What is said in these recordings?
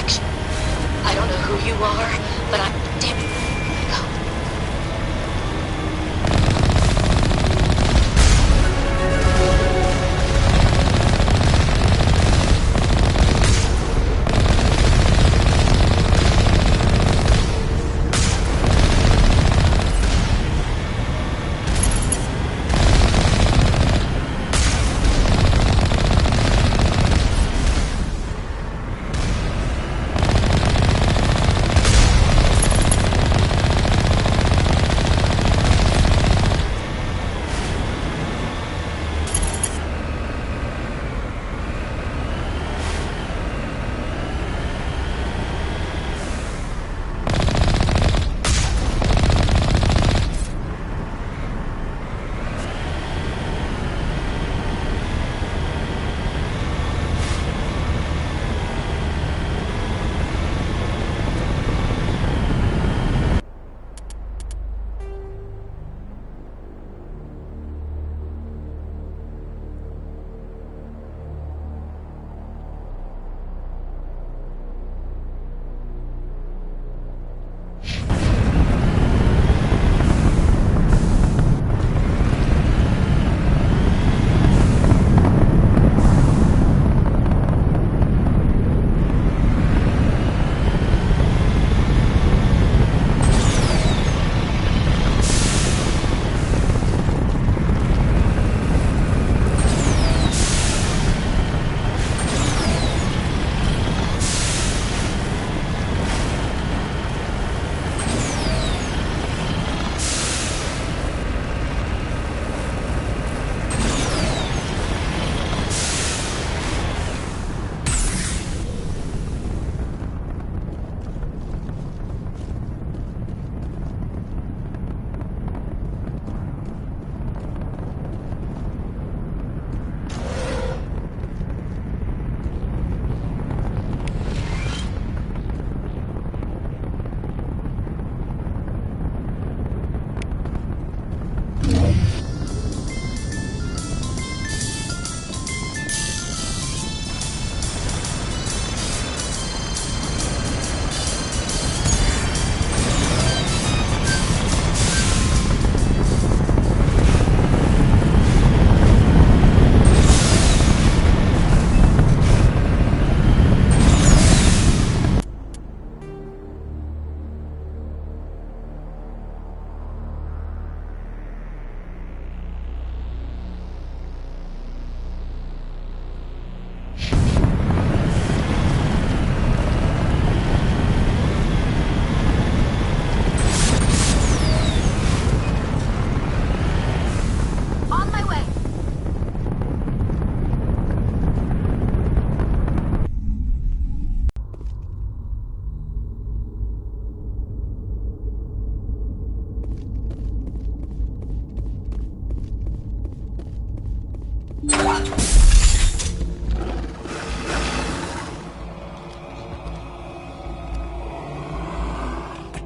protection. I don't know who you are, but I'm damn it.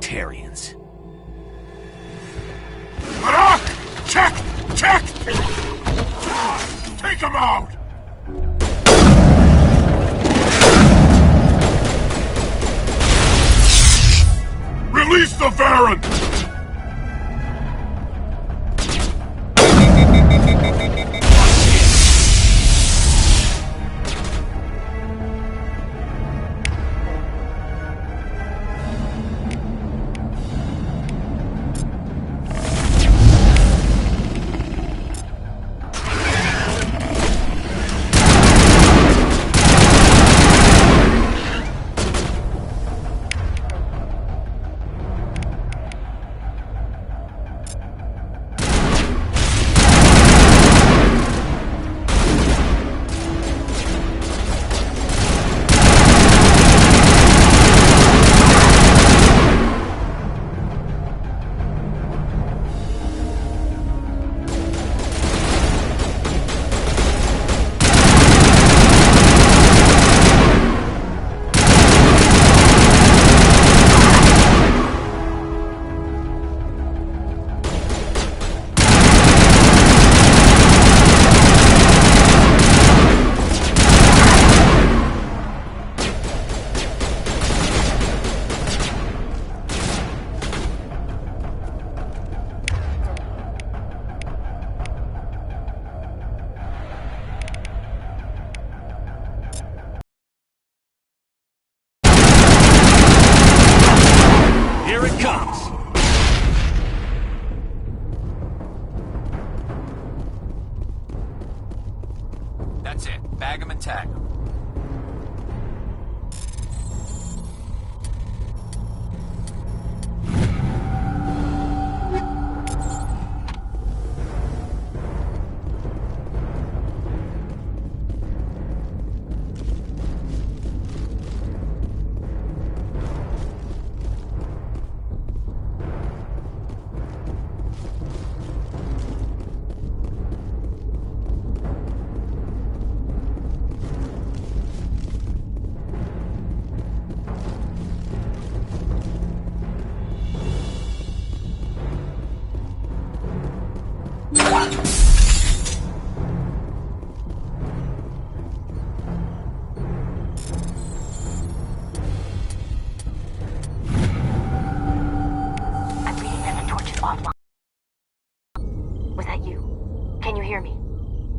Libertarians. Check! Check! Take him out! Release the Baron! That's it. Bag 'em and tag 'em.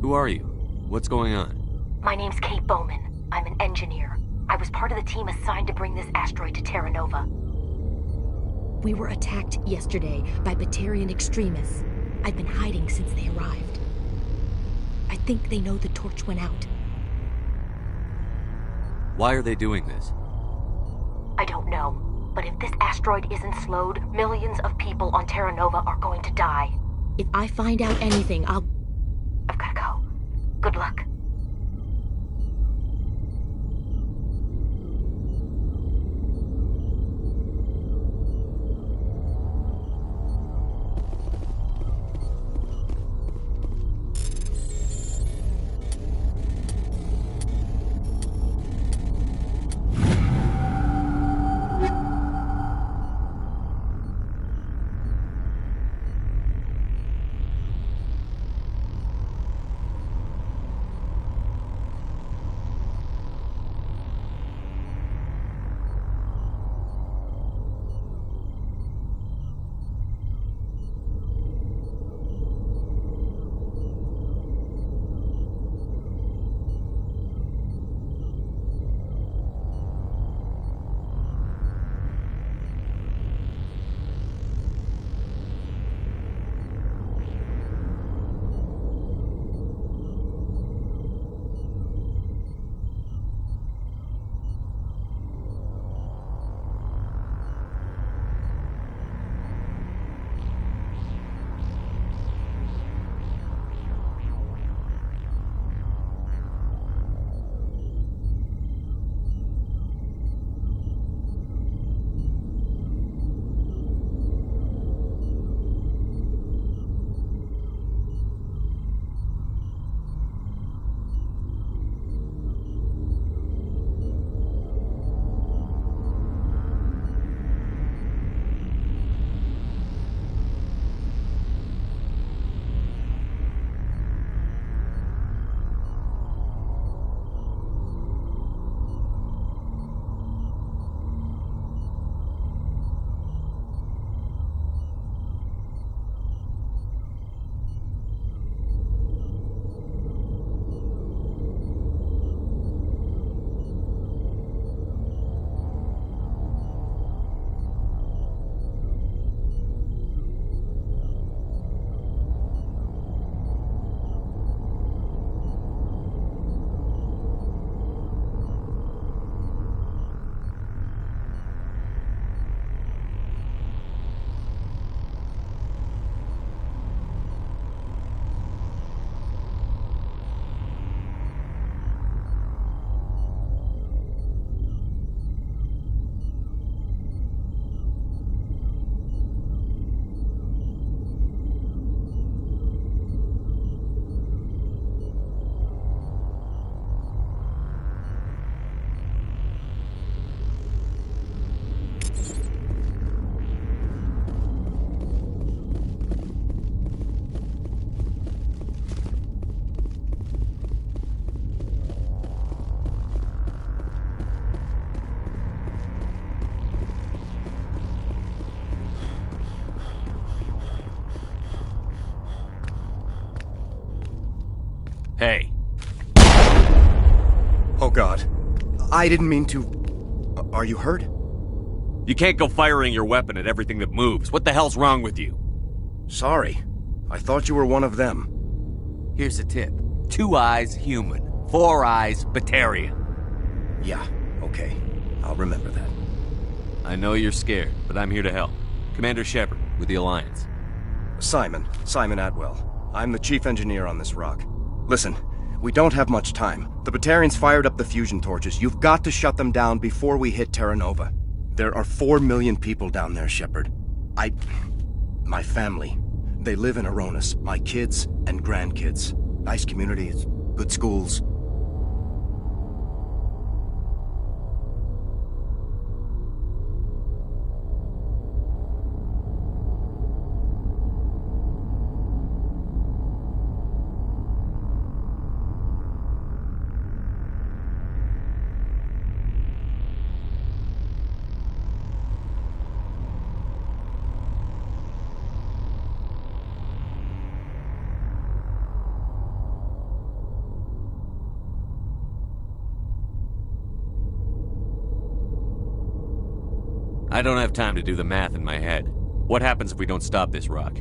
Who are you? What's going on? My name's Kate Bowman. I'm an engineer. I was part of the team assigned to bring this asteroid to Terra Nova. We were attacked yesterday by Batarian extremists. I've been hiding since they arrived. I think they know the torch went out. Why are they doing this? I don't know. But if this asteroid isn't slowed, millions of people on Terra Nova are going to die. If I find out anything, I've gotta go. Good luck. Hey. Oh God. I didn't mean to... Are you hurt? You can't go firing your weapon at everything that moves. What the hell's wrong with you? Sorry. I thought you were one of them. Here's a tip. 2 eyes human. Four Eyes Batarian. Yeah, okay. I'll remember that. I know you're scared, but I'm here to help. Commander Shepard, with the Alliance. Simon Atwell. I'm the chief engineer on this rock. Listen, we don't have much time. The Batarians fired up the fusion torches. You've got to shut them down before we hit Terra Nova. There are 4 million people down there, Shepard. My family. They live in Aronis. My kids and grandkids. Nice communities, good schools. I don't have time to do the math in my head. What happens if we don't stop this rock?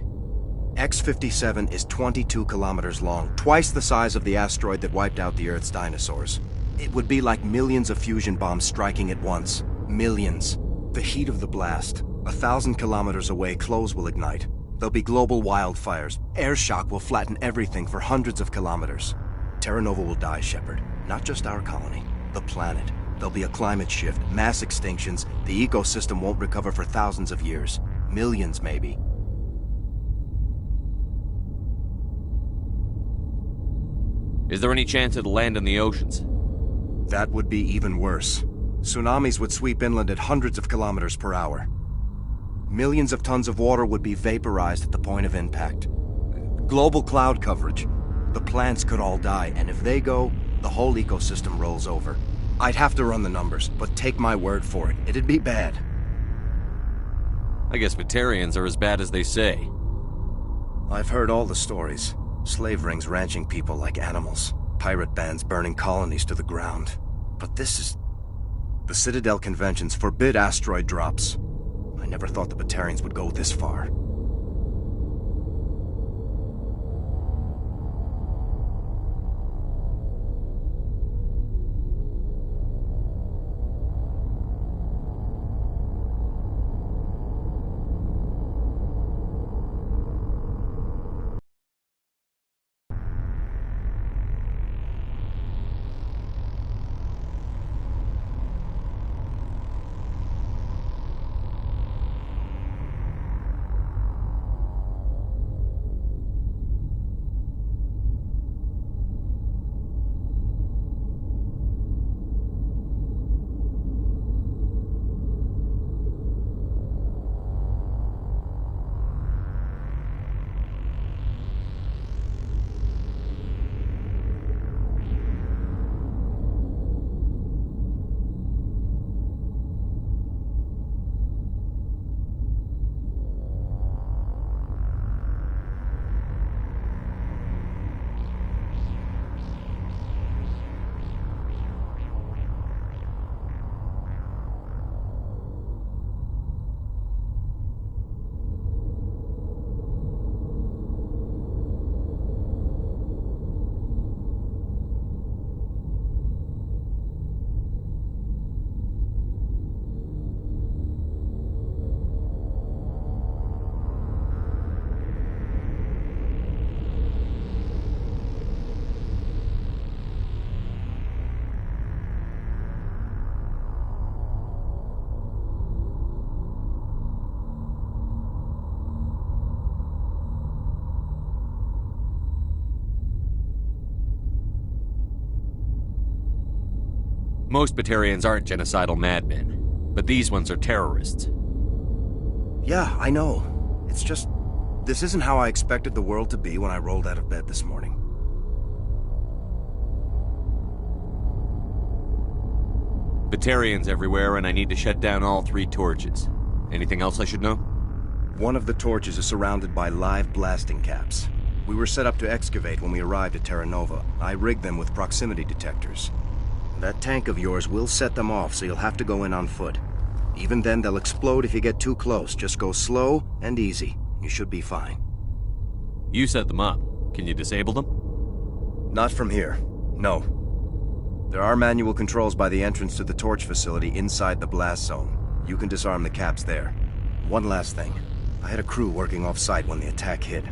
X-57 is 22 kilometers long, twice the size of the asteroid that wiped out the Earth's dinosaurs. It would be like millions of fusion bombs striking at once. Millions. The heat of the blast. 1,000 kilometers away, clothes will ignite. There'll be global wildfires. Air shock will flatten everything for hundreds of kilometers. Terra Nova will die, Shepard. Not just our colony. The planet. There'll be a climate shift, mass extinctions. The ecosystem won't recover for thousands of years. Millions, maybe. Is there any chance it'll land in the oceans? That would be even worse. Tsunamis would sweep inland at hundreds of kilometers per hour. Millions of tons of water would be vaporized at the point of impact. Global cloud coverage. The plants could all die, and if they go, the whole ecosystem rolls over. I'd have to run the numbers, but take my word for it, it'd be bad. I guess Batarians are as bad as they say. I've heard all the stories. Slave rings ranching people like animals. Pirate bands burning colonies to the ground. But this is... The Citadel conventions forbid asteroid drops. I never thought the Batarians would go this far. Most Batarians aren't genocidal madmen, but these ones are terrorists. Yeah, I know. It's just... This isn't how I expected the world to be when I rolled out of bed this morning. Batarians everywhere, and I need to shut down all 3 torches. Anything else I should know? One of the torches is surrounded by live blasting caps. We were set up to excavate when we arrived at Terra Nova. I rigged them with proximity detectors. That tank of yours will set them off, so you'll have to go in on foot. Even then, they'll explode if you get too close. Just go slow and easy. You should be fine. You set them up. Can you disable them? Not from here. No. There are manual controls by the entrance to the torch facility inside the blast zone. You can disarm the caps there. One last thing. I had a crew working off-site when the attack hit.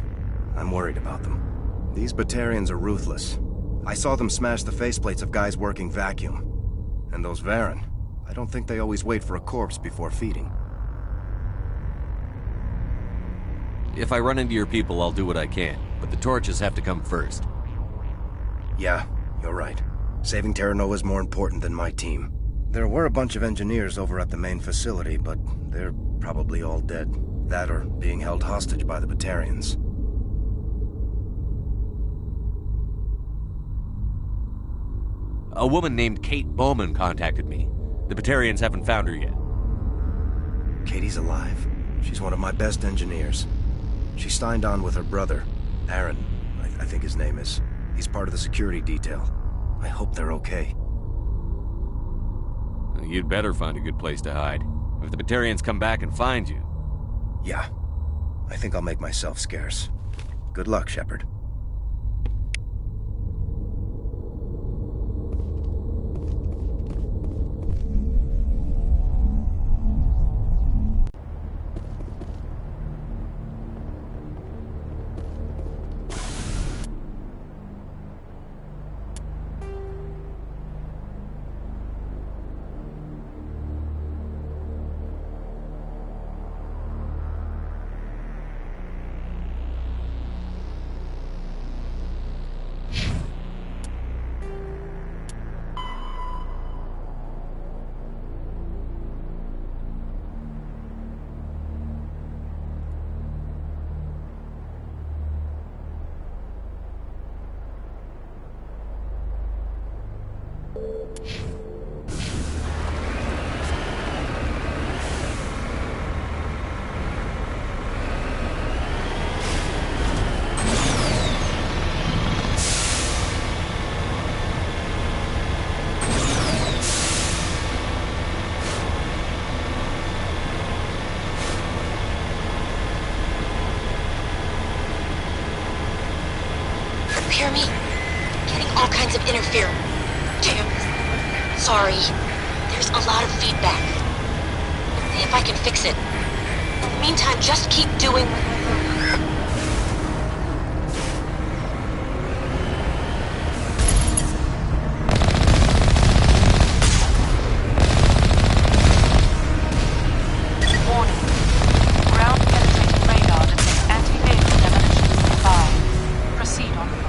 I'm worried about them. These Batarians are ruthless. I saw them smash the faceplates of guys working vacuum. And those Varen, I don't think they always wait for a corpse before feeding. If I run into your people, I'll do what I can, but the torches have to come first. Yeah, you're right. Saving Terra Nova is more important than my team. There were a bunch of engineers over at the main facility, but they're probably all dead. That or being held hostage by the Batarians. A woman named Kate Bowman contacted me. The Batarians haven't found her yet. Katie's alive. She's one of my best engineers. She signed on with her brother, Aaron, I think his name is. He's part of the security detail. I hope they're okay. You'd better find a good place to hide. If the Batarians come back and find you... Yeah. I think I'll make myself scarce. Good luck, Shepard. Hear me? Getting all kinds of interference. Damn. Sorry. There's a lot of feedback. See if I can fix it. In the meantime, just keep doing... Warning. Ground penetrating radar detects anti-vehicle demolitions nearby. Proceed on foot.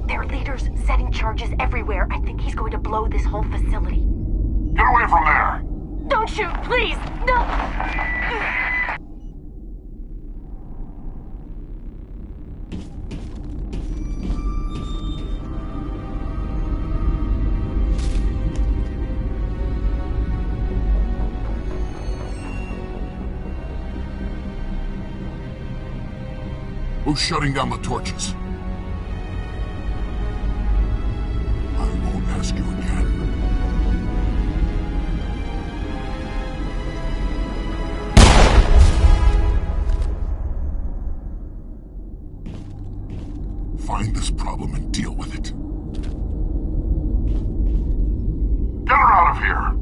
There are leaders setting charges everywhere. I think he's going to blow this whole facility. Get away from there! Don't shoot, please! No! Who's shutting down the torches? I won't ask you again. Find this problem and deal with it. Get her out of here!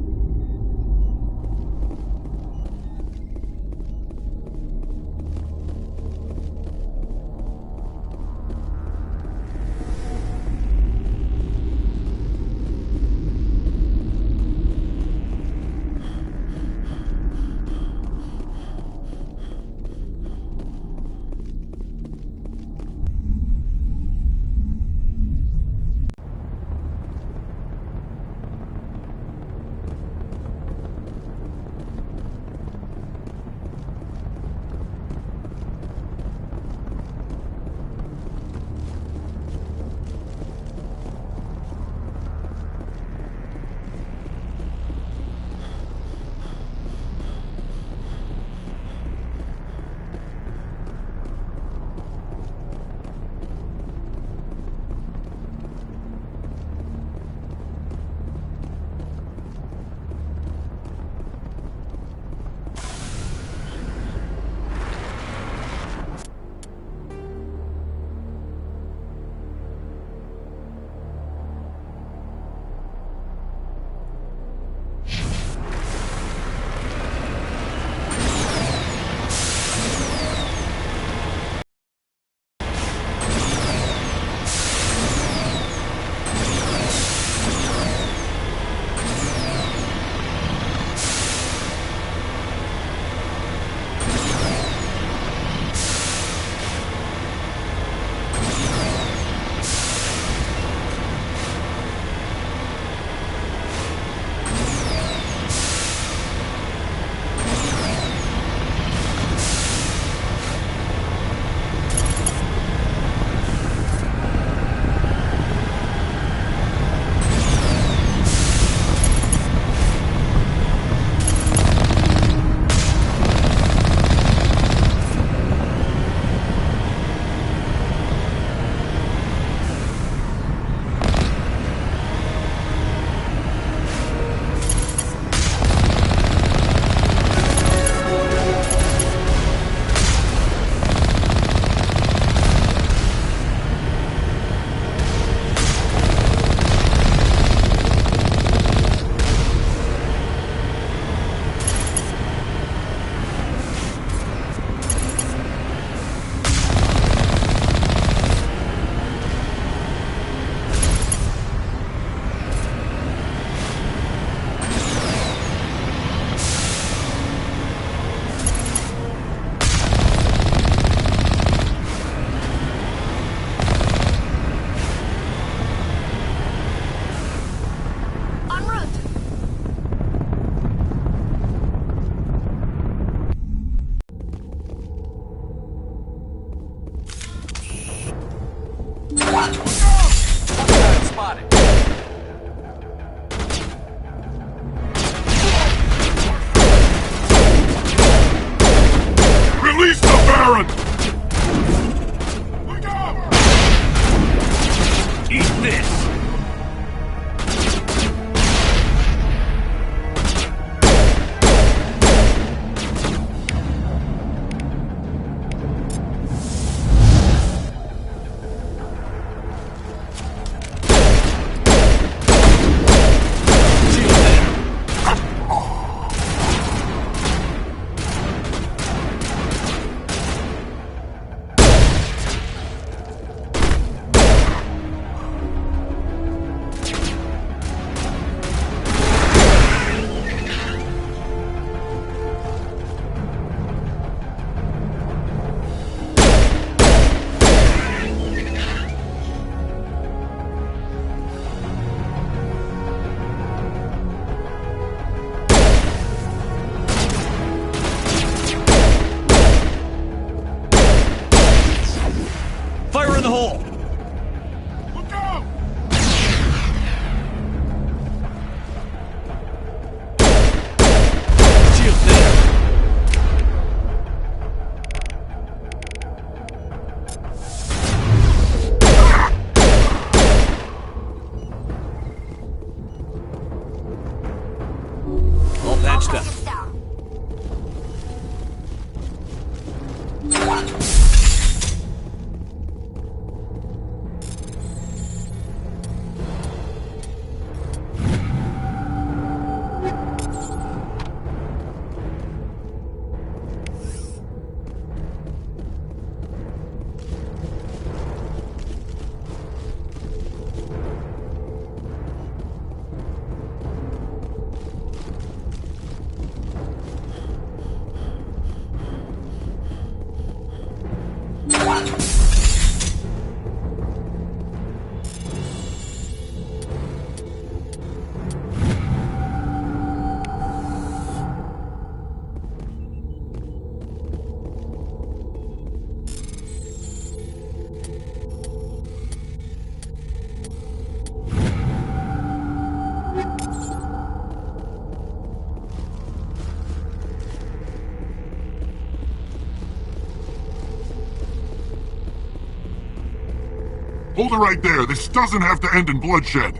Hold it right there. This doesn't have to end in bloodshed.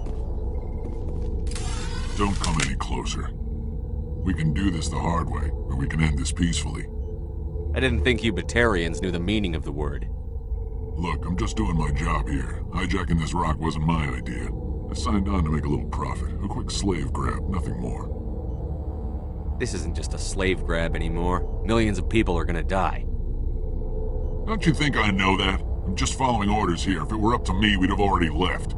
Don't come any closer. We can do this the hard way, or we can end this peacefully. I didn't think you Batarians knew the meaning of the word. Look, I'm just doing my job here. Hijacking this rock wasn't my idea. I signed on to make a little profit. A quick slave grab, nothing more. This isn't just a slave grab anymore. Millions of people are gonna die. Don't you think I know that? I'm just following orders here. If it were up to me, we'd have already left.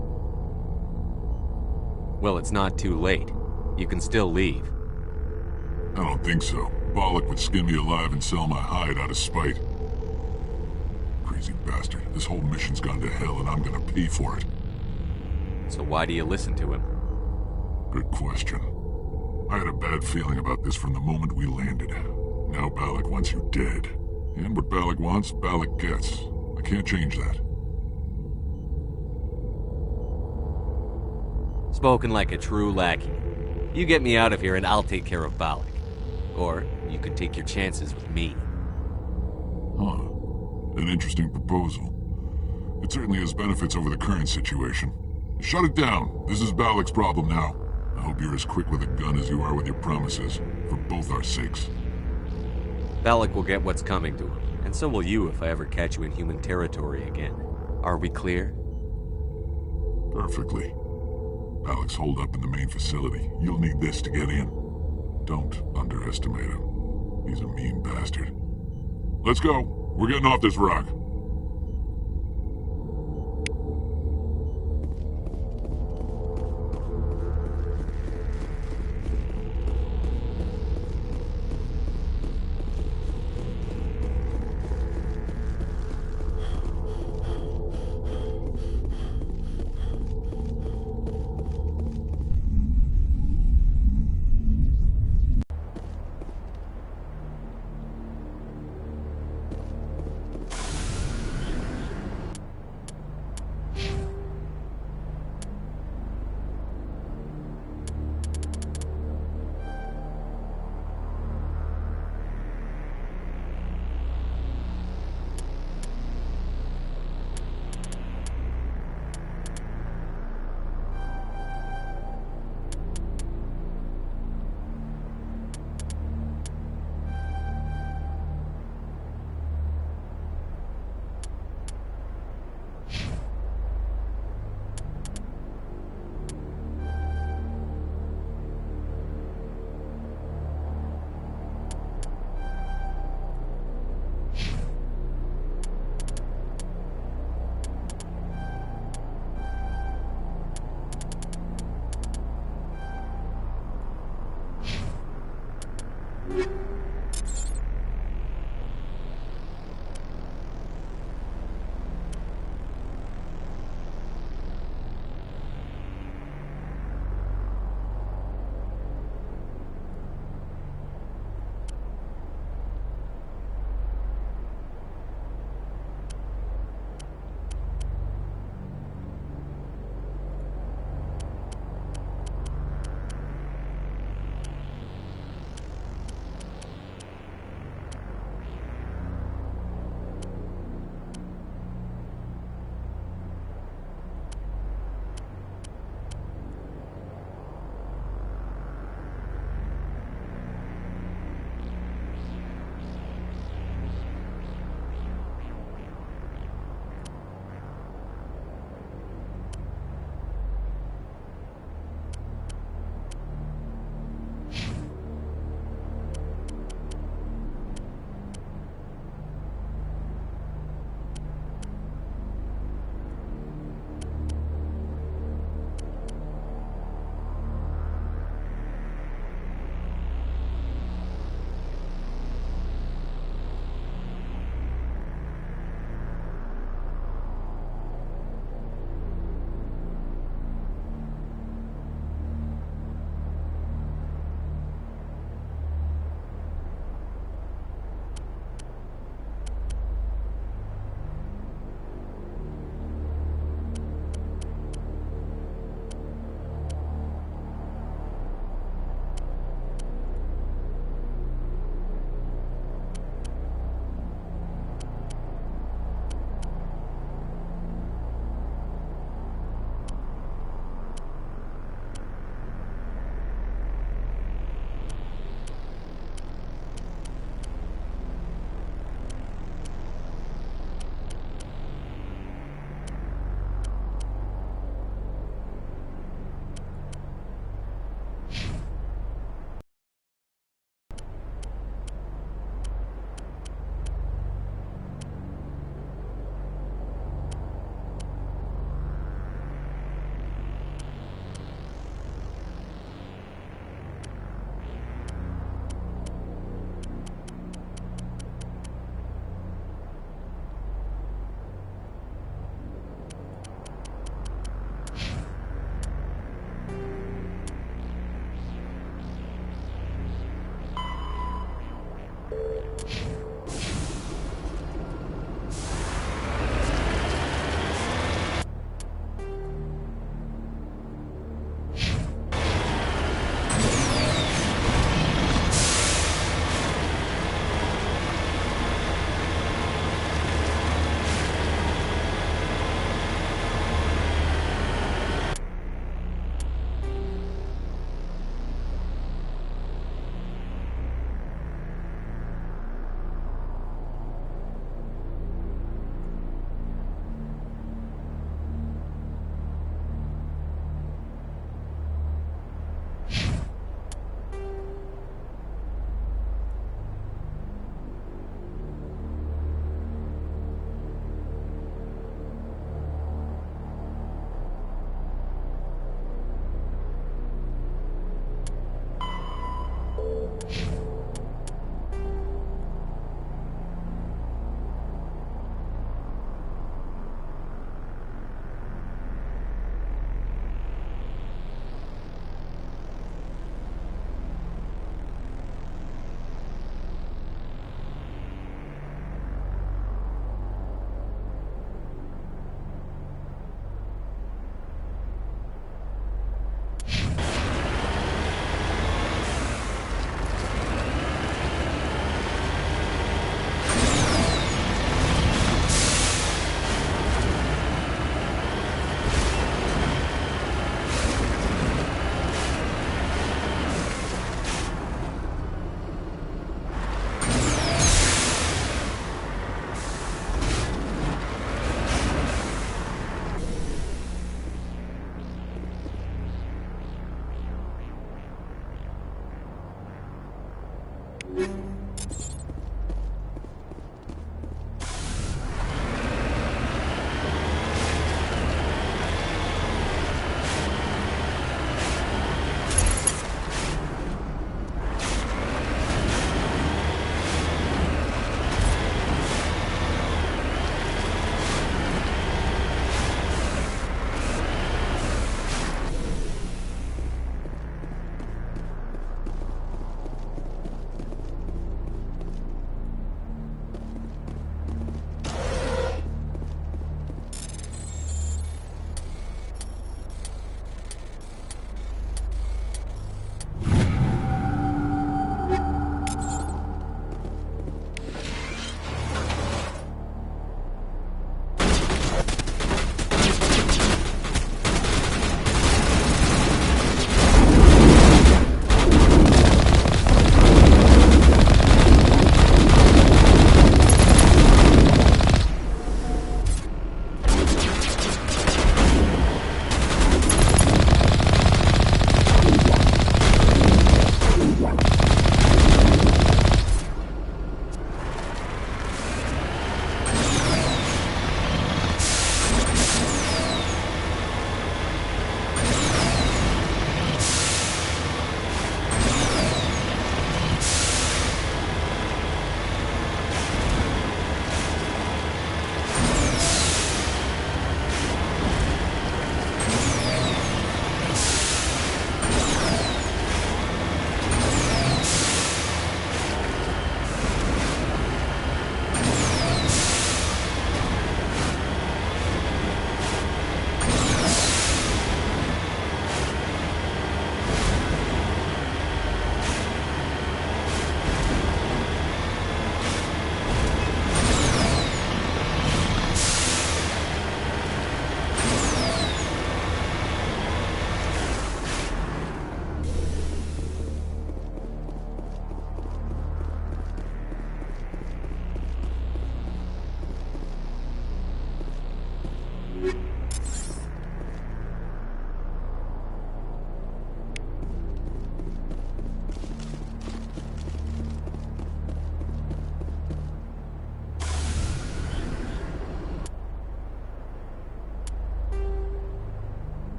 Well, it's not too late. You can still leave. I don't think so. Bollock would skin me alive and sell my hide out of spite. Crazy bastard. This whole mission's gone to hell and I'm gonna pay for it. So why do you listen to him? Good question. I had a bad feeling about this from the moment we landed. Now Bollock wants you dead. And what Bollock wants, Bollock gets. I can't change that. Spoken like a true lackey. You get me out of here and I'll take care of Bollock. Or you could take your chances with me. Huh. An interesting proposal. It certainly has benefits over the current situation. Shut it down. This is Bollock's problem now. I hope you're as quick with a gun as you are with your promises, for both our sakes. Bollock will get what's coming to him, and so will you if I ever catch you in human territory again. Are we clear? Perfectly. Bollock's holed up in the main facility. You'll need this to get in. Don't underestimate him. He's a mean bastard. Let's go. We're getting off this rock.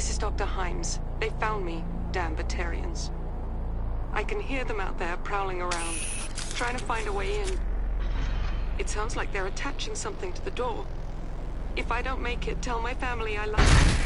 This is Dr. Himes. They found me, damn Batarians. I can hear them out there prowling around, trying to find a way in. It sounds like they're attaching something to the door. If I don't make it, tell my family I love them.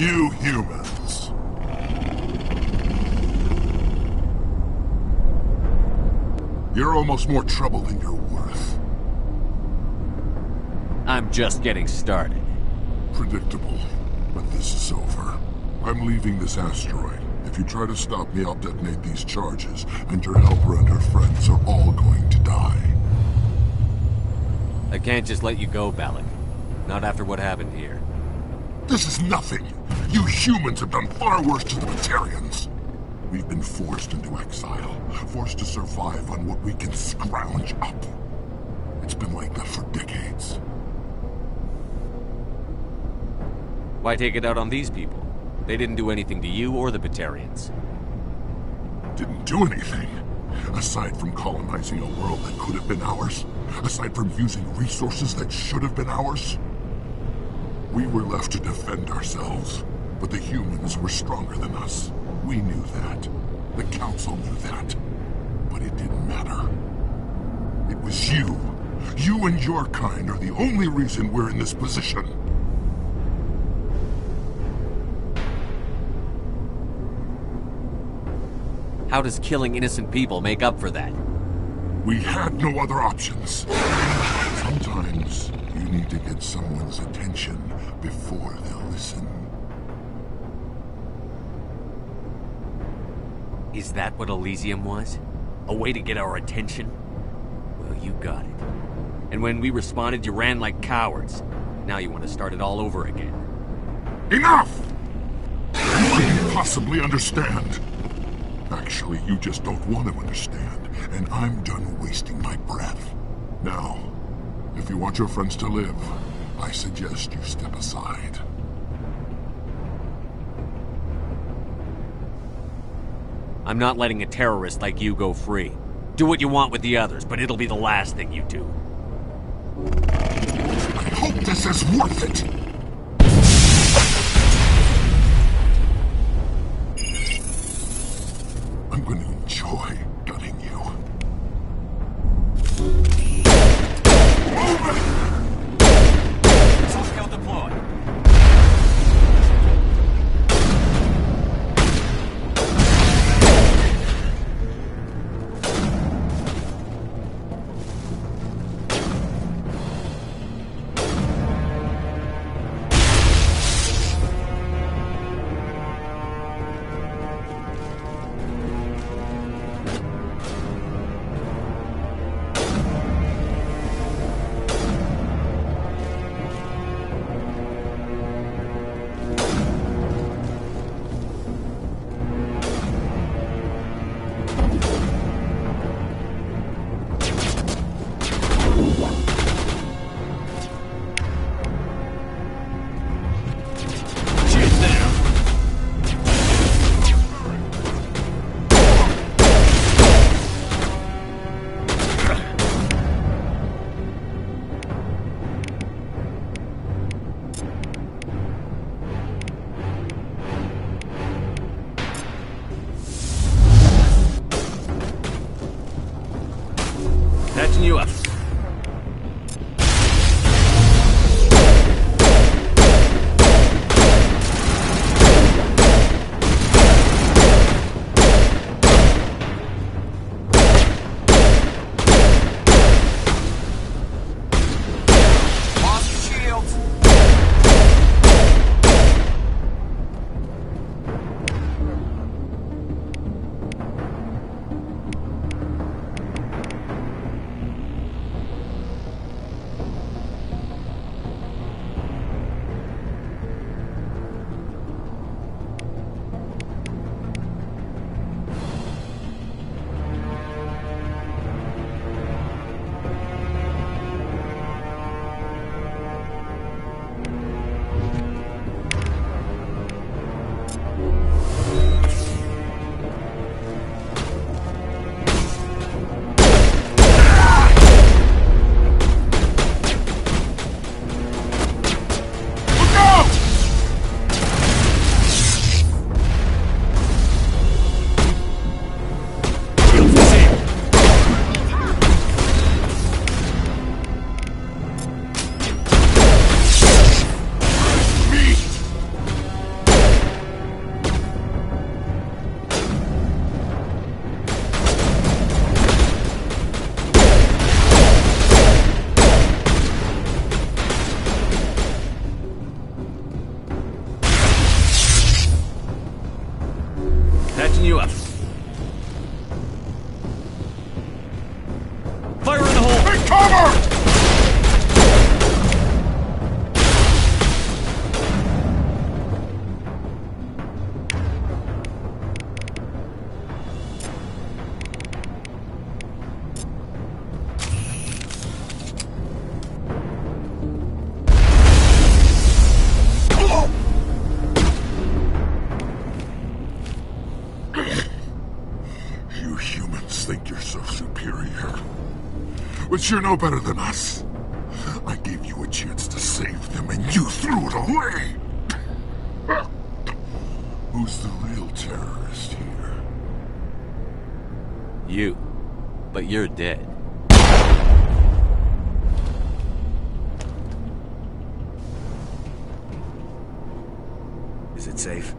You humans. You're almost more trouble than you're worth. I'm just getting started. Predictable, but this is over. I'm leaving this asteroid. If you try to stop me, I'll detonate these charges, and your helper and her friends are all going to die. I can't just let you go, Balak. Not after what happened here. This is nothing. You humans have done far worse to the Batarians. We've been forced into exile, forced to survive on what we can scrounge up. It's been like that for decades. Why take it out on these people? They didn't do anything to you or the Batarians. Didn't do anything. Aside from colonizing a world that could have been ours. Aside from using resources that should have been ours. We were left to defend ourselves. But the humans were stronger than us. We knew that. The Council knew that. But it didn't matter. It was you. You and your kind are the only reason we're in this position. How does killing innocent people make up for that? We had no other options. Sometimes you need to get someone's attention before they'll listen. Is that what Elysium was? A way to get our attention? Well, you got it. And when we responded, you ran like cowards. Now you want to start it all over again. Enough! You couldn't possibly understand. Actually, you just don't want to understand, and I'm done wasting my breath. Now, if you want your friends to live, I suggest you step aside. I'm not letting a terrorist like you go free. Do what you want with the others, but it'll be the last thing you do. I hope this is worth it! I'm going to enjoy gutting you. Move it! Soft deployed. Catching you up. Lost shields. left. Fire in the hole! Take cover! You humans think you're so superior. But you're no better than us. I gave you a chance to save them, and you threw it away! Who's the real terrorist here? You. But you're dead. Is it safe?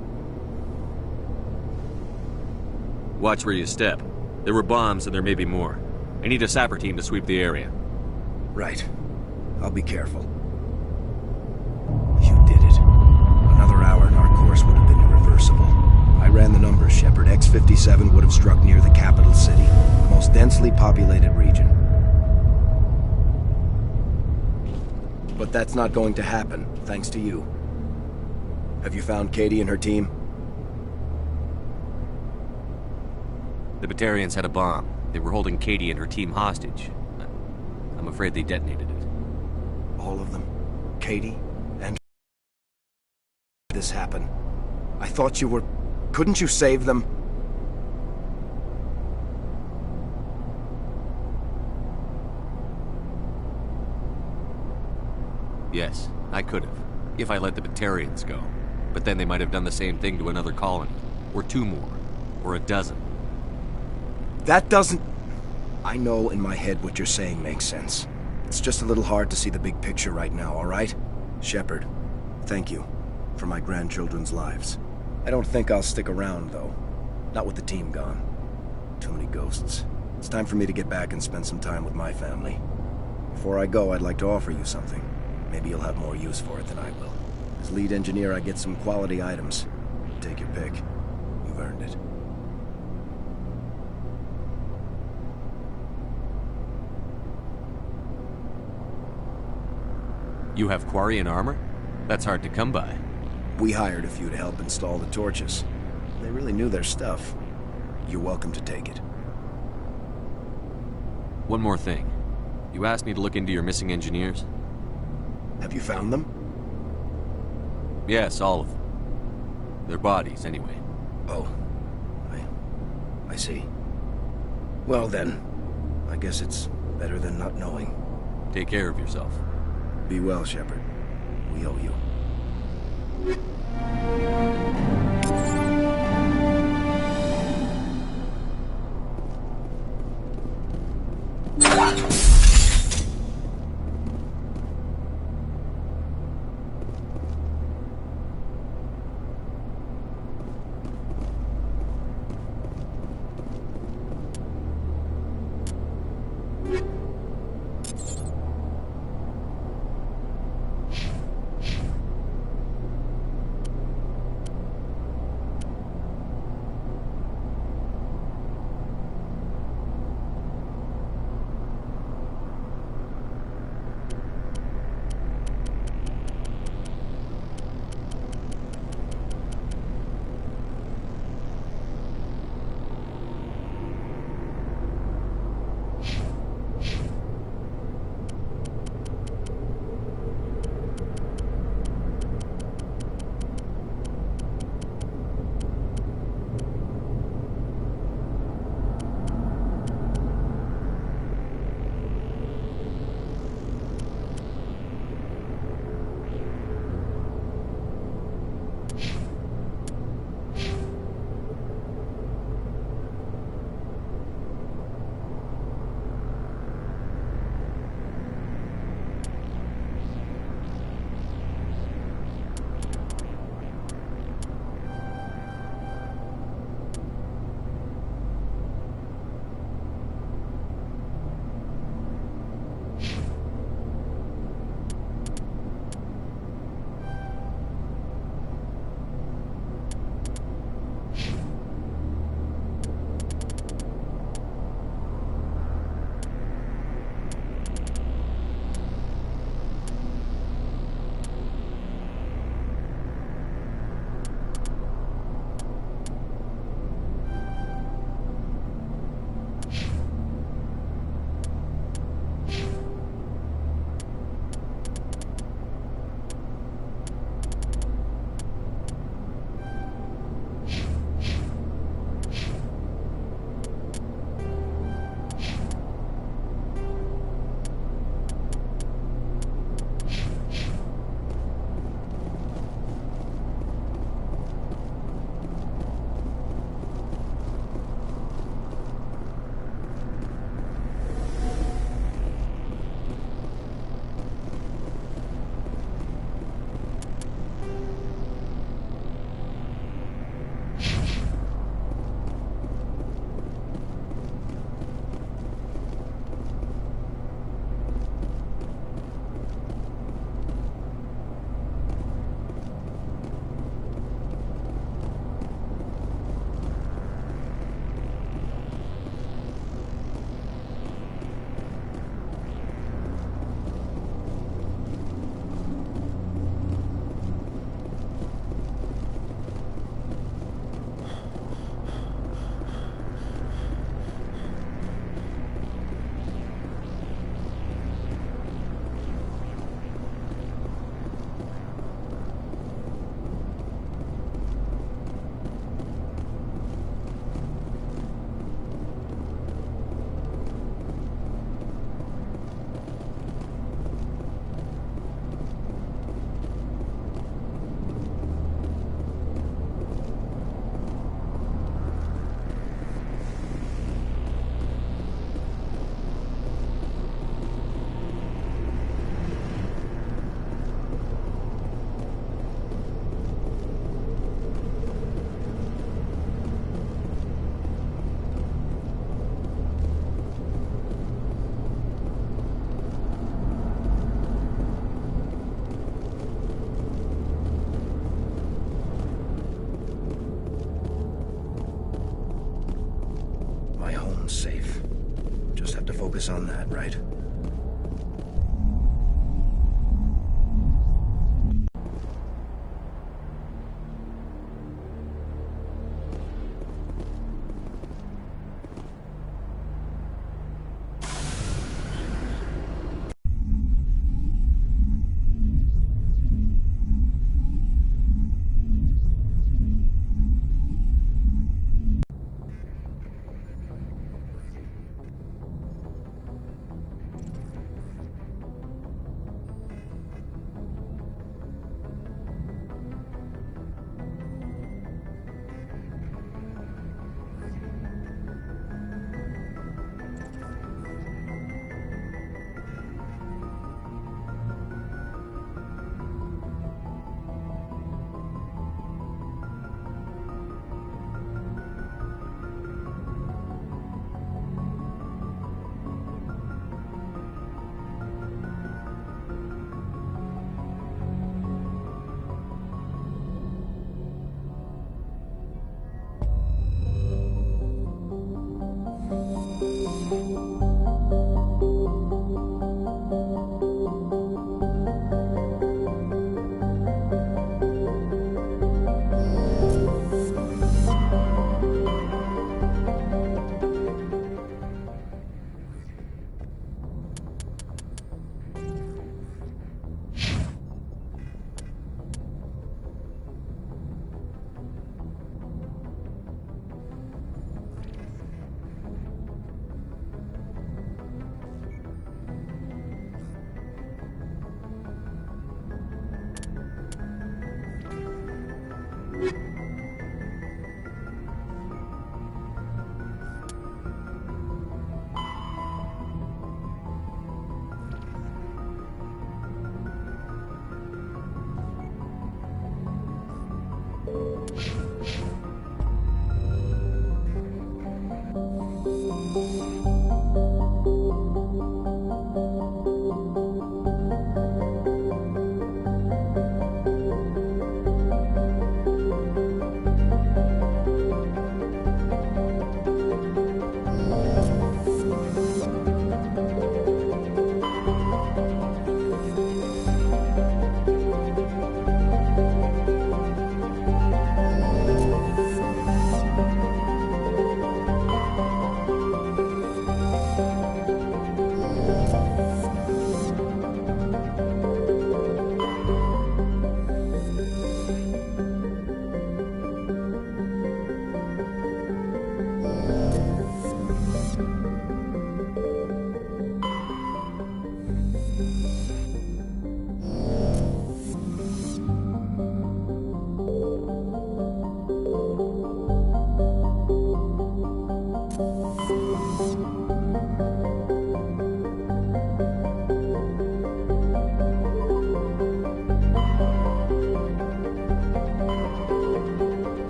Watch where you step. There were bombs, and there may be more. I need a sapper team to sweep the area. Right. I'll be careful. You did it. Another hour and our course would have been irreversible. I ran the numbers, Shepard. X-57 would have struck near the capital city, the most densely populated region. But that's not going to happen, thanks to you. Have you found Katie and her team? The Batarians had a bomb. They were holding Katie and her team hostage. I'm afraid they detonated it. All of them? Katie? And this happened. I thought you were... Couldn't you save them? Yes, I could have. If I let the Batarians go. But then they might have done the same thing to another colony. Or two more. Or a dozen. That doesn't... I know in my head what you're saying makes sense. It's just a little hard to see the big picture right now, all right? Shepard, thank you for my grandchildren's lives. I don't think I'll stick around, though. Not with the team gone. Too many ghosts. It's time for me to get back and spend some time with my family. Before I go, I'd like to offer you something. Maybe you'll have more use for it than I will. As lead engineer, I get some quality items. Take your pick. You've earned it. You have Quarian armor? That's hard to come by. We hired a few to help install the torches. They really knew their stuff. You're welcome to take it. One more thing. You asked me to look into your missing engineers? Have you found them? Yes, all of them. Their bodies, anyway. Oh. I see. Well then, I guess it's better than not knowing. Take care of yourself. Be well, Shepard. We owe you. I'm safe. Just have to focus on that, right?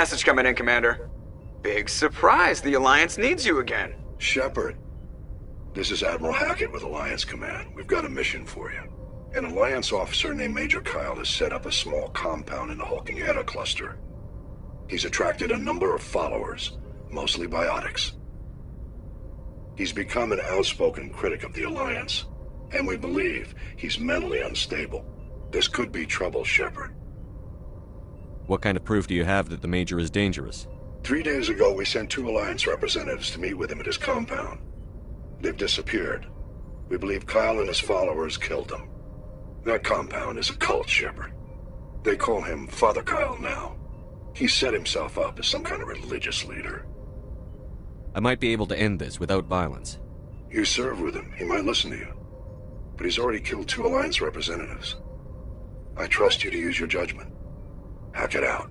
Message coming in, Commander. Big surprise, the Alliance needs you again. Shepard, this is Admiral Hackett with Alliance Command. We've got a mission for you. An Alliance officer named Major Kyle has set up a small compound in the Hulking Eta cluster. He's attracted a number of followers, mostly biotics. He's become an outspoken critic of the Alliance, and we believe he's mentally unstable. This could be trouble, Shepard. What kind of proof do you have that the Major is dangerous? 3 days ago, we sent 2 Alliance representatives to meet with him at his compound. They've disappeared. We believe Kyle and his followers killed him. That compound is a cult, Shepard. They call him Father Kyle now. He set himself up as some kind of religious leader. I might be able to end this without violence. You serve with him. He might listen to you. But he's already killed 2 Alliance representatives. I trust you to use your judgment. Hack it out.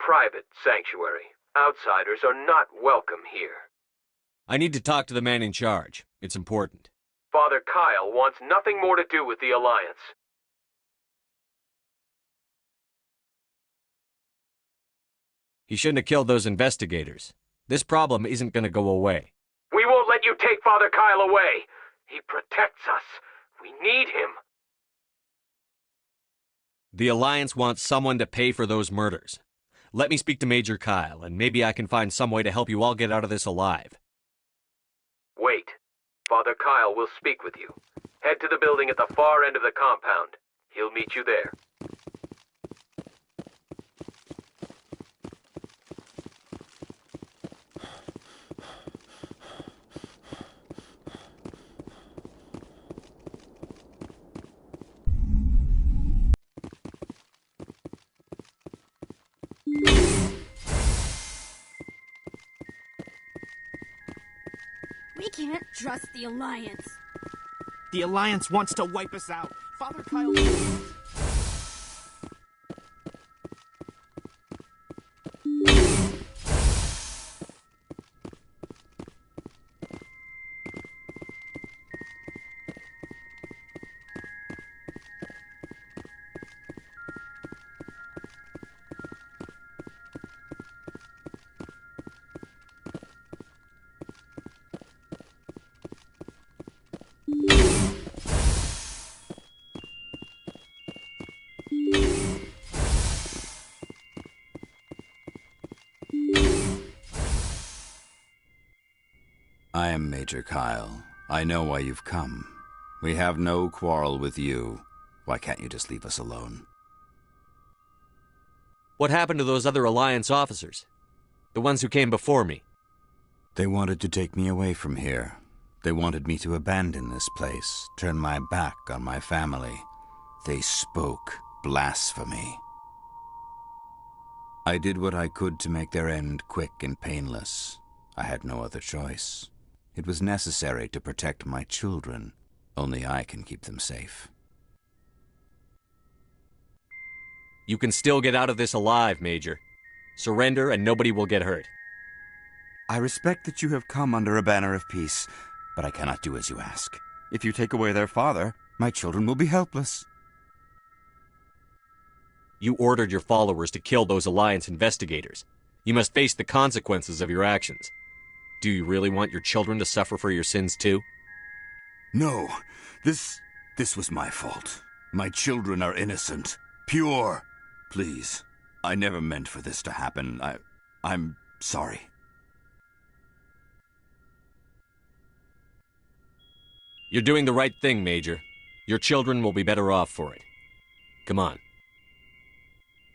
private sanctuary. Outsiders are not welcome here. I need to talk to the man in charge. It's important. Father Kyle wants nothing more to do with the Alliance. He shouldn't have killed those investigators. This problem isn't going to go away. We won't let you take Father Kyle away. He protects us. We need him. The Alliance wants someone to pay for those murders. Let me speak to Major Kyle, and maybe I can find some way to help you all get out of this alive. Wait. Father Kyle will speak with you. Head to the building at the far end of the compound. He'll meet you there. We can't trust the Alliance. The Alliance wants to wipe us out. Father Kyle... I am Major Kyle. I know why you've come. We have no quarrel with you. Why can't you just leave us alone? What happened to those other Alliance officers? The ones who came before me? They wanted to take me away from here. They wanted me to abandon this place, turn my back on my family. They spoke blasphemy. I did what I could to make their end quick and painless. I had no other choice. It was necessary to protect my children. Only I can keep them safe. You can still get out of this alive, Major. Surrender and nobody will get hurt. I respect that you have come under a banner of peace, but I cannot do as you ask. If you take away their father, my children will be helpless. You ordered your followers to kill those Alliance investigators. You must face the consequences of your actions. Do you really want your children to suffer for your sins too? No, this was my fault. My children are innocent, pure. Please, I never meant for this to happen. I'm sorry. You're doing the right thing, Major. Your children will be better off for it. Come on.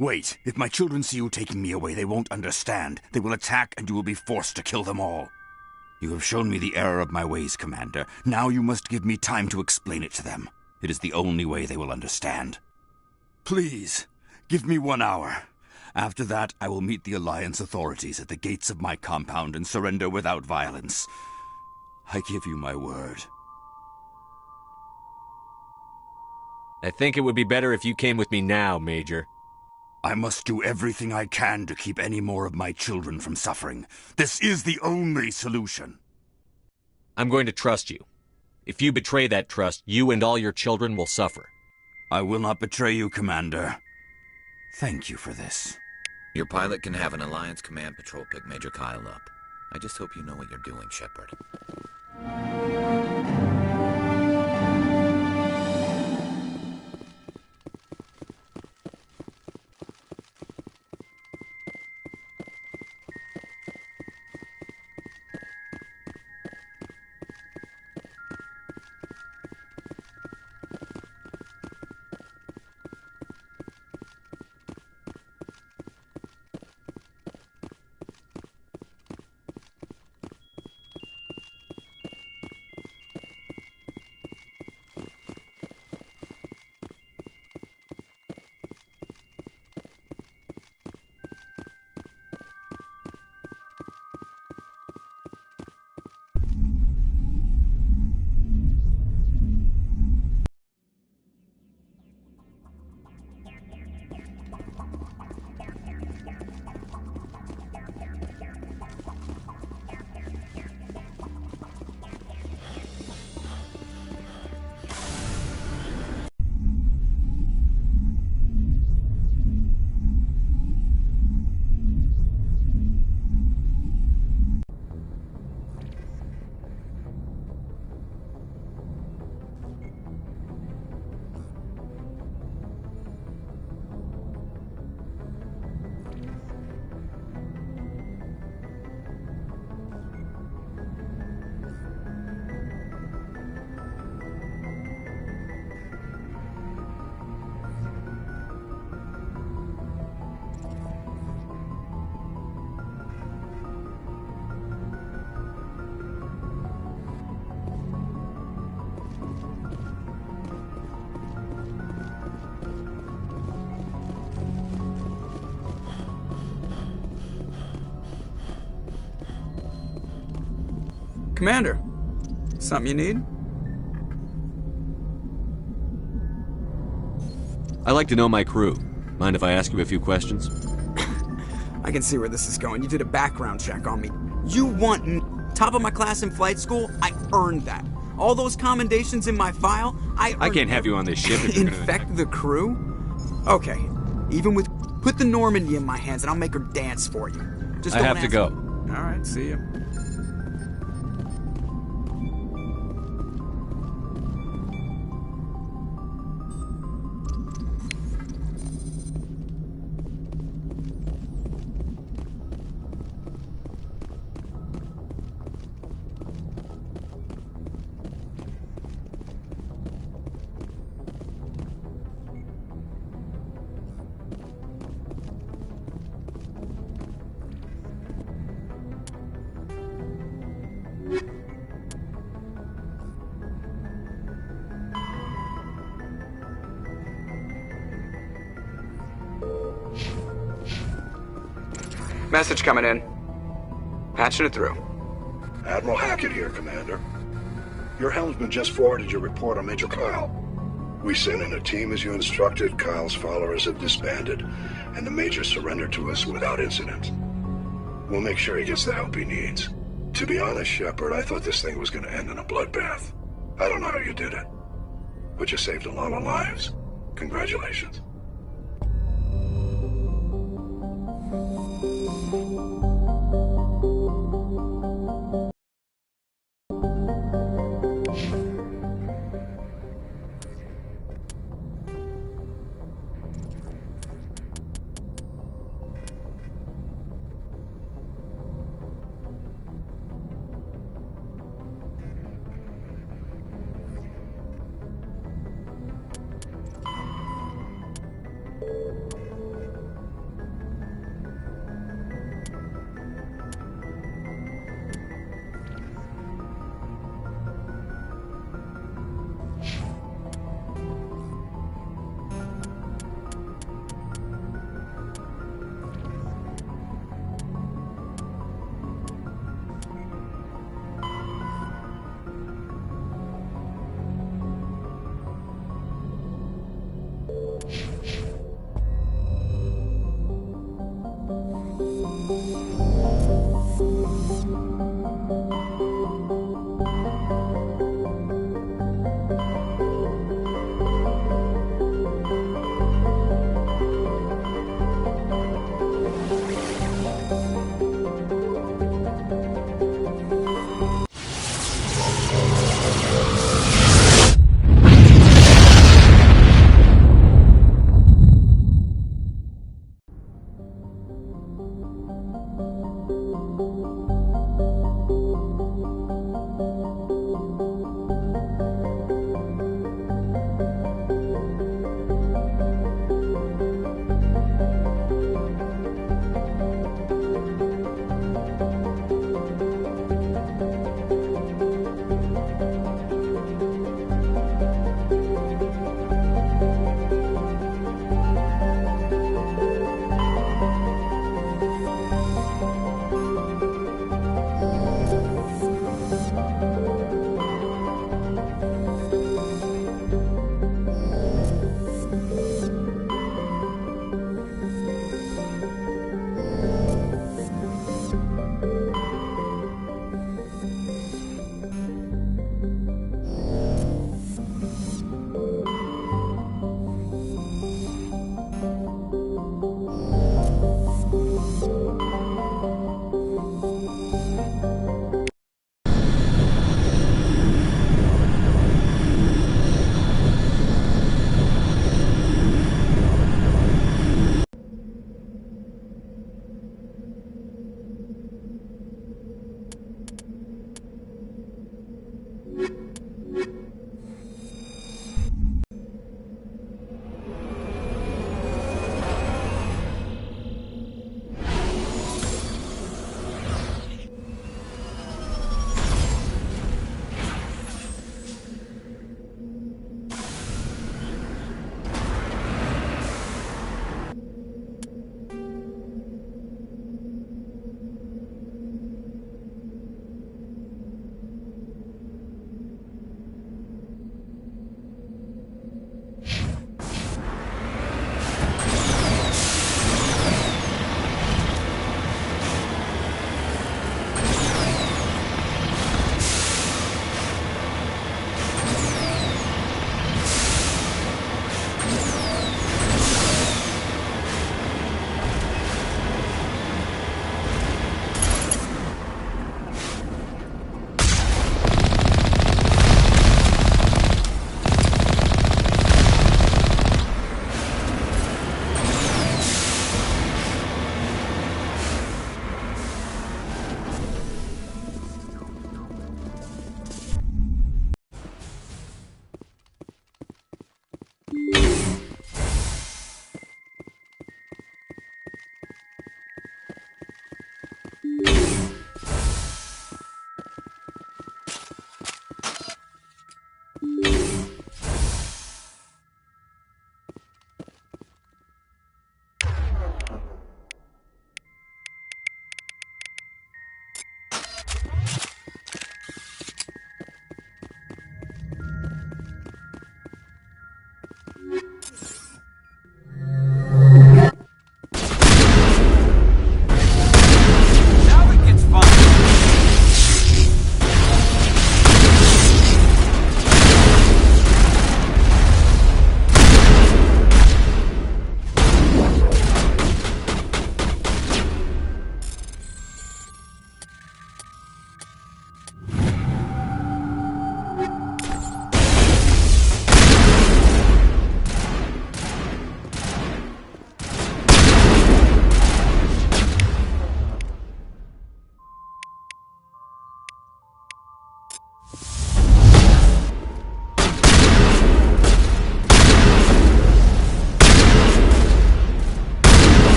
Wait, if my children see you taking me away, they won't understand. They will attack and you will be forced to kill them all. You have shown me the error of my ways, Commander. Now you must give me time to explain it to them. It is the only way they will understand. Please, give me 1 hour. After that, I will meet the Alliance authorities at the gates of my compound and surrender without violence. I give you my word. I think it would be better if you came with me now, Major. I must do everything I can to keep any more of my children from suffering. This is the only solution. I'm going to trust you. If you betray that trust, you and all your children will suffer. I will not betray you, Commander. Thank you for this. Your pilot can have an Alliance command patrol pick Major Kyle up. I just hope you know what you're doing, Shepard. Commander, something you need? I like to know my crew. Mind if I ask you a few questions? I can see where this is going. You did a background check on me. You want top of my class in flight school? I earned that. All those commendations in my file, I can't have you on this ship if you're gonna infect the crew? Okay. Even with... Put the Normandy in my hands and I'll make her dance for you. Just I don't have to ask go. me. All right, see ya. Message coming in. Patching it through. Admiral Hackett here, Commander. Your helmsman just forwarded your report on Major Kyle. We sent in a team as you instructed. Kyle's followers have disbanded, and the Major surrendered to us without incident. We'll make sure he gets the help he needs. To be honest, Shepard, I thought this thing was going to end in a bloodbath. I don't know how you did it, but you saved a lot of lives. Congratulations.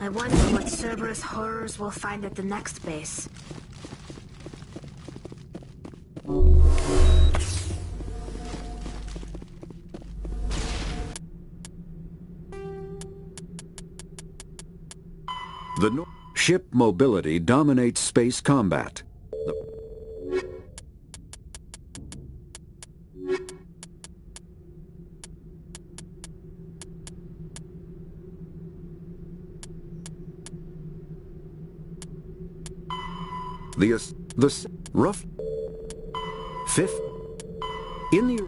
I wonder what Cerberus horrors we'll find at the next base. Ship mobility dominates space combat. The rough fifth in the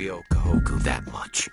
We owe Kahoku that much.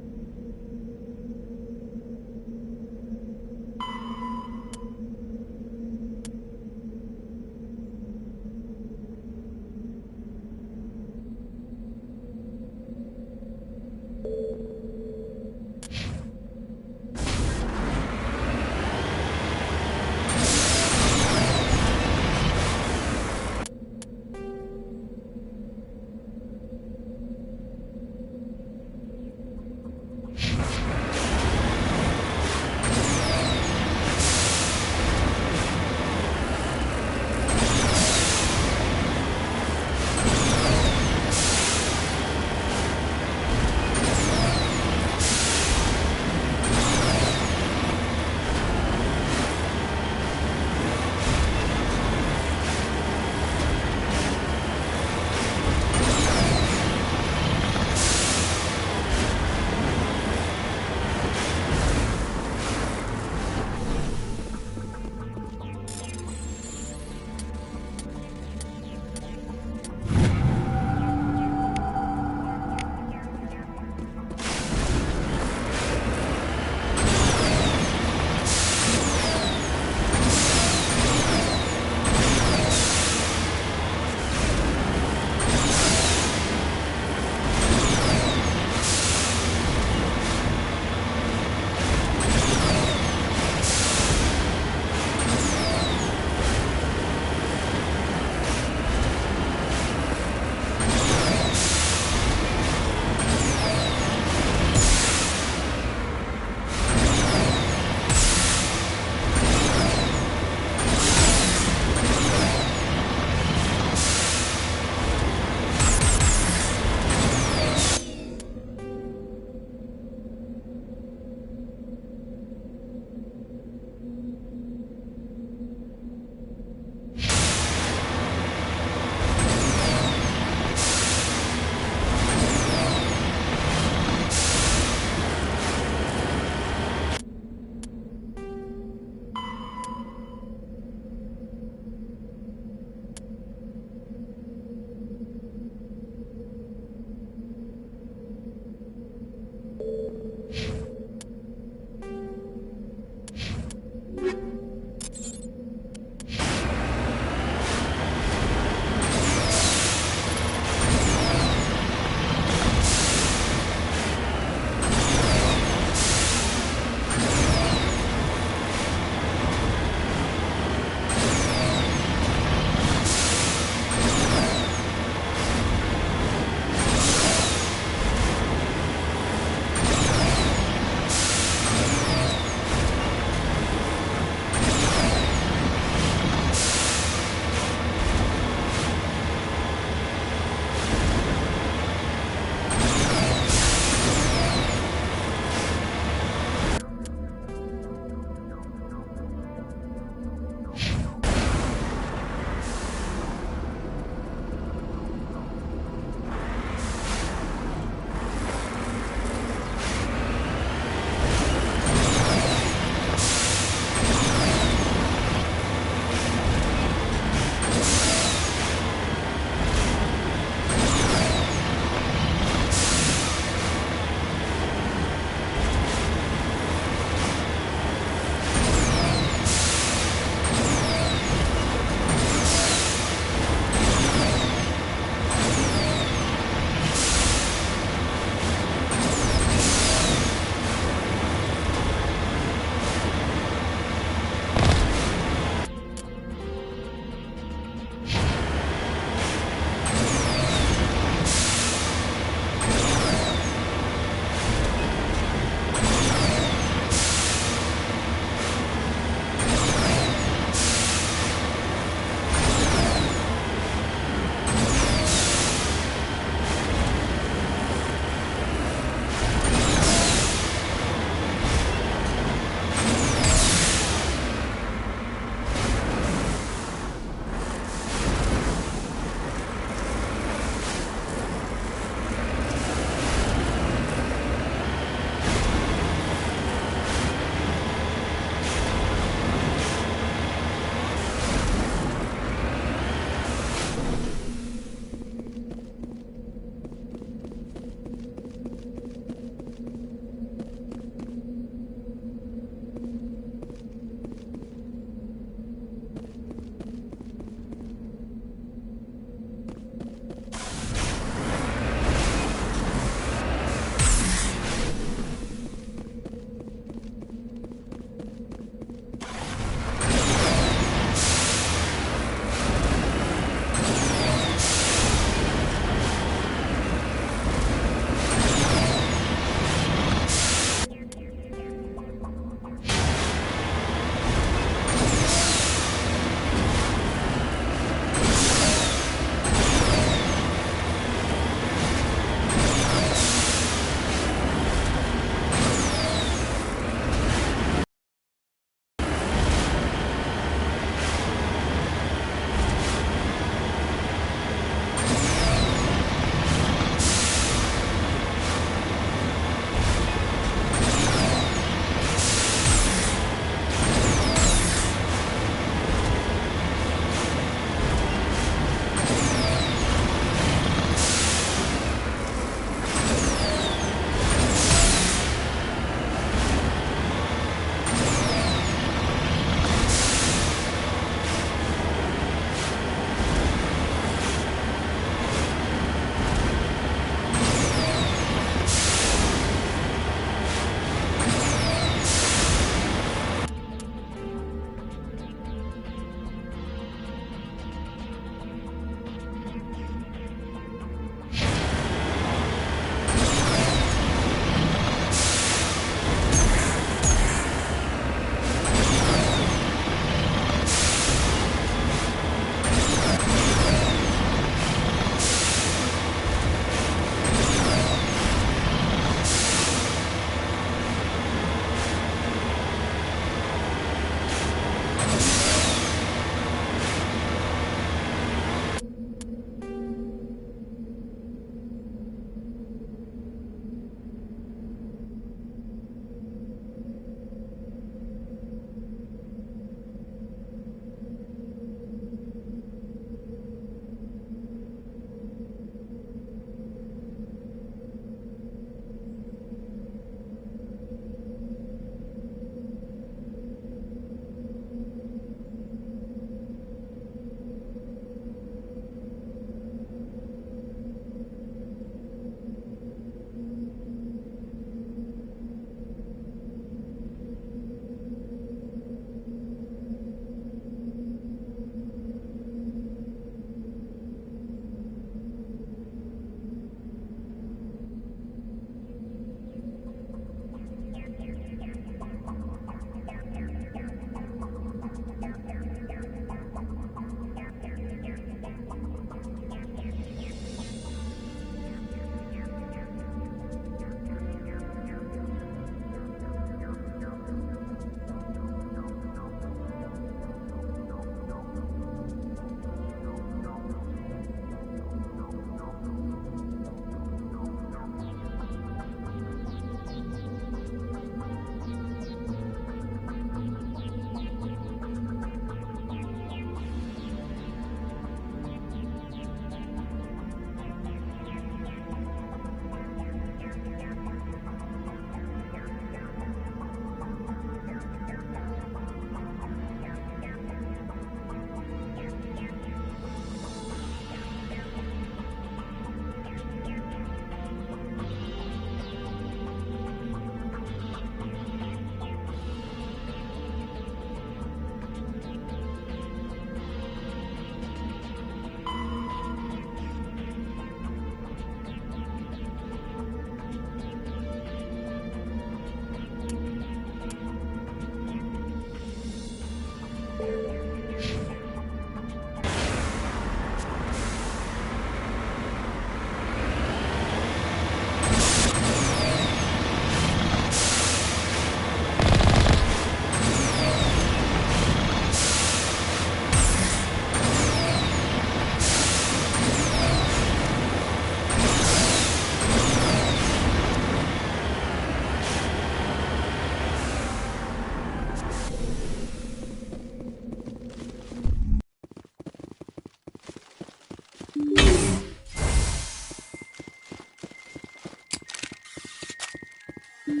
Shepard,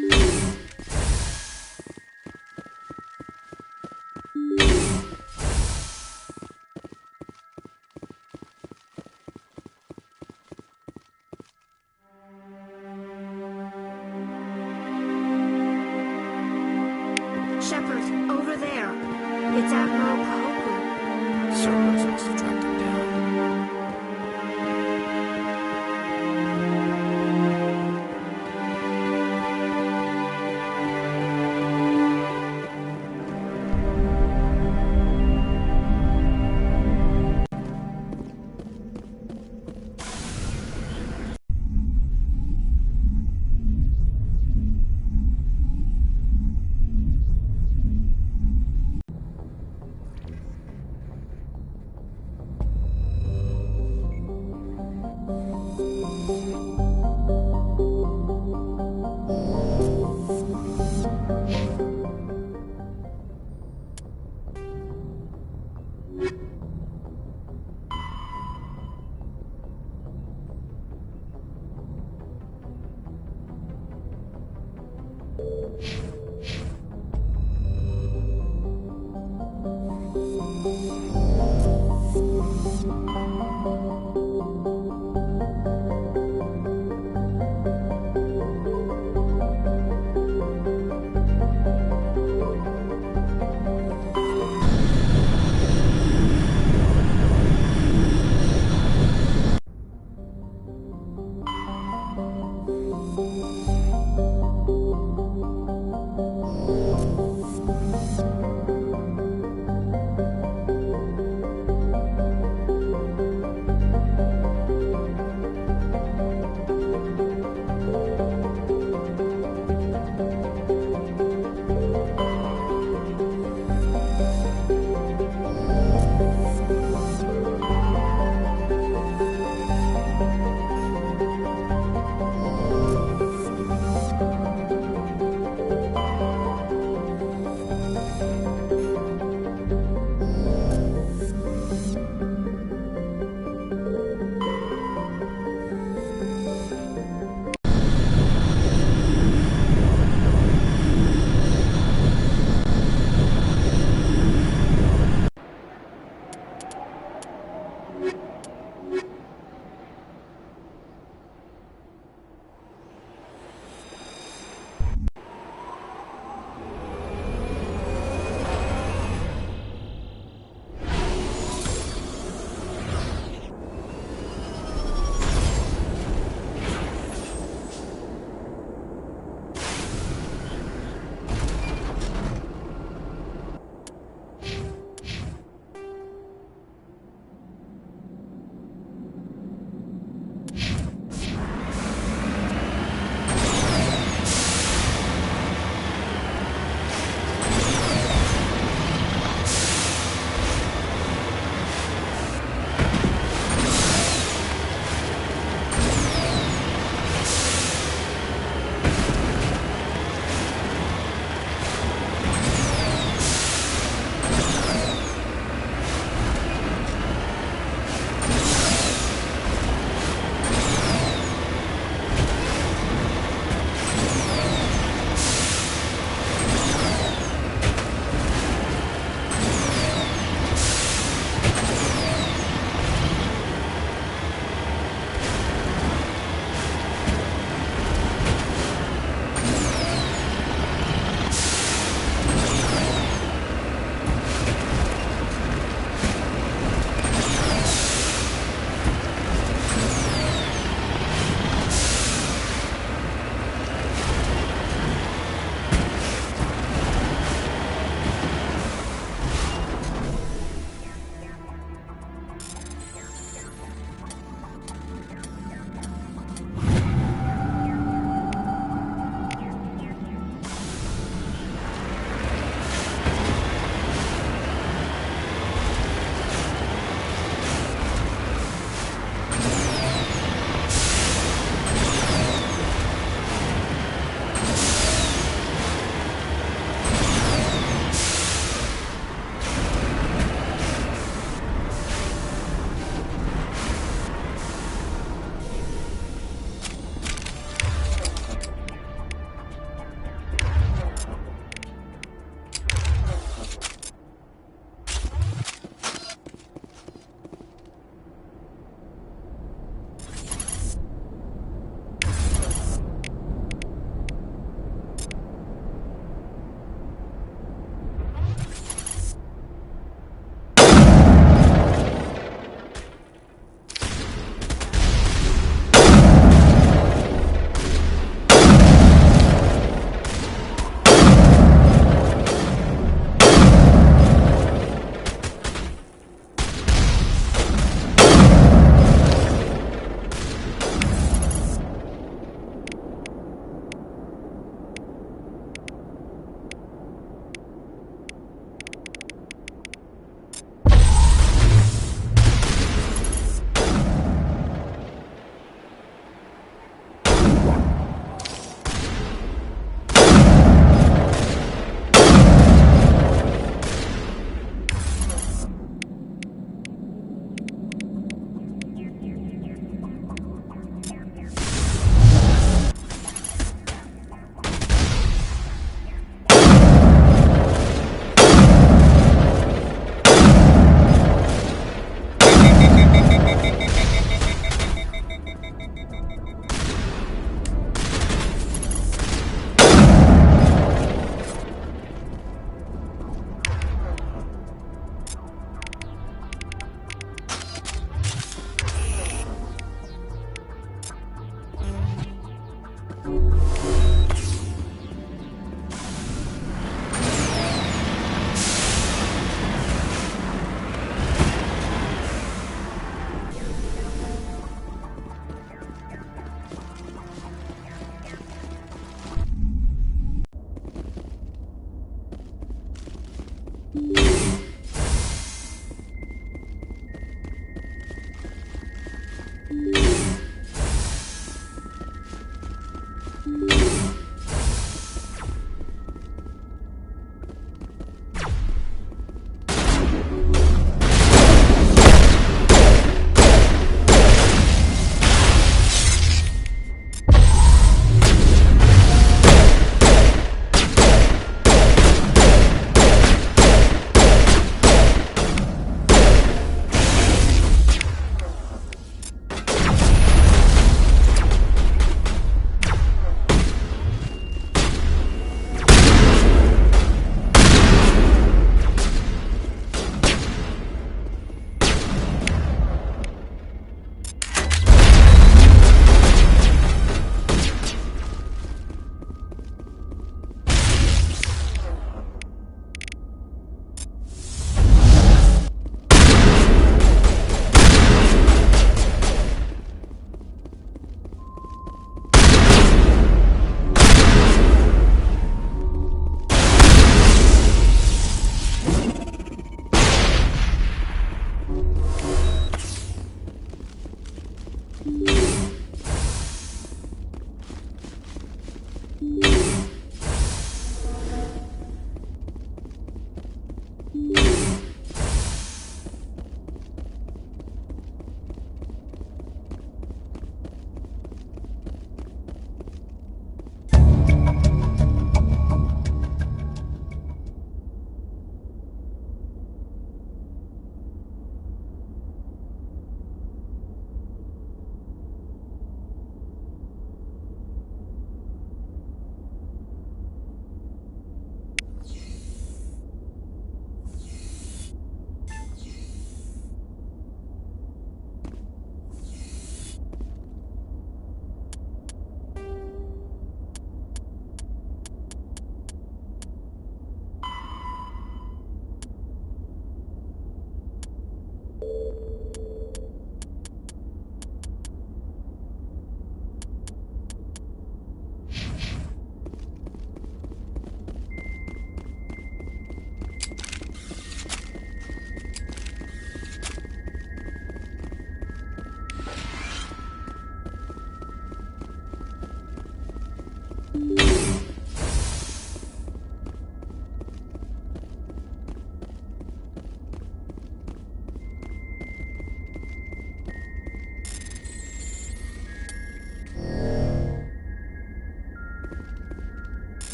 over there. It's Admiral Kahoku. Cerberus must have tracked him down.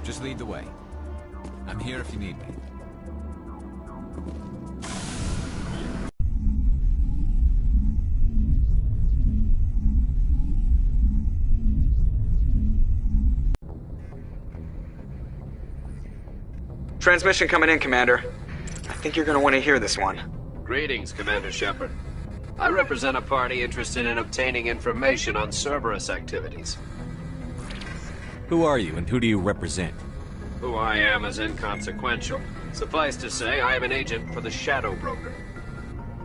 Just lead the way. I'm here if you need me. Transmission coming in, Commander. I think you're gonna want to hear this one. Greetings, Commander Shepard. I represent a party interested in obtaining information on Cerberus activities. Who are you, and who do you represent? Who I am is inconsequential. Suffice to say, I am an agent for the Shadow Broker.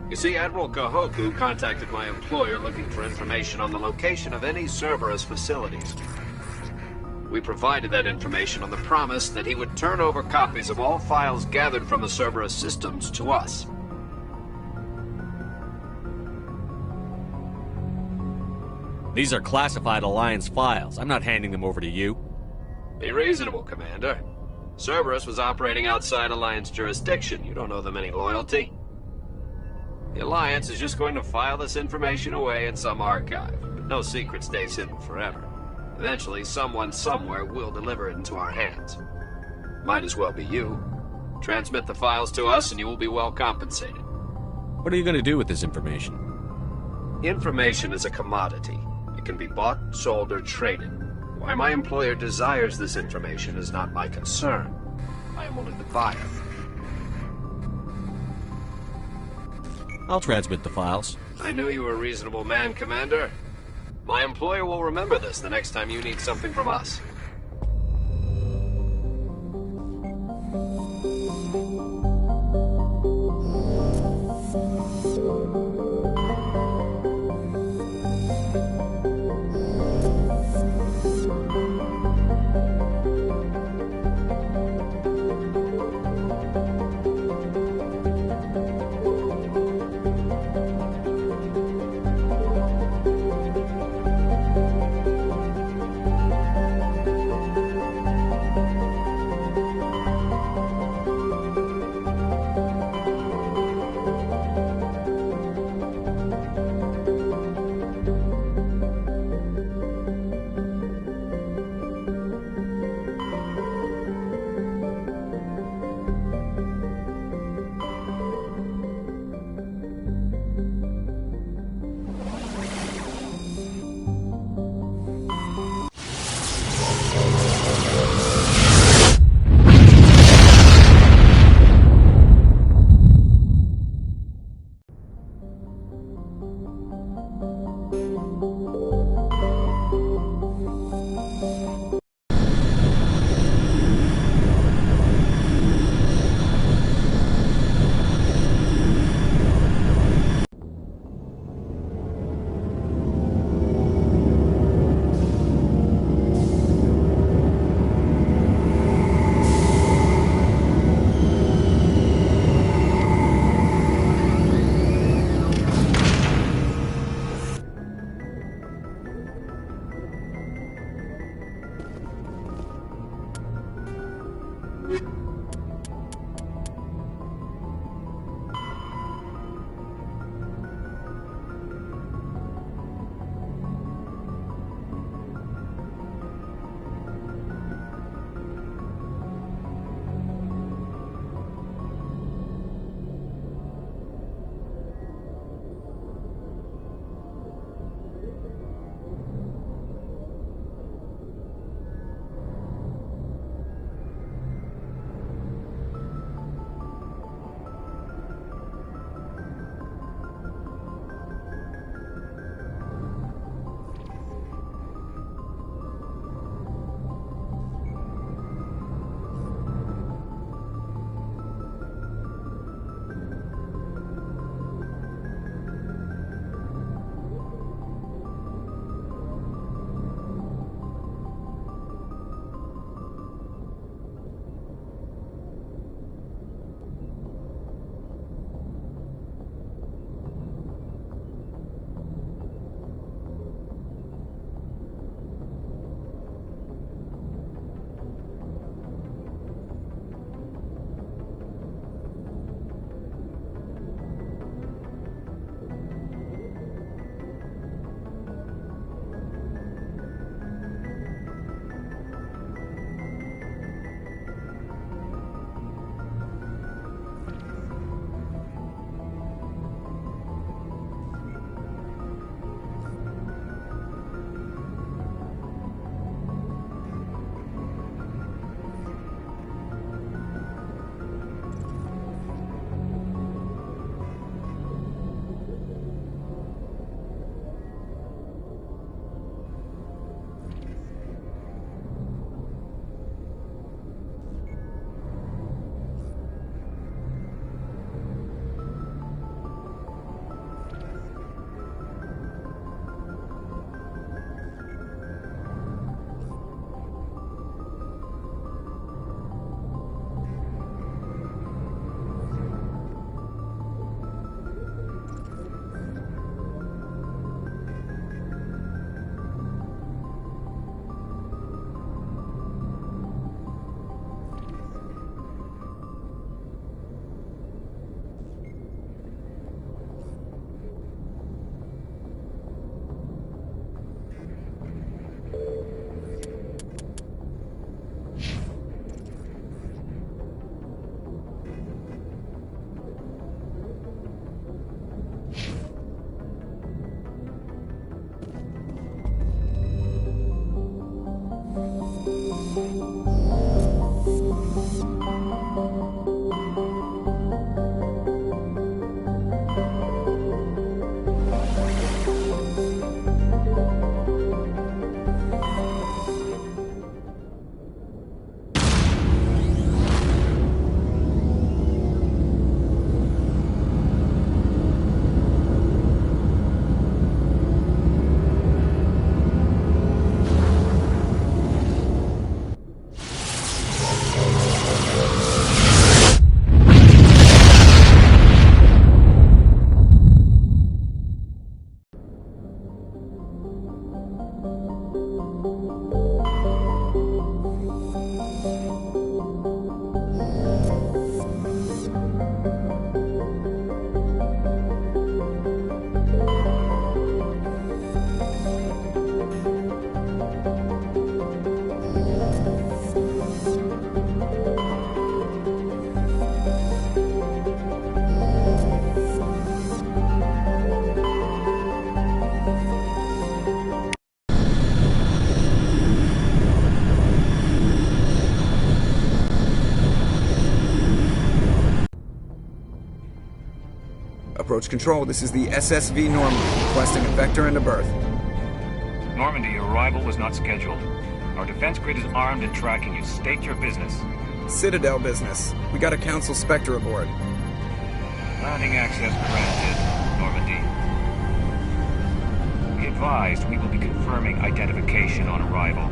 You see, Admiral Kahoku contacted my employer looking for information on the location of any Cerberus facilities. We provided that information on the promise that he would turn over copies of all files gathered from the Cerberus systems to us. These are classified Alliance files. I'm not handing them over to you. Be reasonable, Commander. Cerberus was operating outside Alliance jurisdiction. You don't owe them any loyalty. The Alliance is just going to file this information away in some archive. But no secret stays hidden forever. Eventually, someone somewhere will deliver it into our hands. Might as well be you. Transmit the files to us and you will be well compensated. What are you going to do with this information? Information is a commodity. It can be bought, sold, or traded. Why my employer desires this information is not my concern. I am only the buyer. I'll transmit the files. I knew you were a reasonable man, Commander. My employer will remember this the next time you need something from us. Approach Control, this is the SSV Normandy, requesting a vector and a berth. Normandy, your arrival was not scheduled. Our defense grid is armed and tracking you. State your business. Citadel business. We got a Council Spectre aboard. Landing access granted, Normandy. Be advised, we will be confirming identification on arrival.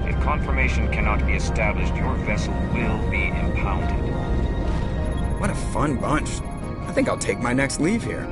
If confirmation cannot be established, your vessel will be impounded. What a fun bunch. I think I'll take my next leave here.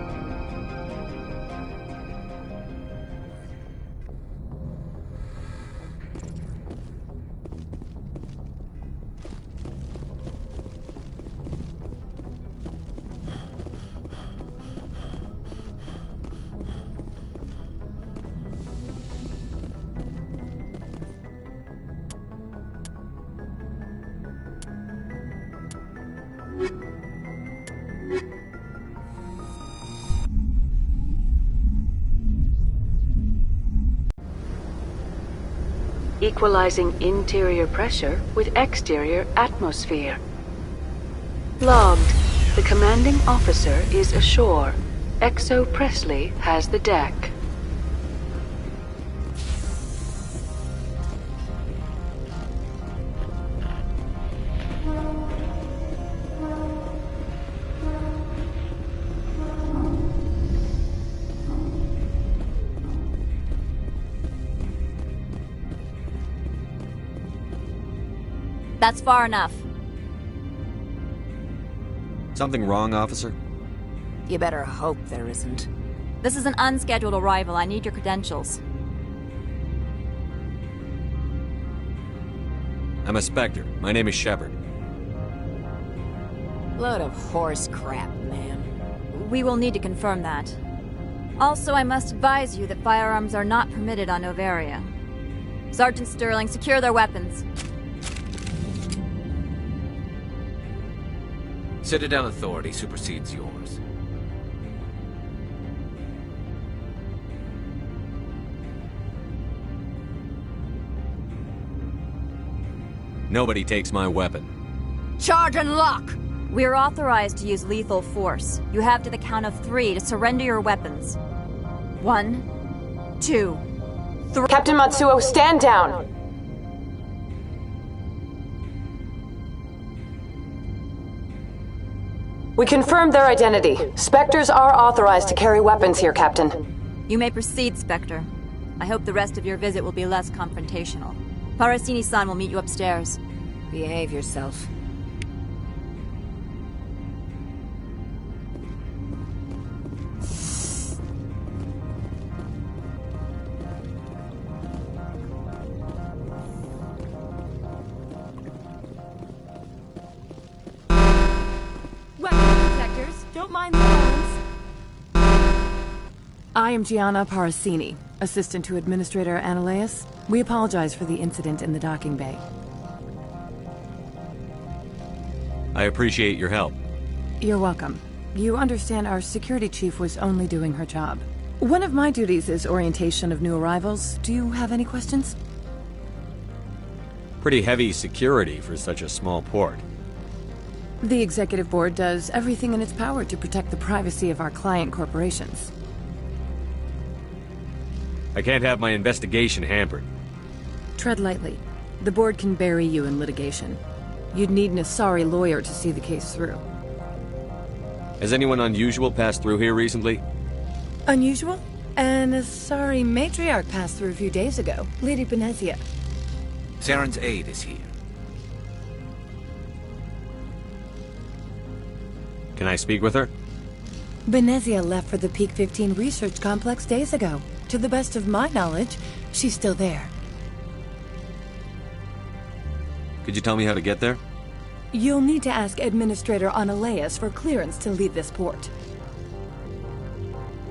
Equalizing interior pressure with exterior atmosphere. Logged. The commanding officer is ashore. Exo Presley has the deck. That's far enough. Something wrong, officer? You better hope there isn't. This is an unscheduled arrival. I need your credentials. I'm a Spectre. My name is Shepard. Load of horse crap, man. We will need to confirm that. Also, I must advise you that firearms are not permitted on Novaria. Sergeant Sterling, secure their weapons. Citadel authority supersedes yours. Nobody takes my weapon. Charge and lock! We are authorized to use lethal force. You have to the count of 3 to surrender your weapons. 1, 2, 3. Captain Matsuo, stand down! We confirmed their identity. Spectres are authorized to carry weapons here, Captain. You may proceed, Spectre. I hope the rest of your visit will be less confrontational. Parasini-san will meet you upstairs. Behave yourself. Don't mind the bones. I am Gianna Parasini, assistant to Administrator Analeas. We apologize for the incident in the docking bay. I appreciate your help. You're welcome. You understand our security chief was only doing her job. One of my duties is orientation of new arrivals. Do you have any questions? Pretty heavy security for such a small port. The Executive Board does everything in its power to protect the privacy of our client corporations. I can't have my investigation hampered. Tread lightly. The Board can bury you in litigation. You'd need an Asari lawyer to see the case through. Has anyone unusual passed through here recently? Unusual? An Asari matriarch passed through a few days ago. Lady Benezia. Saren's aide is here. Can I speak with her? Benezia left for the Peak 15 research complex days ago. To the best of my knowledge, she's still there. Could you tell me how to get there? You'll need to ask Administrator Analeas for clearance to leave this port.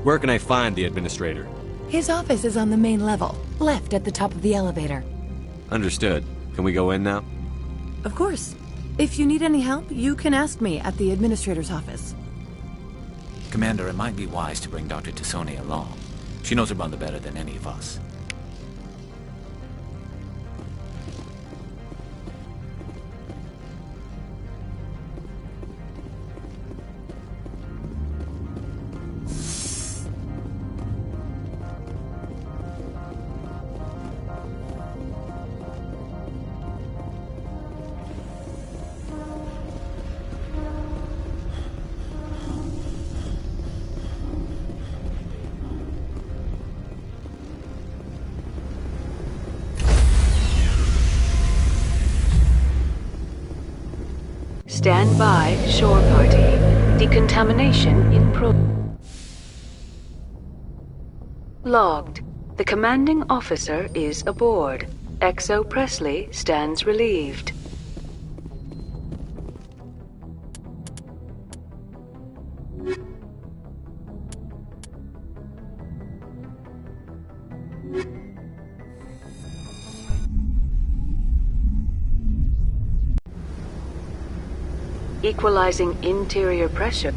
Where can I find the Administrator? His office is on the main level, left at the top of the elevator. Understood. Can we go in now? Of course. If you need any help, you can ask me at the Administrator's office. Commander, it might be wise to bring Dr. Tassoni along. She knows her mother better than any of us. Stand by, shore party. Decontamination in Logged. The commanding officer is aboard. XO Presley stands relieved. Equalizing interior pressure.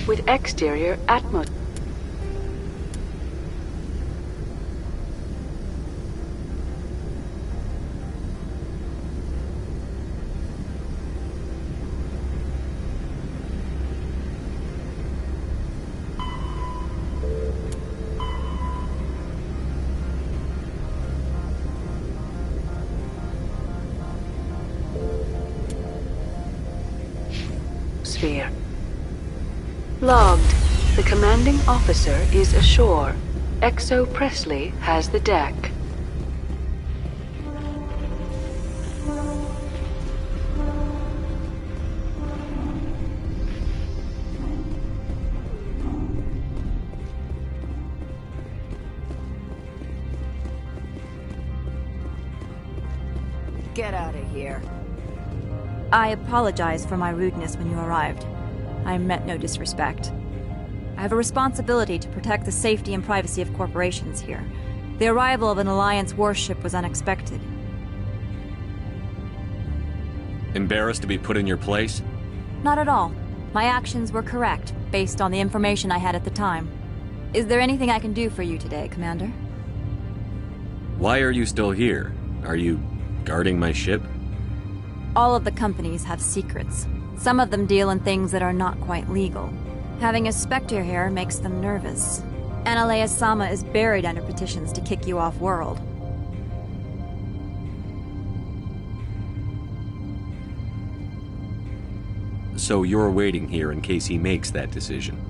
With exterior atmosphere. Sphere. Logged. The commanding officer is ashore. XO Presley has the deck. Get out of here. I apologize for my rudeness when you arrived. I meant no disrespect. I have a responsibility to protect the safety and privacy of corporations here. The arrival of an Alliance warship was unexpected. Embarrassed to be put in your place? Not at all. My actions were correct, based on the information I had at the time. Is there anything I can do for you today, Commander? Why are you still here? Are you guarding my ship? All of the companies have secrets. Some of them deal in things that are not quite legal. Having a Spectre here makes them nervous. Analea Sama is buried under petitions to kick you off-world. So you're waiting here in case he makes that decision?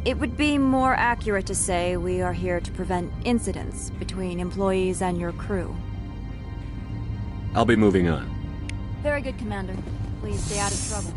It would be more accurate to say we are here to prevent incidents between employees and your crew. I'll be moving on. Very good, Commander. Please stay out of trouble.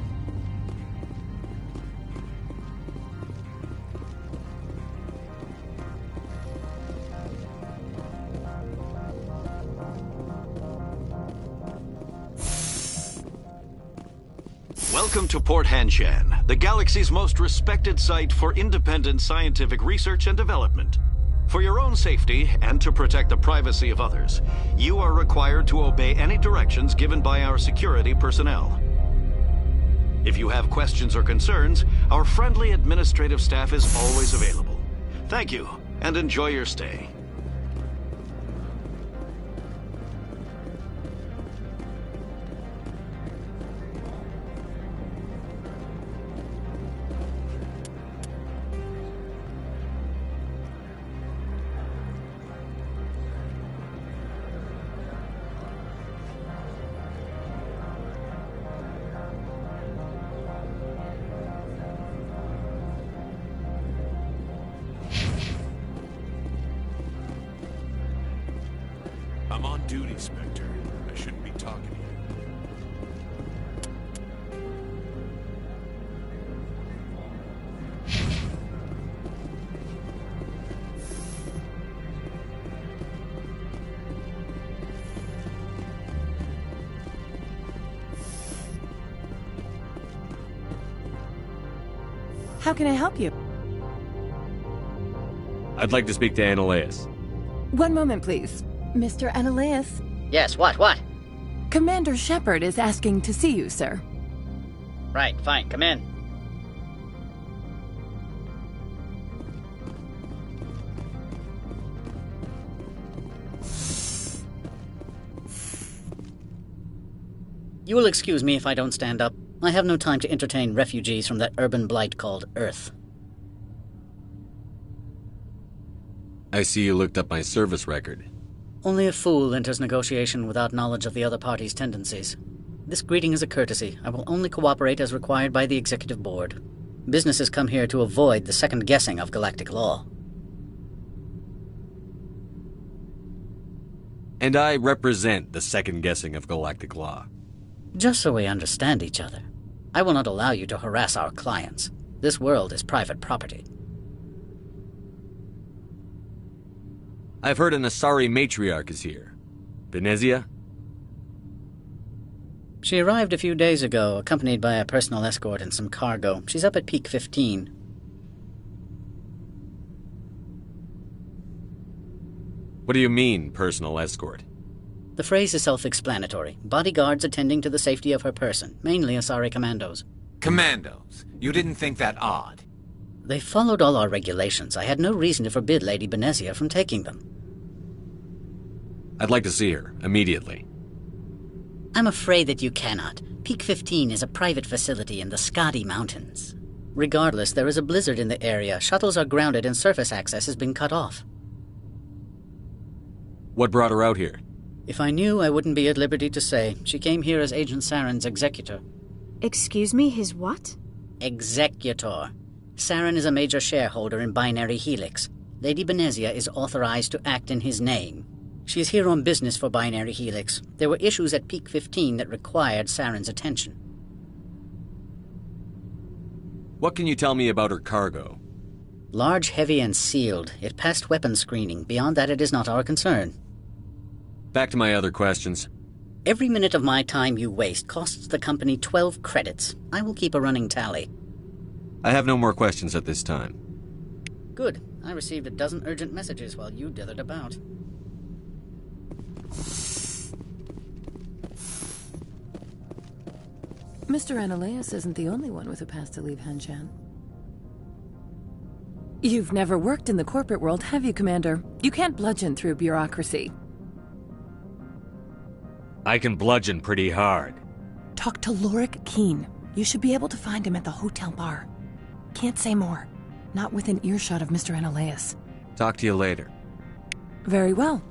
Welcome to Port Hanshan, the galaxy's most respected site for independent scientific research and development. For your own safety and to protect the privacy of others, you are required to obey any directions given by our security personnel. If you have questions or concerns, our friendly administrative staff is always available. Thank you, and enjoy your stay. I'm on duty, Spectre. I shouldn't be talking to you. How can I help you? I'd like to speak to Annaleus. One moment, please. Mr. Annaleus? Yes, what? Commander Shepard is asking to see you, sir. Right, fine, come in. You will excuse me if I don't stand up. I have no time to entertain refugees from that urban blight called Earth. I see you looked up my service record. Only a fool enters negotiation without knowledge of the other party's tendencies. This greeting is a courtesy. I will only cooperate as required by the Executive Board. Businesses come here to avoid the second guessing of galactic law. And I represent the second guessing of galactic law. Just so we understand each other, I will not allow you to harass our clients. This world is private property. I've heard an Asari matriarch is here. Benezia? She arrived a few days ago, accompanied by a personal escort and some cargo. She's up at Peak 15. What do you mean, personal escort? The phrase is self-explanatory. Bodyguards attending to the safety of her person, mainly Asari commandos. Commandos? You didn't think that odd? They followed all our regulations. I had no reason to forbid Lady Benezia from taking them. I'd like to see her, immediately. I'm afraid that you cannot. Peak 15 is a private facility in the Skadi Mountains. Regardless, there is a blizzard in the area. Shuttles are grounded and surface access has been cut off. What brought her out here? If I knew, I wouldn't be at liberty to say. She came here as Agent Saren's executor. Excuse me, his what? Executor. Saren is a major shareholder in Binary Helix. Lady Benezia is authorized to act in his name. She is here on business for Binary Helix. There were issues at Peak 15 that required Saren's attention. What can you tell me about her cargo? Large, heavy, and sealed. It passed weapons screening. Beyond that, it is not our concern. Back to my other questions. Every minute of my time you waste costs the company 12 credits. I will keep a running tally. I have no more questions at this time. Good. I received a dozen urgent messages while you dithered about. Mr. Annaleus isn't the only one with a pass to leave Hanshan. You've never worked in the corporate world, have you, Commander? You can't bludgeon through bureaucracy. I can bludgeon pretty hard. Talk to Lorik Keen. You should be able to find him at the hotel bar. Can't say more. Not within earshot of Mr. Annaleus. Talk to you later. Very well.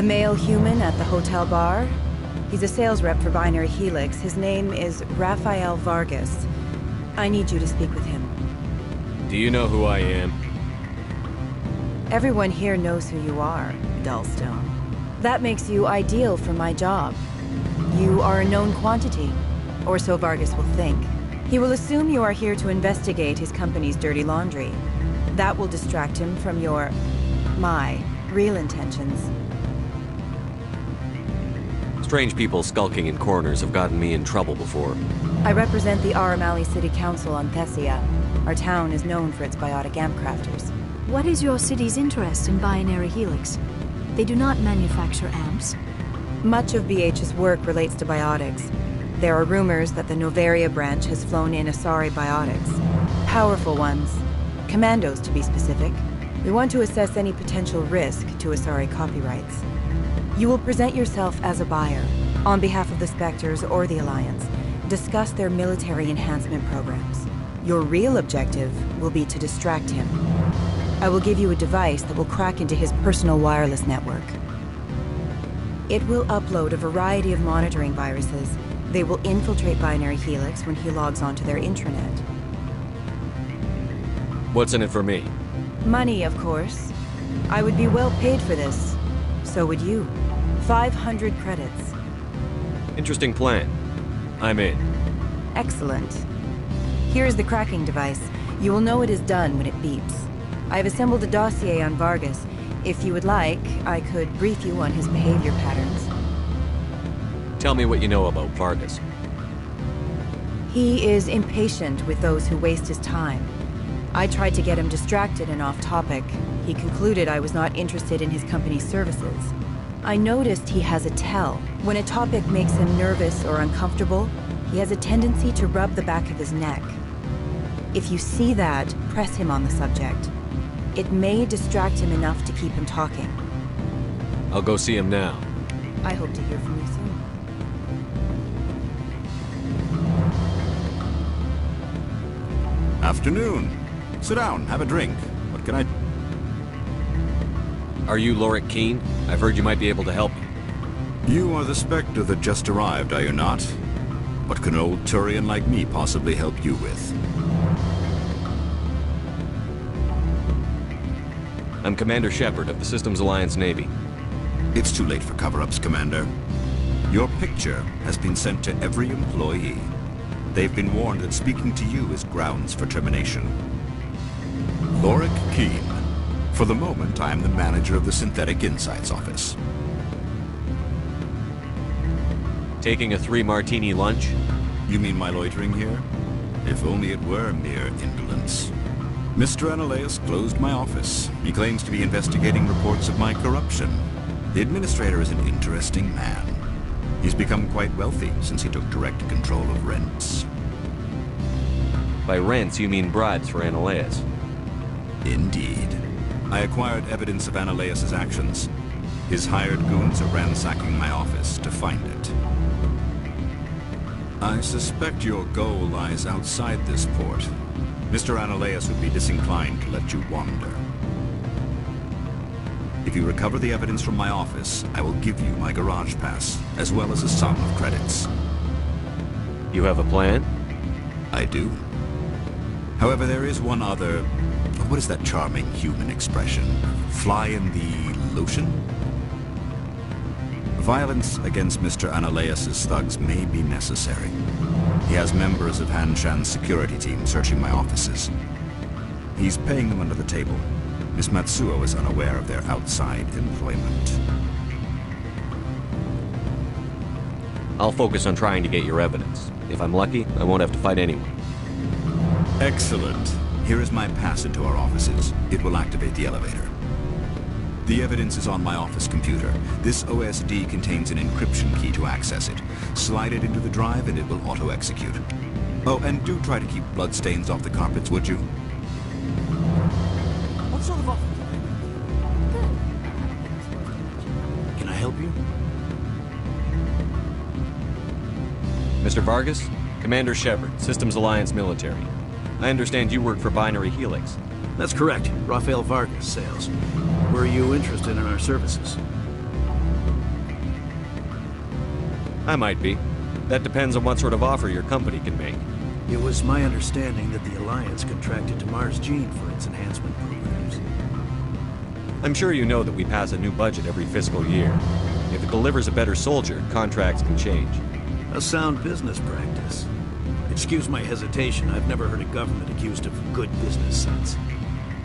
The male human at the hotel bar? He's a sales rep for Binary Helix. His name is Rafael Vargas. I need you to speak with him. Do you know who I am? Everyone here knows who you are, Dullstone. That makes you ideal for my job. You are a known quantity, or so Vargas will think. He will assume you are here to investigate his company's dirty laundry. That will distract him from my real intentions. Strange people skulking in corners have gotten me in trouble before. I represent the Aramali City Council on Thessia. Our town is known for its biotic amp crafters. What is your city's interest in Binary Helix? They do not manufacture amps. Much of BH's work relates to biotics. There are rumors that the Novaria branch has flown in Asari biotics. Powerful ones. Commandos, to be specific. We want to assess any potential risk to Asari copyrights. You will present yourself as a buyer, on behalf of the Spectres or the Alliance. Discuss their military enhancement programs. Your real objective will be to distract him. I will give you a device that will crack into his personal wireless network. It will upload a variety of monitoring viruses. They will infiltrate Binary Helix when he logs onto their intranet. What's in it for me? Money, of course. I would be well paid for this. So would you. 500 credits. Interesting plan. I'm in. Excellent. Here is the cracking device. You will know it is done when it beeps. I have assembled a dossier on Vargas. If you would like, I could brief you on his behavior patterns. Tell me what you know about Vargas. He is impatient with those who waste his time. I tried to get him distracted and off topic. He concluded I was not interested in his company's services. I noticed he has a tell. When a topic makes him nervous or uncomfortable, he has a tendency to rub the back of his neck. If you see that, press him on the subject. It may distract him enough to keep him talking. I'll go see him now. I hope to hear from you soon. Afternoon. Sit down, have a drink. What can I... Are you Lorik Keene? I've heard you might be able to help me. You are the Spectre that just arrived, are you not? What can an old Turian like me possibly help you with? I'm Commander Shepard of the Systems Alliance Navy. It's too late for cover-ups, Commander. Your picture has been sent to every employee. They've been warned that speaking to you is grounds for termination. Lorik Keene. For the moment, I am the manager of the Synthetic Insights Office. Taking a 3-martini lunch? You mean my loitering here? If only it were mere indolence. Mr. Analaeus closed my office. He claims to be investigating reports of my corruption. The administrator is an interesting man. He's become quite wealthy since he took direct control of rents. By rents, you mean bribes for Analaeus? Indeed. I acquired evidence of Analaeus' actions. His hired goons are ransacking my office to find it. I suspect your goal lies outside this port. Mr. Analaeus would be disinclined to let you wander. If you recover the evidence from my office, I will give you my garage pass, as well as a sum of credits. You have a plan? I do. However, there is one other... What is that charming human expression? Fly in the lotion? Violence against Mr. Analaeus' thugs may be necessary. He has members of Han Shan's security team searching my offices. He's paying them under the table. Miss Matsuo is unaware of their outside employment. I'll focus on trying to get your evidence. If I'm lucky, I won't have to fight anyone. Excellent. Here is my pass into our offices. It will activate the elevator. The evidence is on my office computer. This OSD contains an encryption key to access it. Slide it into the drive and it will auto-execute. Oh, and do try to keep bloodstains off the carpets, would you? What sort of office? Can I help you? Mr. Vargas? Commander Shepard, Systems Alliance Military. I understand you work for Binary Helix. That's correct. Rafael Vargas, sales. Were you interested in our services? I might be. That depends on what sort of offer your company can make. It was my understanding that the Alliance contracted to Mars Gene for its enhancement programs. I'm sure you know that we pass a new budget every fiscal year. If it delivers a better soldier, contracts can change. A sound business practice. Excuse my hesitation, I've never heard a government accused of good business sense.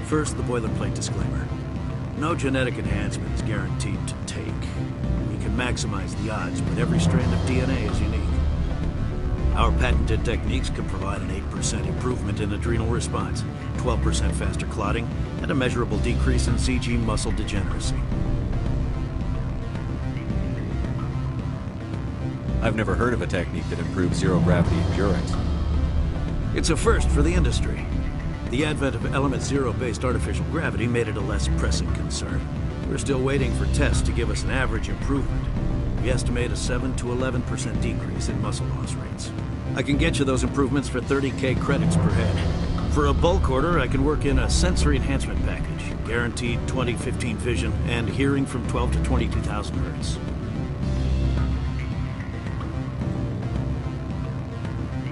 First, the boilerplate disclaimer. No genetic enhancement is guaranteed to take. We can maximize the odds, but every strand of DNA is unique. Our patented techniques can provide an 8% improvement in adrenal response, 12% faster clotting, and a measurable decrease in CG muscle degeneracy. I've never heard of a technique that improves zero-gravity endurance. It's a first for the industry. The advent of element zero-based artificial gravity made it a less pressing concern. We're still waiting for tests to give us an average improvement. We estimate a 7 to 11% decrease in muscle loss rates. I can get you those improvements for 30K credits per head. For a bulk order, I can work in a sensory enhancement package, guaranteed 20/15 vision, and hearing from 12 to 22,000 hertz.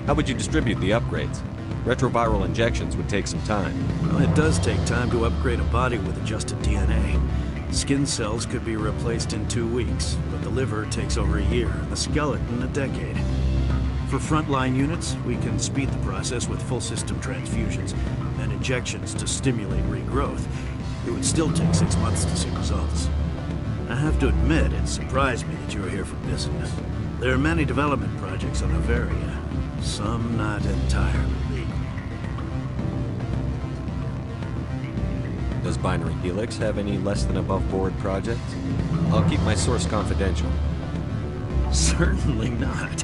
How would you distribute the upgrades? Retroviral injections would take some time. Well, it does take time to upgrade a body with adjusted DNA. Skin cells could be replaced in 2 weeks, but the liver takes over a year, and the skeleton a decade. For frontline units, we can speed the process with full system transfusions and injections to stimulate regrowth. It would still take 6 months to see results. I have to admit, it surprised me that you were here for business. There are many development projects on Noveria, some not entirely legal. Does Binary Helix have any less than above-board projects? I'll keep my source confidential. Certainly not.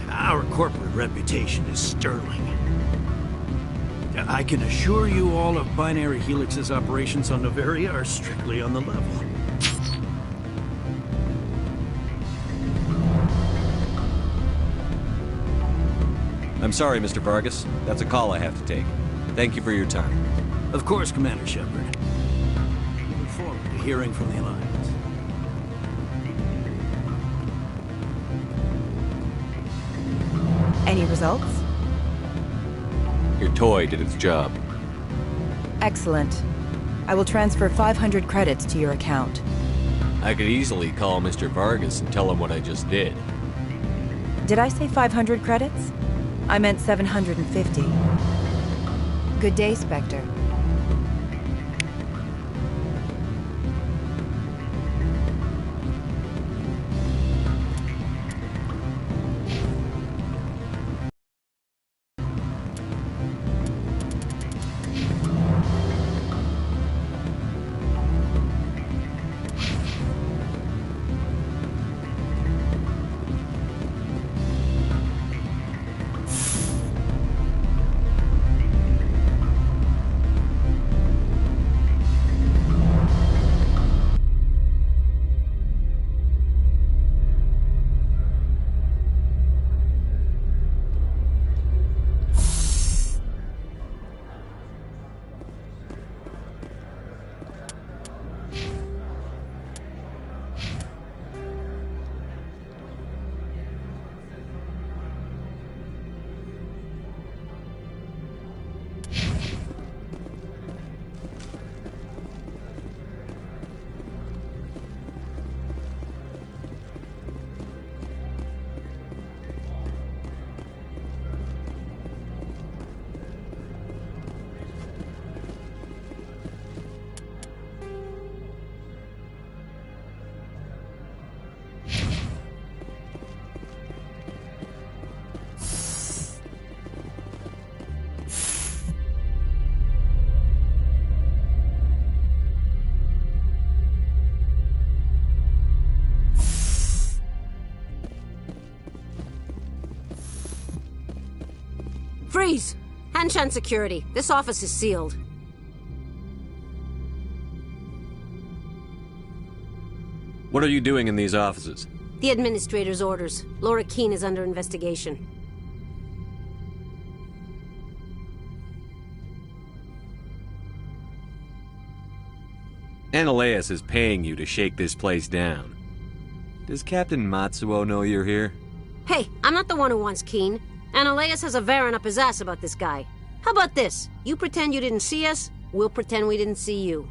Our corporate reputation is sterling. I can assure you all of Binary Helix's operations on Noveria are strictly on the level. I'm sorry, Mr. Vargas. That's a call I have to take. Thank you for your time. Of course, Commander Shepard. We look forward to hearing from the Alliance. Any results? Your toy did its job. Excellent. I will transfer 500 credits to your account. I could easily call Mr. Vargas and tell him what I just did. Did I say 500 credits? I meant 750. Good day, Spectre. Freeze! Hanshan security. This office is sealed. What are you doing in these offices? The administrator's orders. Laura Keene is under investigation. Analeus is paying you to shake this place down. Does Captain Matsuo know you're here? Hey, I'm not the one who wants Keen. Ananias has a Varen up his ass about this guy. How about this? You pretend you didn't see us, we'll pretend we didn't see you.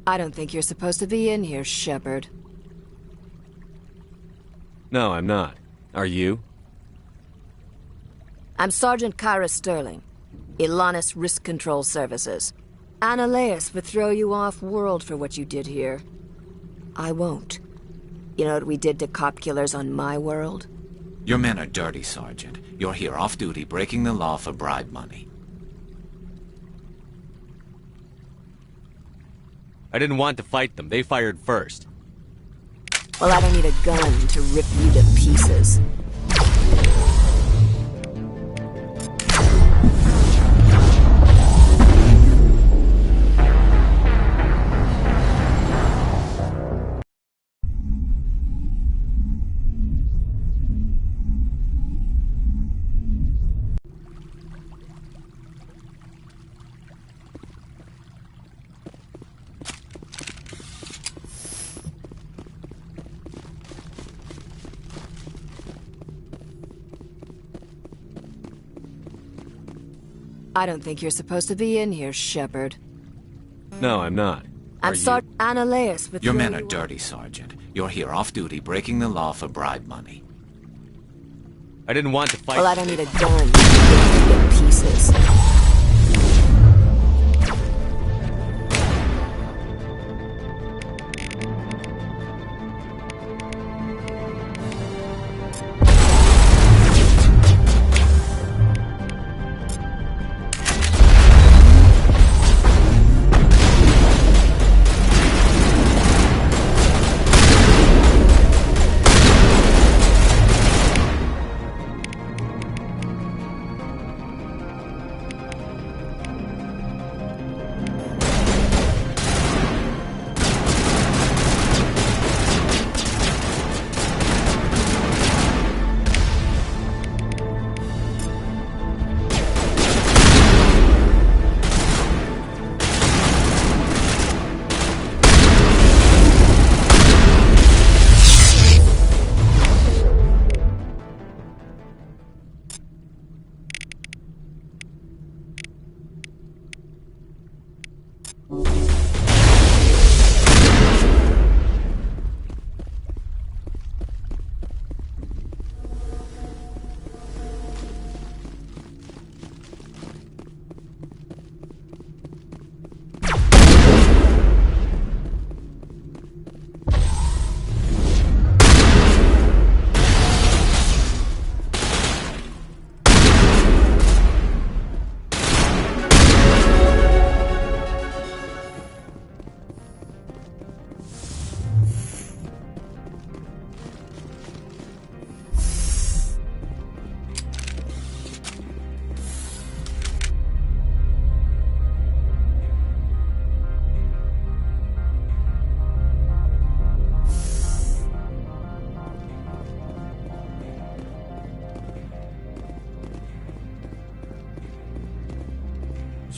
I don't think you're supposed to be in here, Shepard. No, I'm not. Are you? I'm Sergeant Kyra Sterling, Ilanis Risk Control Services. Ananias would throw you off-world for what you did here. I won't. You know what we did to cop killers on my world? Your men are dirty, Sergeant. You're here off-duty, breaking the law for bribe money. I didn't want to fight them. They fired first. Well, I don't need a gun to rip you to pieces. I don't think you're supposed to be in here, Shepard. No, I'm not. I'm Sergeant Ananias with Your men are dirty, Sergeant. You're here off-duty, breaking the law for bribe money. I didn't want to fight. Well, I don't need a gun to rip you to pieces.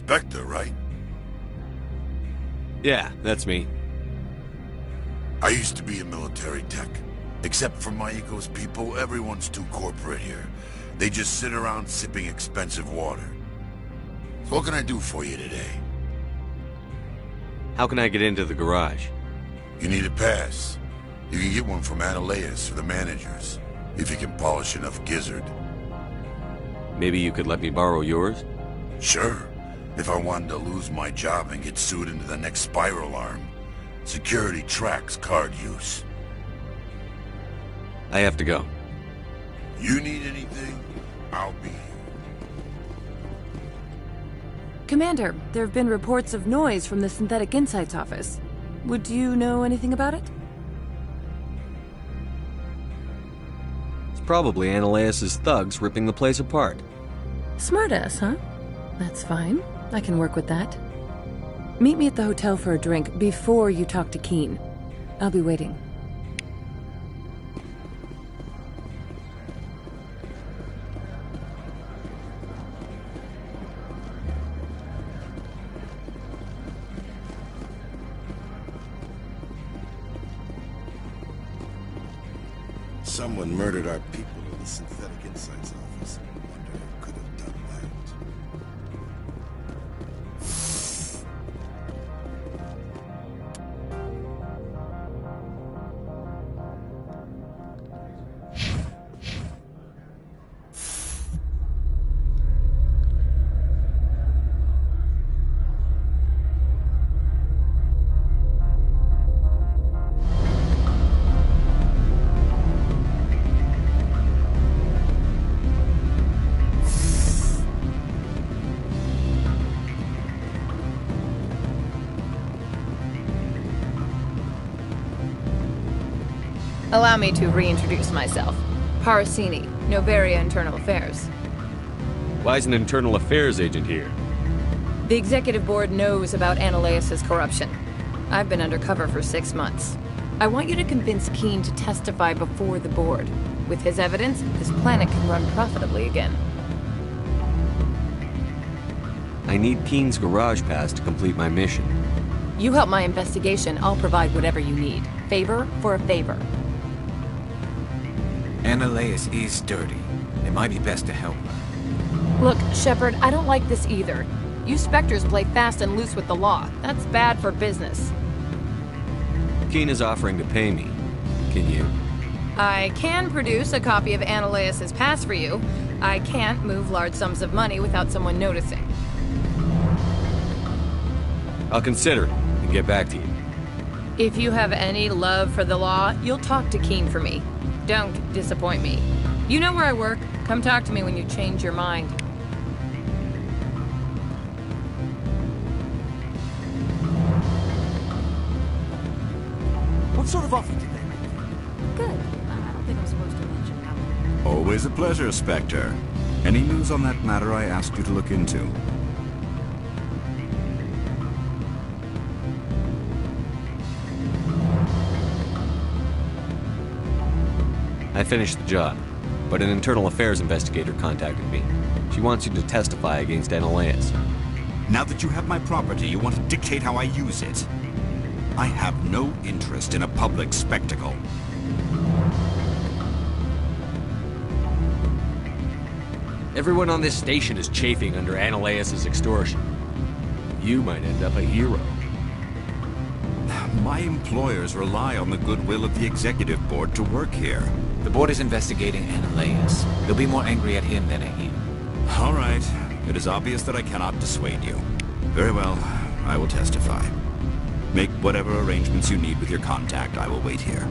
Spectre, right? Yeah, that's me. I used to be in military tech. Except for Maiko's people, everyone's too corporate here. They just sit around sipping expensive water. So what can I do for you today? How can I get into the garage? You need a pass. You can get one from Analeus or the managers, if you can polish enough gizzard. Maybe you could let me borrow yours? Sure. If I wanted to lose my job and get sued into the next spiral arm. Security tracks card use. I have to go. You need anything, I'll be here. Commander, there have been reports of noise from the Synthetic Insights office. Would you know anything about it? It's probably Analeus' thugs ripping the place apart. Smartass, huh? That's fine. I can work with that. Meet me at the hotel for a drink before you talk to Keen. I'll be waiting. Someone murdered our people in the Synthetic Insights office. I wonder who could have done Allow me to reintroduce myself. Parasini, Novaria Internal Affairs. Why is an internal affairs agent here? The executive board knows about Analeus' corruption. I've been undercover for 6 months. I want you to convince Keen to testify before the board. With his evidence, this planet can run profitably again. I need Keen's garage pass to complete my mission. You help my investigation, I'll provide whatever you need. Favor for a favor. Analeus is dirty. It might be best to help her. Look, Shepard, I don't like this either. You Spectres play fast and loose with the law. That's bad for business. Keen is offering to pay me. Can you? I can produce a copy of Analeus' pass for you. I can't move large sums of money without someone noticing. I'll consider it and get back to you. If you have any love for the law, you'll talk to Keen for me. Don't disappoint me. You know where I work. Come talk to me when you change your mind. What sort of offer did they make? Good. I don't think I'm supposed to mention that. Always a pleasure, Spectre. Any news on that matter I asked you to look into? I finished the job, but an internal affairs investigator contacted me. She wants you to testify against Analeus. Now that you have my property, you want to dictate how I use it. I have no interest in a public spectacle. Everyone on this station is chafing under Analeus' extortion. You might end up a hero. My employers rely on the goodwill of the executive board to work here. The board is investigating Analeus. They'll be more angry at him than at you. All right. It is obvious that I cannot dissuade you. Very well. I will testify. Make whatever arrangements you need with your contact. I will wait here.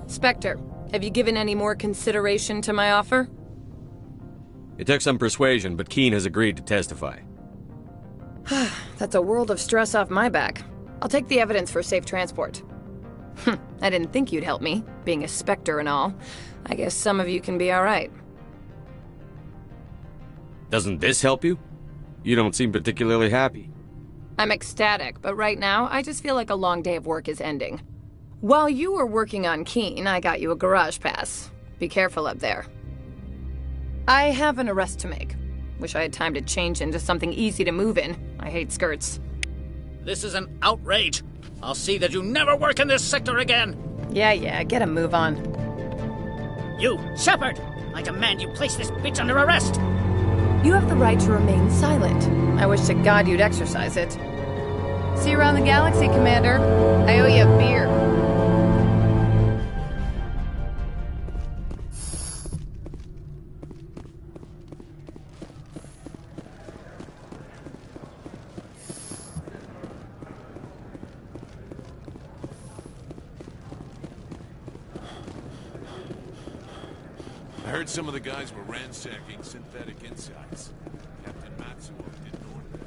Spectre, have you given any more consideration to my offer? It took some persuasion, but Keene has agreed to testify. That's a world of stress off my back. I'll take the evidence for safe transport. I didn't think you'd help me, being a Spectre and all. I guess some of you can be alright. Doesn't this help you? You don't seem particularly happy. I'm ecstatic, but right now, I just feel like a long day of work is ending. While you were working on Keene, I got you a garage pass. Be careful up there. I have an arrest to make. Wish I had time to change into something easy to move in. I hate skirts. This is an outrage. I'll see that you never work in this sector again. Yeah, get a move on. You, Shepard! I demand you place this bitch under arrest! You have the right to remain silent. I wish to God you'd exercise it. See you around the galaxy, Commander. I owe you a beer. I heard some of the guys were ransacking synthetic insides. Captain Matsuo didn't order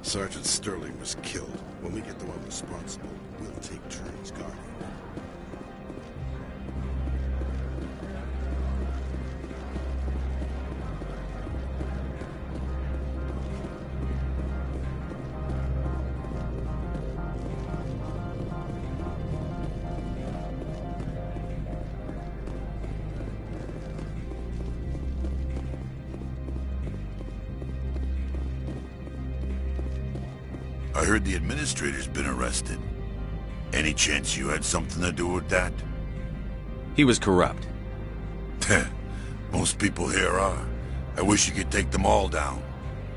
it. Sergeant Sterling was killed. When we get the one responsible, we'll take turns guarding. I heard the administrator's been arrested. Any chance you had something to do with that? He was corrupt. Most people here are. I wish you could take them all down.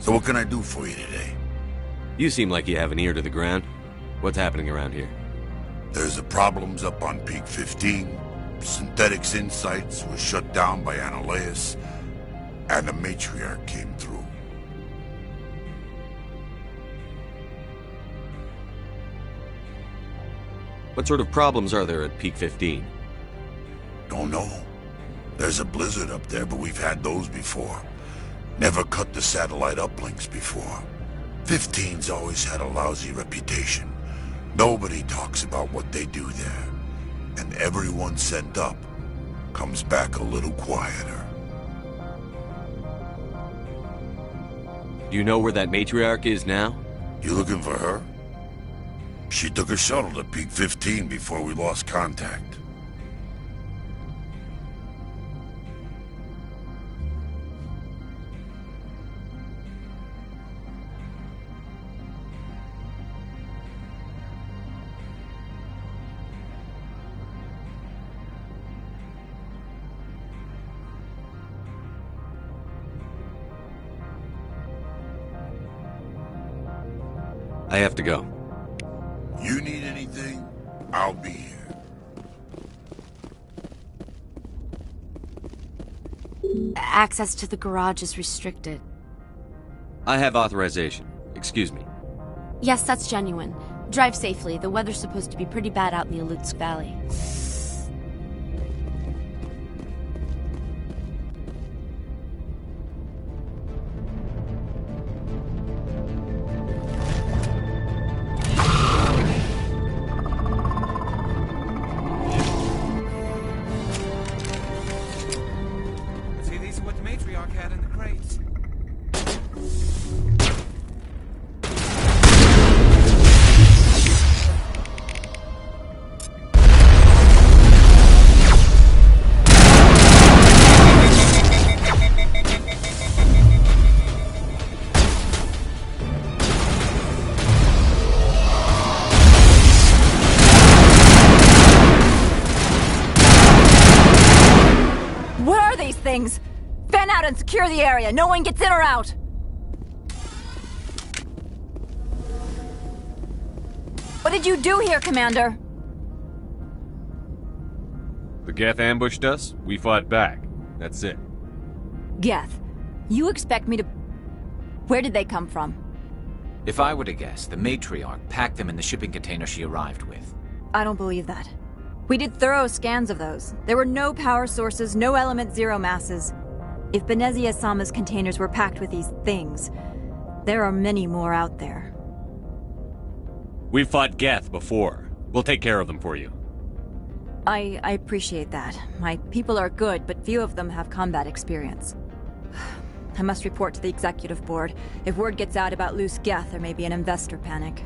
So what can I do for you today? You seem like you have an ear to the ground. What's happening around here? There's the problems up on Peak 15. Synthetics Insights was shut down by Analeus. And the Matriarch came through. What sort of problems are there at Peak 15? Don't know. There's a blizzard up there, but we've had those before. Never cut the satellite uplinks before. 15's always had a lousy reputation. Nobody talks about what they do there. And everyone sent up comes back a little quieter. Do you know where that matriarch is now? You looking for her? She took a shuttle to Peak 15 before we lost contact. I have to go. You need anything, I'll be here. Access to the garage is restricted. I have authorization. Excuse me. Yes, that's genuine. Drive safely. The weather's supposed to be pretty bad out in the Alutsk Valley. things! Fan out and secure the area. No one gets in or out. What did you do here, Commander? The Geth ambushed us, we fought back. That's it. Geth, you expect me to... Where did they come from? If I were to guess, the matriarch packed them in the shipping container she arrived with. I don't believe that. We did thorough scans of those. There were no power sources, no element zero masses. If Benezia Sama's containers were packed with these things, there are many more out there. We've fought Geth before. We'll take care of them for you. I appreciate that. My people are good, but few of them have combat experience. I must report to the executive board. If word gets out about loose Geth, there may be an investor panic.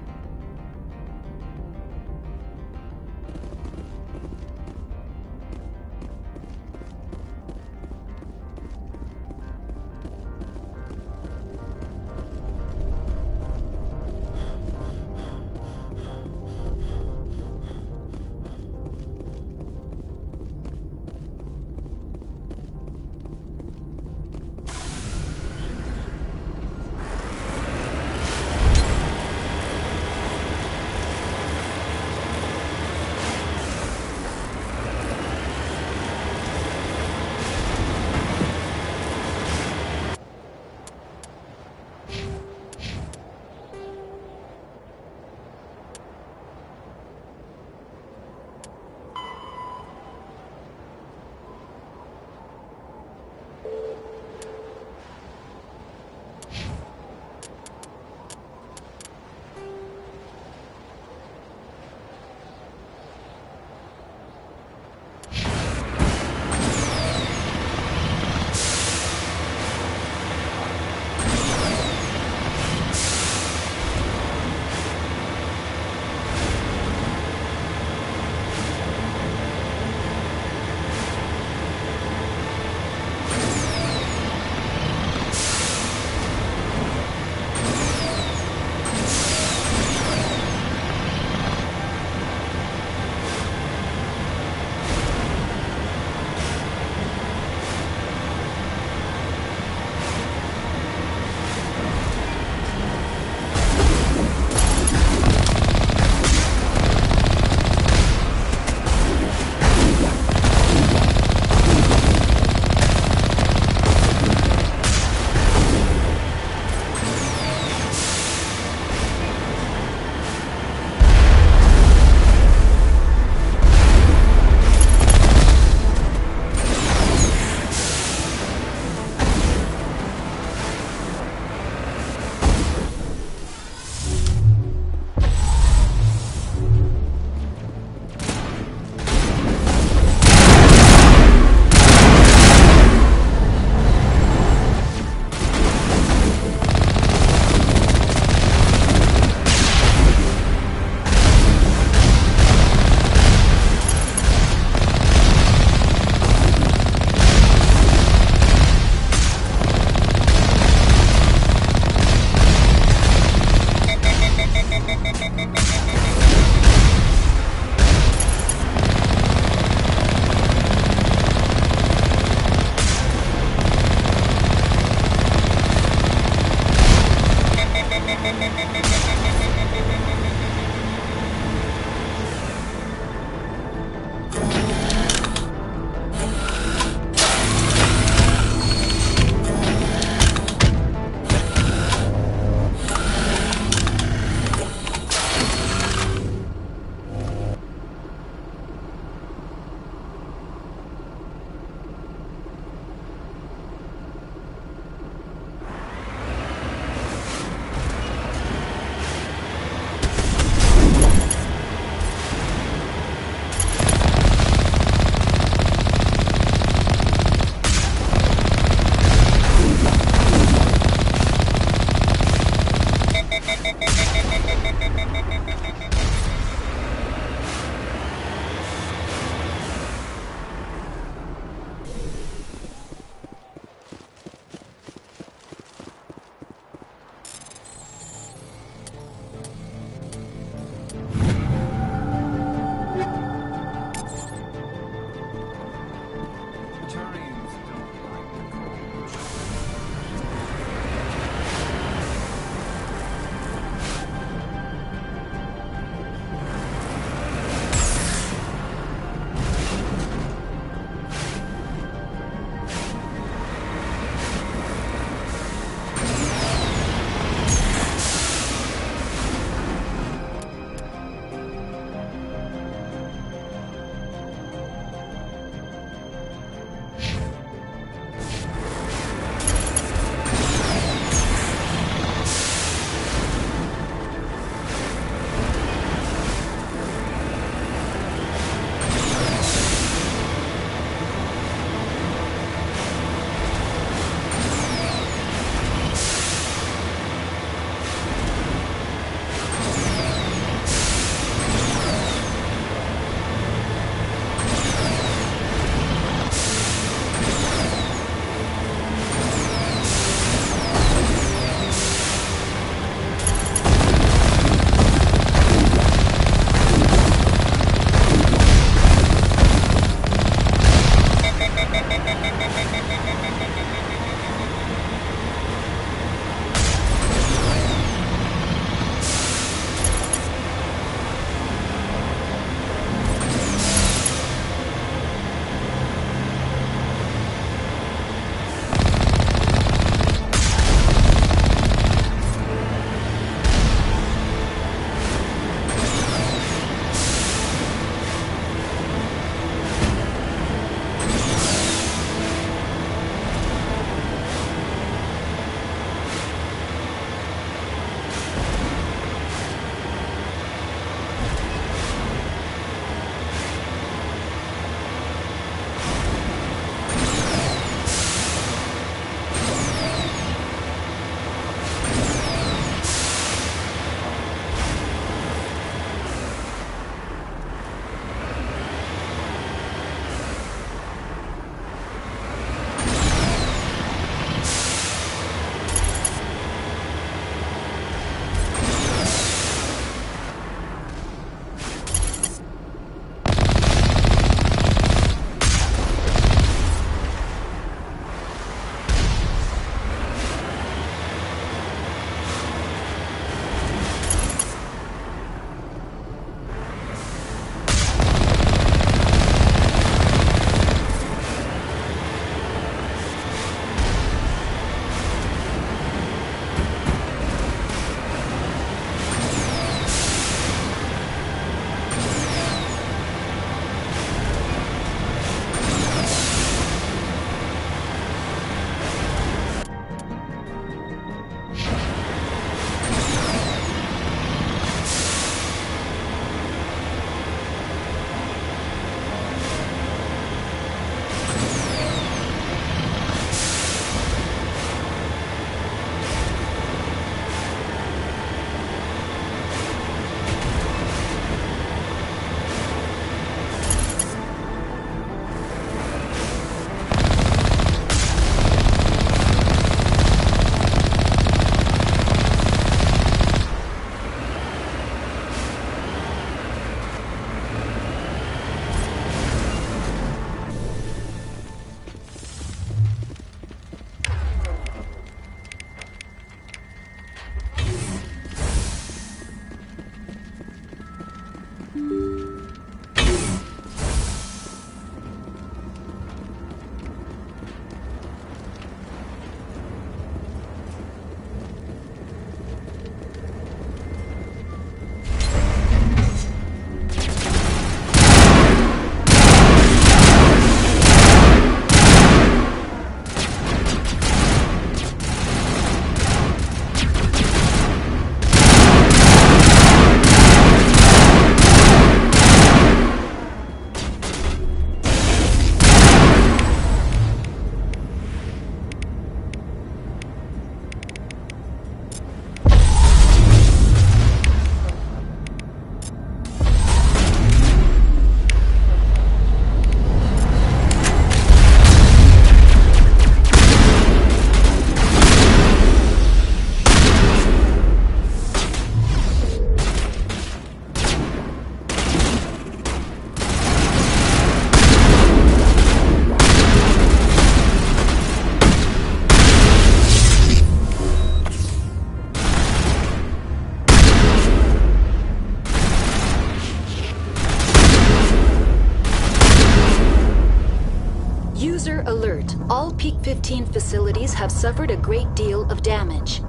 User alert. All Peak 15 facilities have suffered a great deal of damage.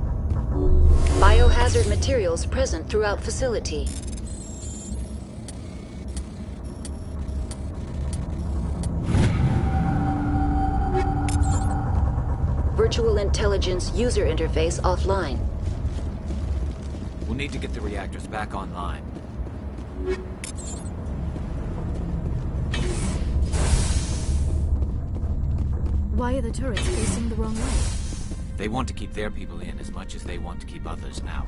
Biohazard materials present throughout facility. Virtual intelligence user interface offline. We'll need to get the reactors back online. Why are the turrets facing the wrong way? They want to keep their people in as much as they want to keep others out.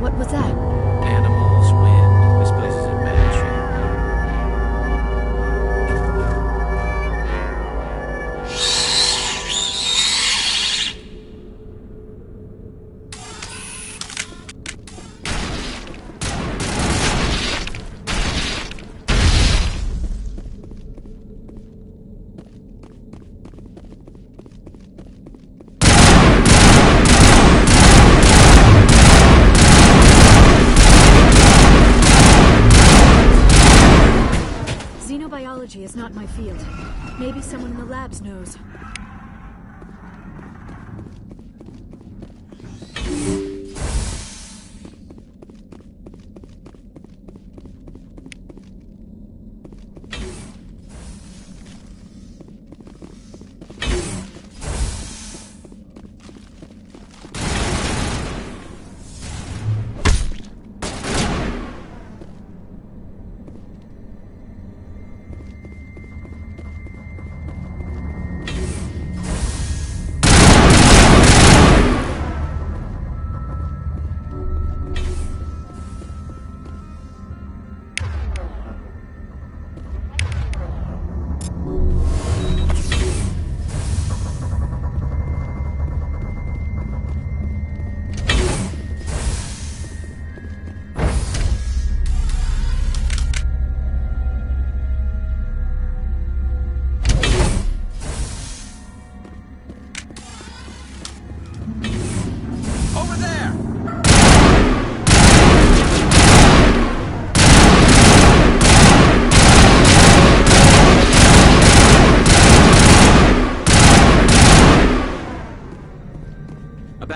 What was that? Animals, wind. This place is in bad Xenobiology is not my field. Maybe someone in the labs knows.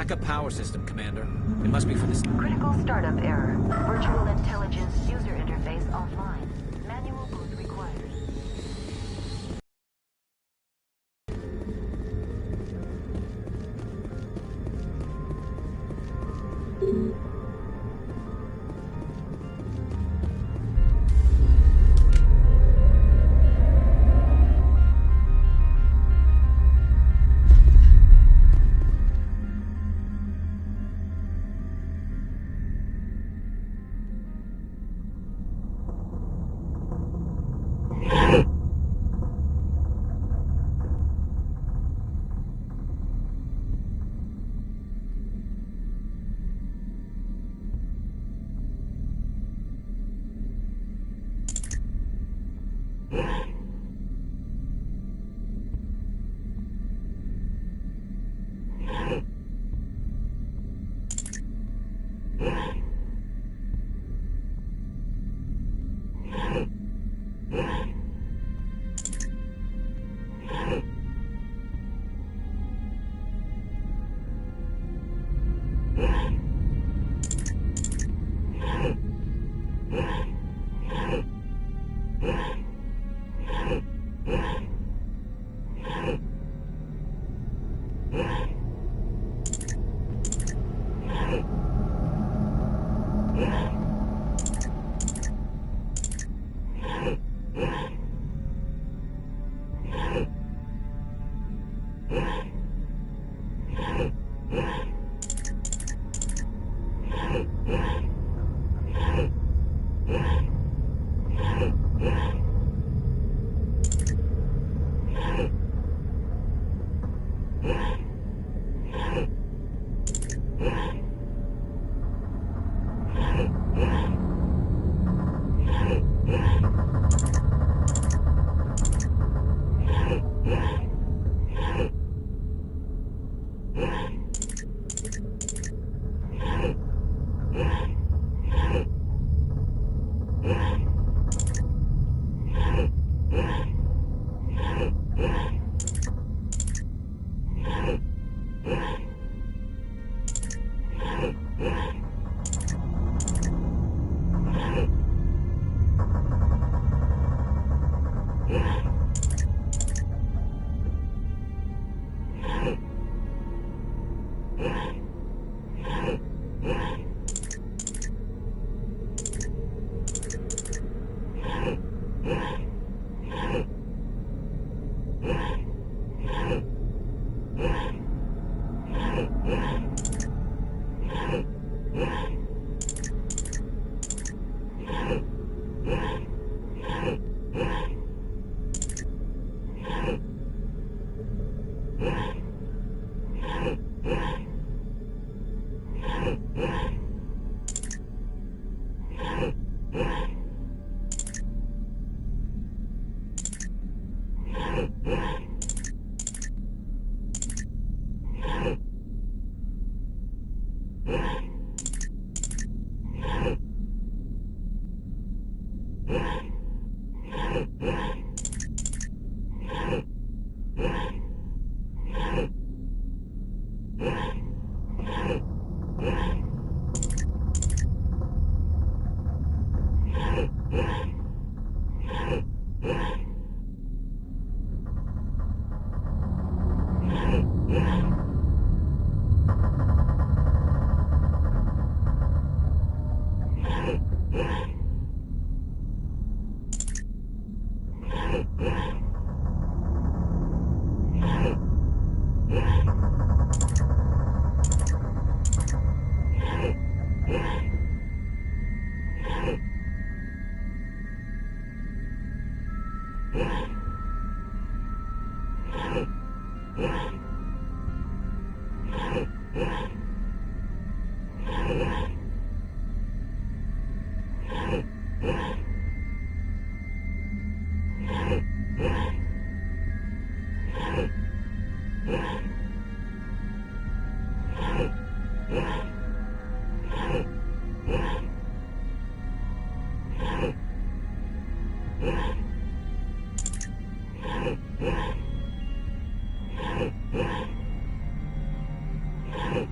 backup power system, Commander. It must be for this... Critical startup error. Virtual intelligence user interface offline. Manual boot required.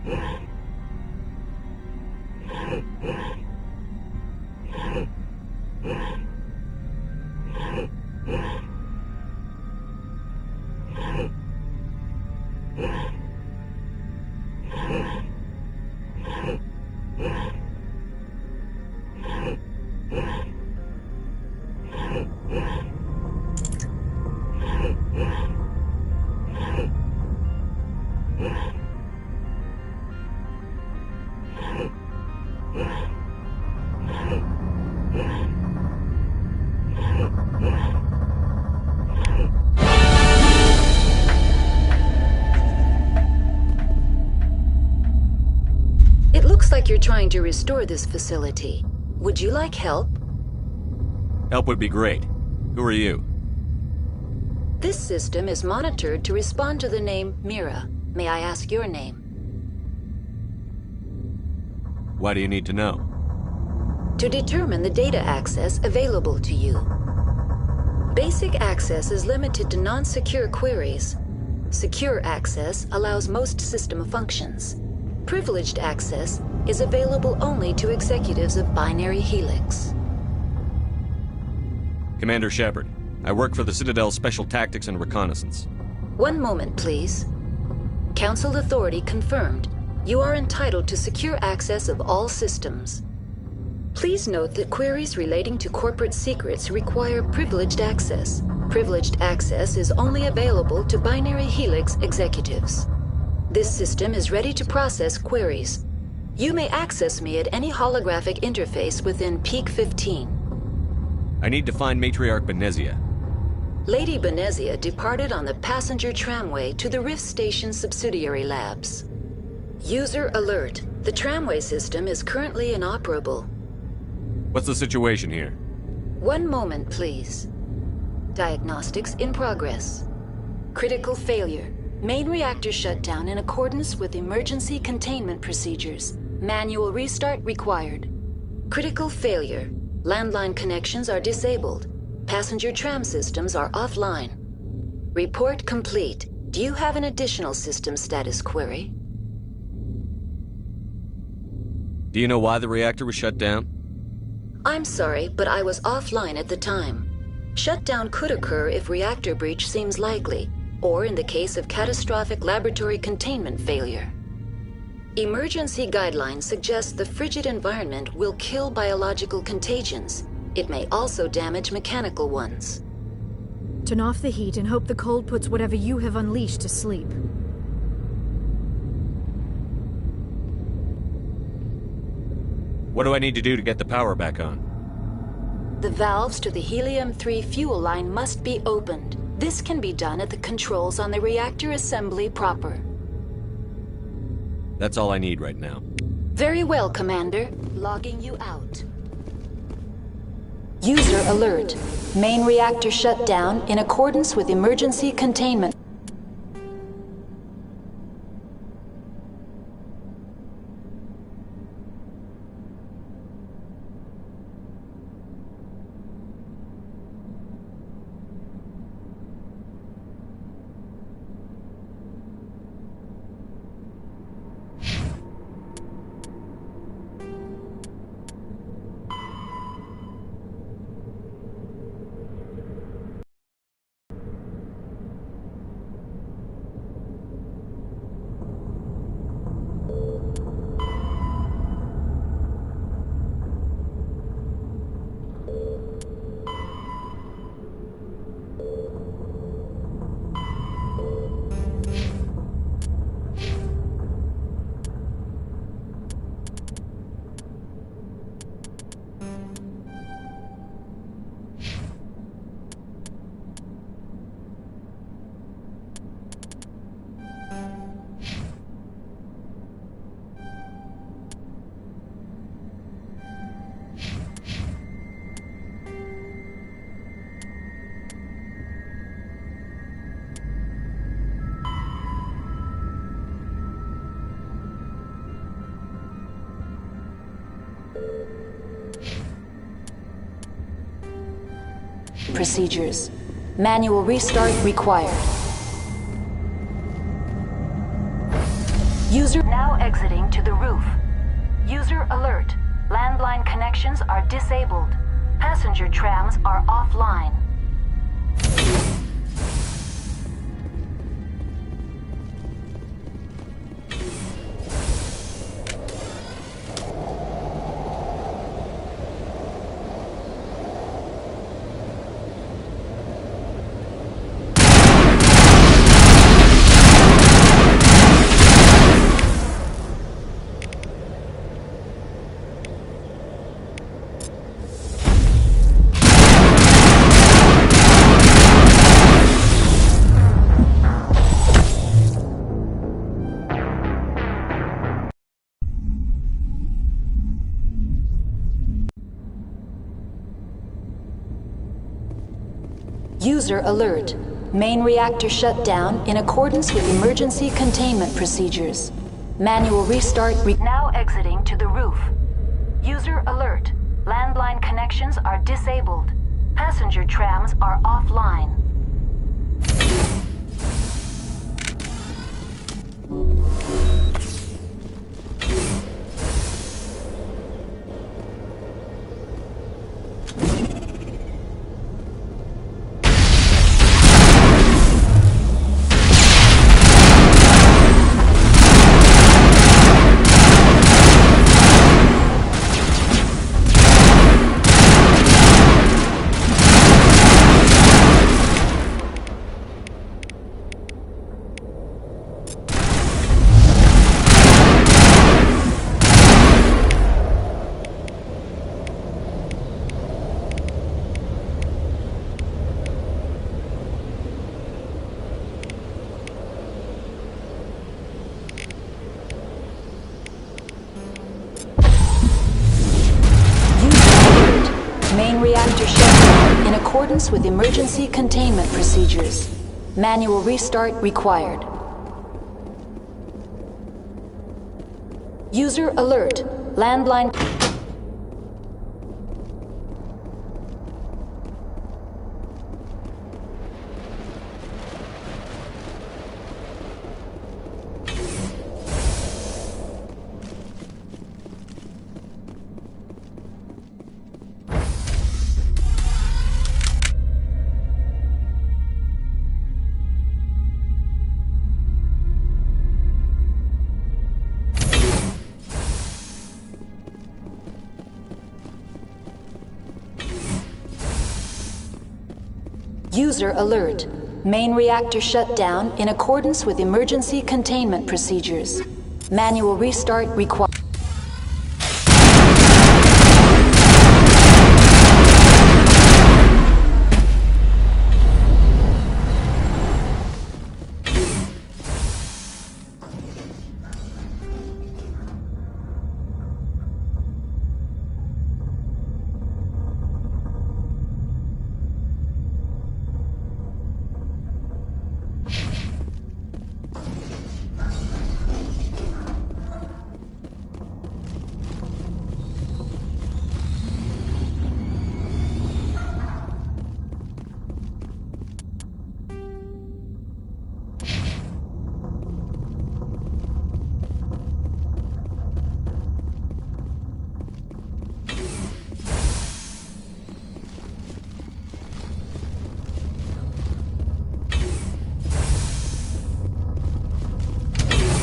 Yeah. It looks like you're trying to restore this facility. Would you like help? Help would be great. Who are you? This system is monitored to respond to the name Mira. May I ask your name? Why do you need to know? To determine the data access available to you. Basic access is limited to non-secure queries. Secure access allows most system functions. Privileged access is available only to executives of Binary Helix. Commander Shepard, I work for the Citadel Special Tactics and Reconnaissance. One moment, please. Council authority confirmed. You are entitled to secure access of all systems. Please note that queries relating to corporate secrets require privileged access. Privileged access is only available to Binary Helix executives. This system is ready to process queries. You may access me at any holographic interface within Peak 15. I need to find Matriarch Benezia. Lady Benezia departed on the passenger tramway to the Rift Station subsidiary labs. User alert. The tramway system is currently inoperable. What's the situation here? One moment, please. Diagnostics in progress. Critical failure. Main reactor shut down in accordance with emergency containment procedures. Manual restart required. Critical failure. Landline connections are disabled. Passenger tram systems are offline. Report complete. Do you have an additional system status query? Do you know why the reactor was shut down? I'm sorry, but I was offline at the time. Shutdown could occur if reactor breach seems likely, or in the case of catastrophic laboratory containment failure. Emergency guidelines suggest the frigid environment will kill biological contagions. It may also damage mechanical ones. Turn off the heat and hope the cold puts whatever you have unleashed to sleep. What do I need to do to get the power back on? The valves to the helium-3 fuel line must be opened. This can be done at the controls on the reactor assembly proper. That's all I need right now. Very well, Commander. Logging you out. User alert. Main reactor shut down in accordance with emergency containment. Procedures. Manual restart required. User now exiting to the roof. User alert. Landline connections are disabled. Passenger trams are offline. User alert. Main reactor shut down in accordance with emergency containment procedures. Manual restart now exiting to the roof. User alert. Landline connections are disabled. Passenger trams are offline. Main reactor shut down in accordance with emergency containment procedures. Manual restart required. User alert. Landline... User alert. Main reactor shut down in accordance with emergency containment procedures. Manual restart required.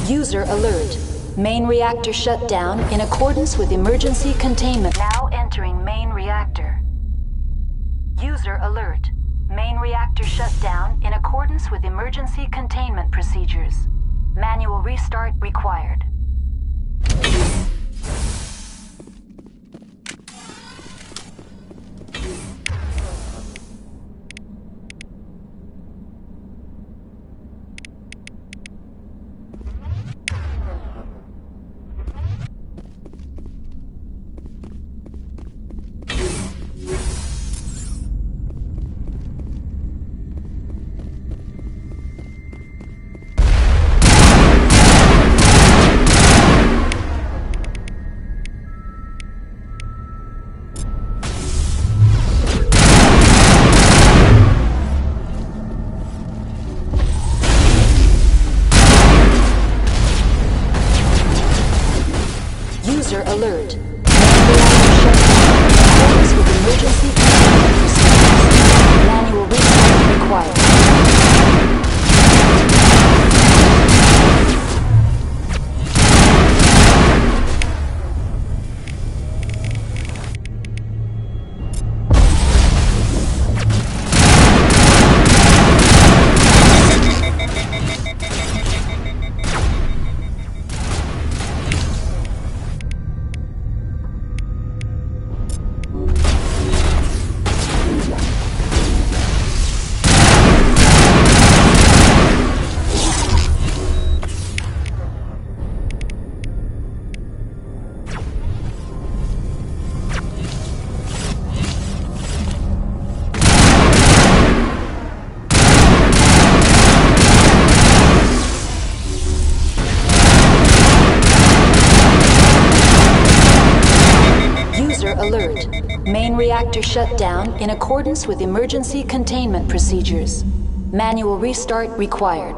User alert. Main reactor shut down in accordance with emergency containment. Now entering main reactor. User alert. Main reactor shut down in accordance with emergency containment procedures. Manual restart required. User alert. With emergency containment procedures. Manual restart required. reactor shut down in accordance with emergency containment procedures. Manual restart required.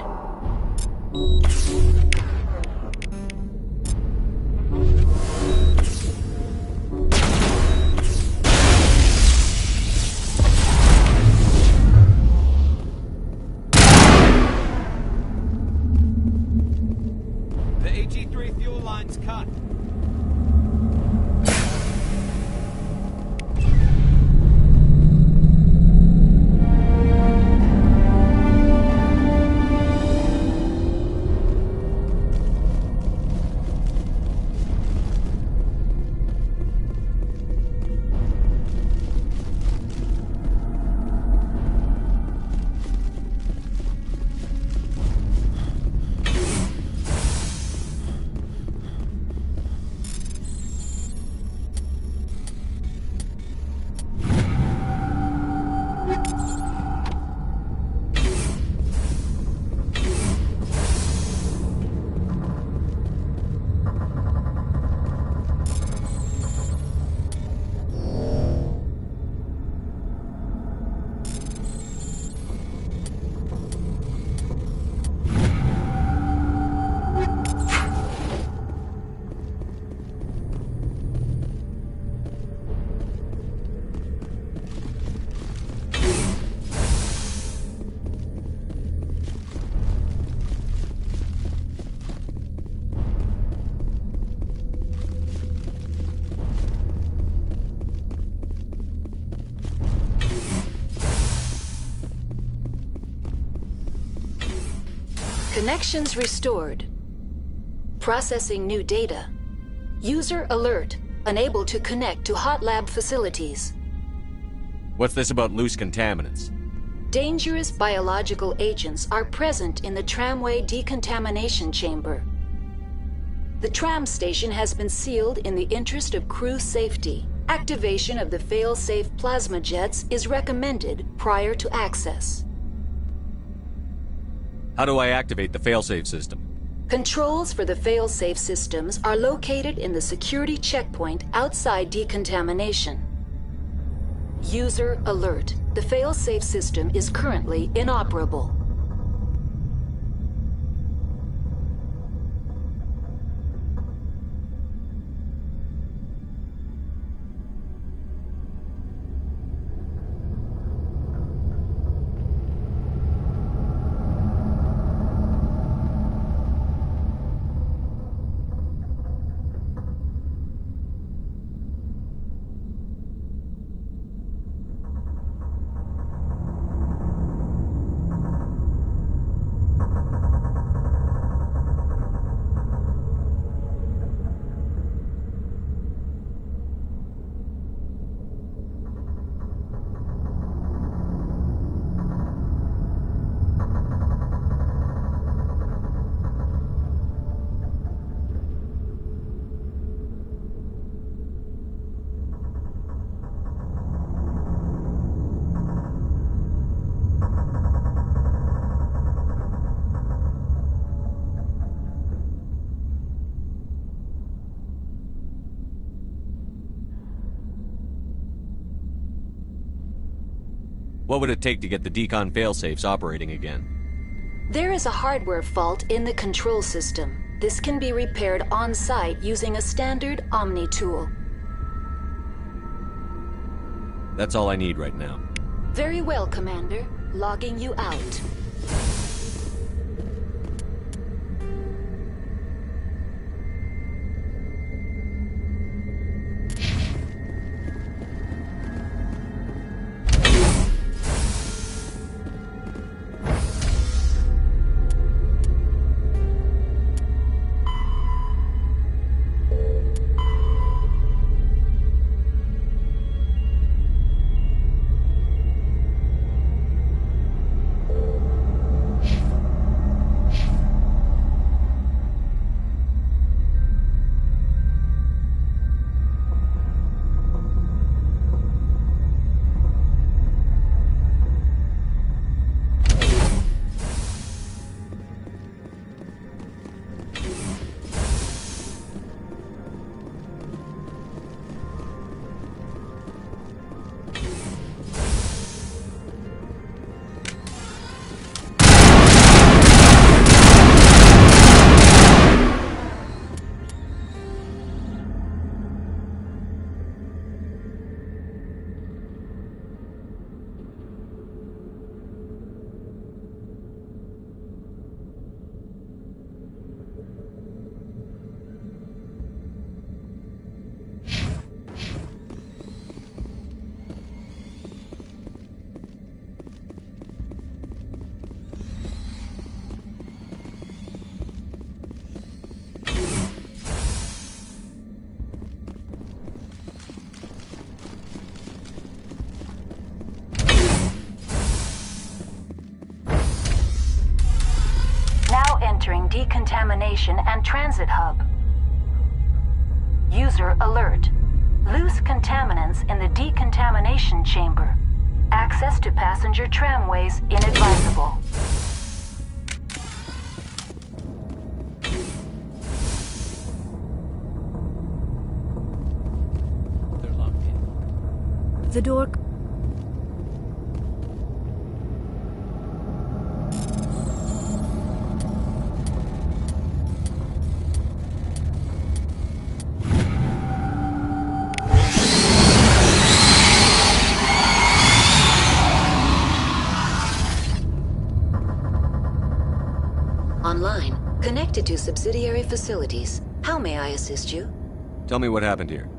The AG3 fuel line's cut. Connections restored. Processing new data. User alert. Unable to connect to hot lab facilities. What's this about loose contaminants? Dangerous biological agents are present in the tramway decontamination chamber. The tram station has been sealed in the interest of crew safety. Activation of the fail-safe plasma jets is recommended prior to access. How do I activate the failsafe system? Controls for the fail-safe systems are located in the security checkpoint outside decontamination. User alert. The fail-safe system is currently inoperable. What would it take to get the decon failsafes operating again? There is a hardware fault in the control system. This can be repaired on-site using a standard Omni tool. That's all I need right now. Very well, Commander. Logging you out. entering decontamination and transit hub. User alert. Loose contaminants in the decontamination chamber. Access to passenger tramways inadvisable. They're locked in. The door... Online, connected to subsidiary facilities. How may I assist you? Tell me what happened here.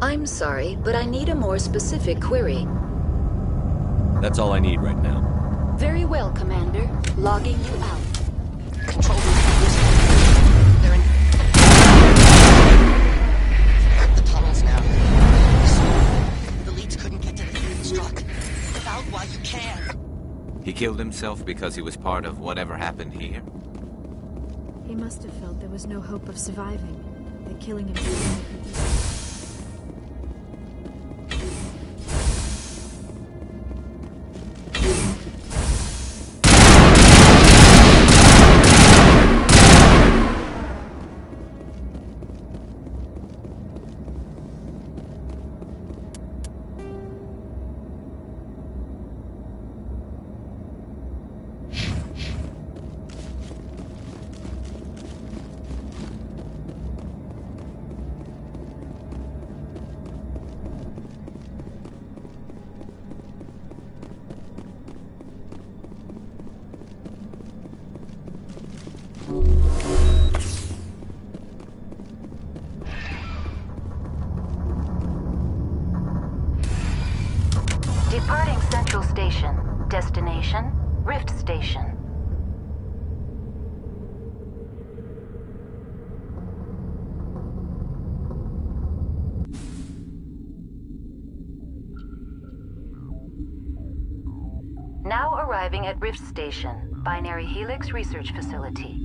I'm sorry, but I need a more specific query. That's all I need right now. Very well, Commander. Logging you out. Control room. They're in the tunnels now. The leads couldn't get to the thing that struck. Get out while you can. He killed himself because he was part of whatever happened here? He must have felt there was no hope of surviving. That killing him... Departing Central Station. Destination, Rift Station. Now arriving at Rift Station, Binary Helix Research Facility.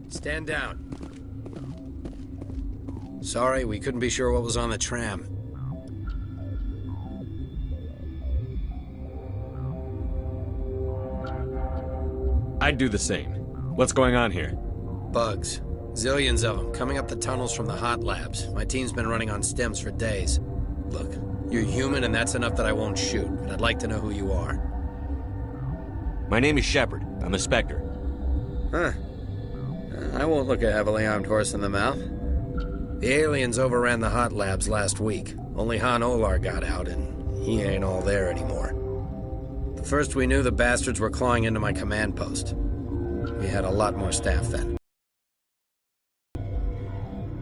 Stand down. Sorry, we couldn't be sure what was on the tram. I'd do the same. What's going on here? Bugs. Zillions of them, coming up the tunnels from the hot labs. My team's been running on stems for days. Look, you're human and that's enough that I won't shoot, but I'd like to know who you are. My name is Shepard. I'm a Spectre. Huh. I won't look a heavily armed horse in the mouth. The aliens overran the hot labs last week. Only Han Olar got out, and he ain't all there anymore. The first we knew, the bastards were clawing into my command post. We had a lot more staff then.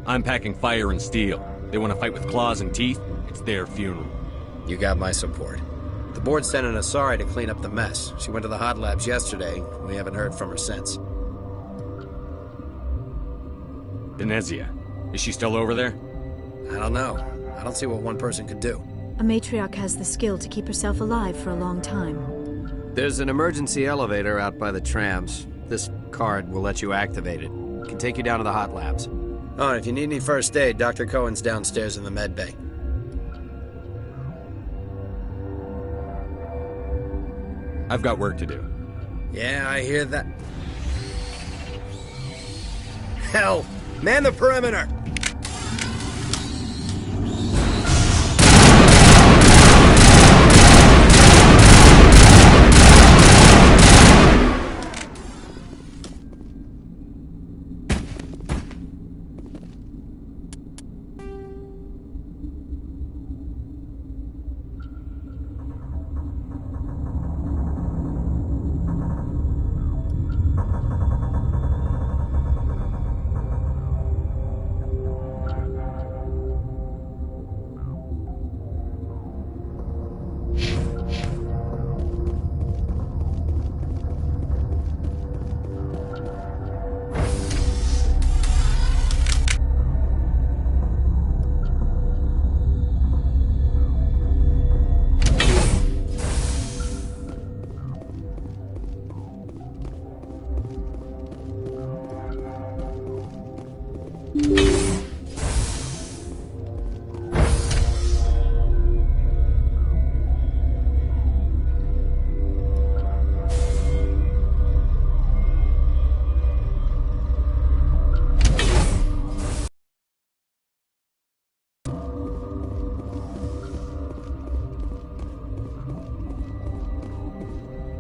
I'm packing fire and steel. They want to fight with claws and teeth? It's their funeral. You got my support. The board sent an Asari to clean up the mess. She went to the hot labs yesterday. We haven't heard from her since. Venezia. Is she still over there? I don't know. I don't see what one person could do. A matriarch has the skill to keep herself alive for a long time. There's an emergency elevator out by the trams. This card will let you activate it. It can take you down to the hot labs. Oh, and if you need any first aid, Dr. Cohen's downstairs in the med bay. I've got work to do. Yeah, I hear that. Hell! Man the perimeter!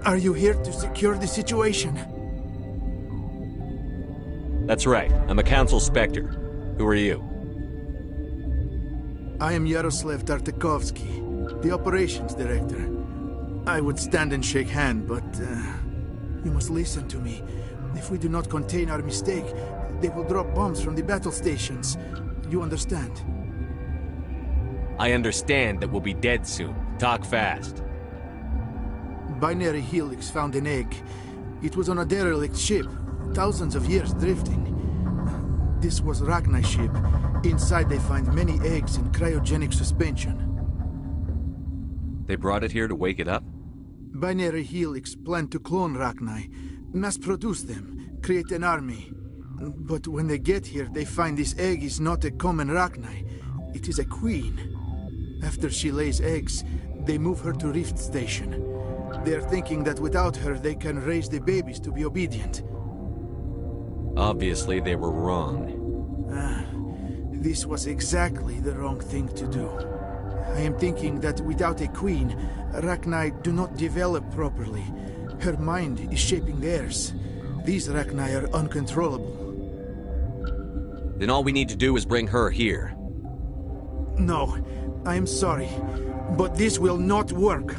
Are you here to secure the situation? That's right. I'm a Council Spectre. Who are you? I am Yaroslav Tartakovsky, the operations director. I would stand and shake hand, but you must listen to me. If we do not contain our mistake, they will drop bombs from the battle stations. You understand? I understand that we'll be dead soon. Talk fast. Binary Helix found an egg. It was on a derelict ship, thousands of years drifting. This was Ragna's ship. Inside they find many eggs in cryogenic suspension. They brought it here to wake it up? Binary Helix planned to clone Ragnar, mass-produce them, create an army. But when they get here, they find this egg is not a common Ragnar. It is a queen. After she lays eggs, they move her to Rift Station. They're thinking that without her, they can raise the babies to be obedient. Obviously, they were wrong. This was exactly the wrong thing to do. I am thinking that without a queen, Ragnar do not develop properly. Her mind is shaping theirs. These Ragnar are uncontrollable. Then all we need to do is bring her here. No, I am sorry, but this will not work.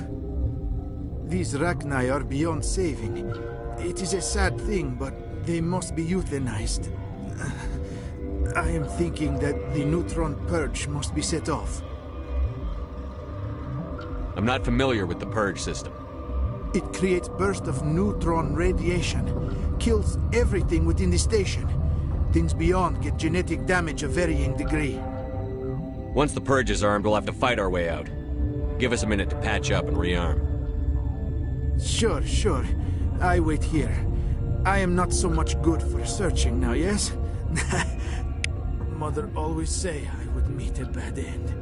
These Ragnar are beyond saving. It is a sad thing, but they must be euthanized. I am thinking that the neutron purge must be set off. I'm not familiar with the purge system. It creates bursts of neutron radiation, kills everything within the station. Things beyond get genetic damage of varying degree. Once the purge is armed, we'll have to fight our way out. Give us a minute to patch up and rearm. Sure, sure. I wait here. I am not so much good for searching now, yes? Mother always say I would meet a bad end.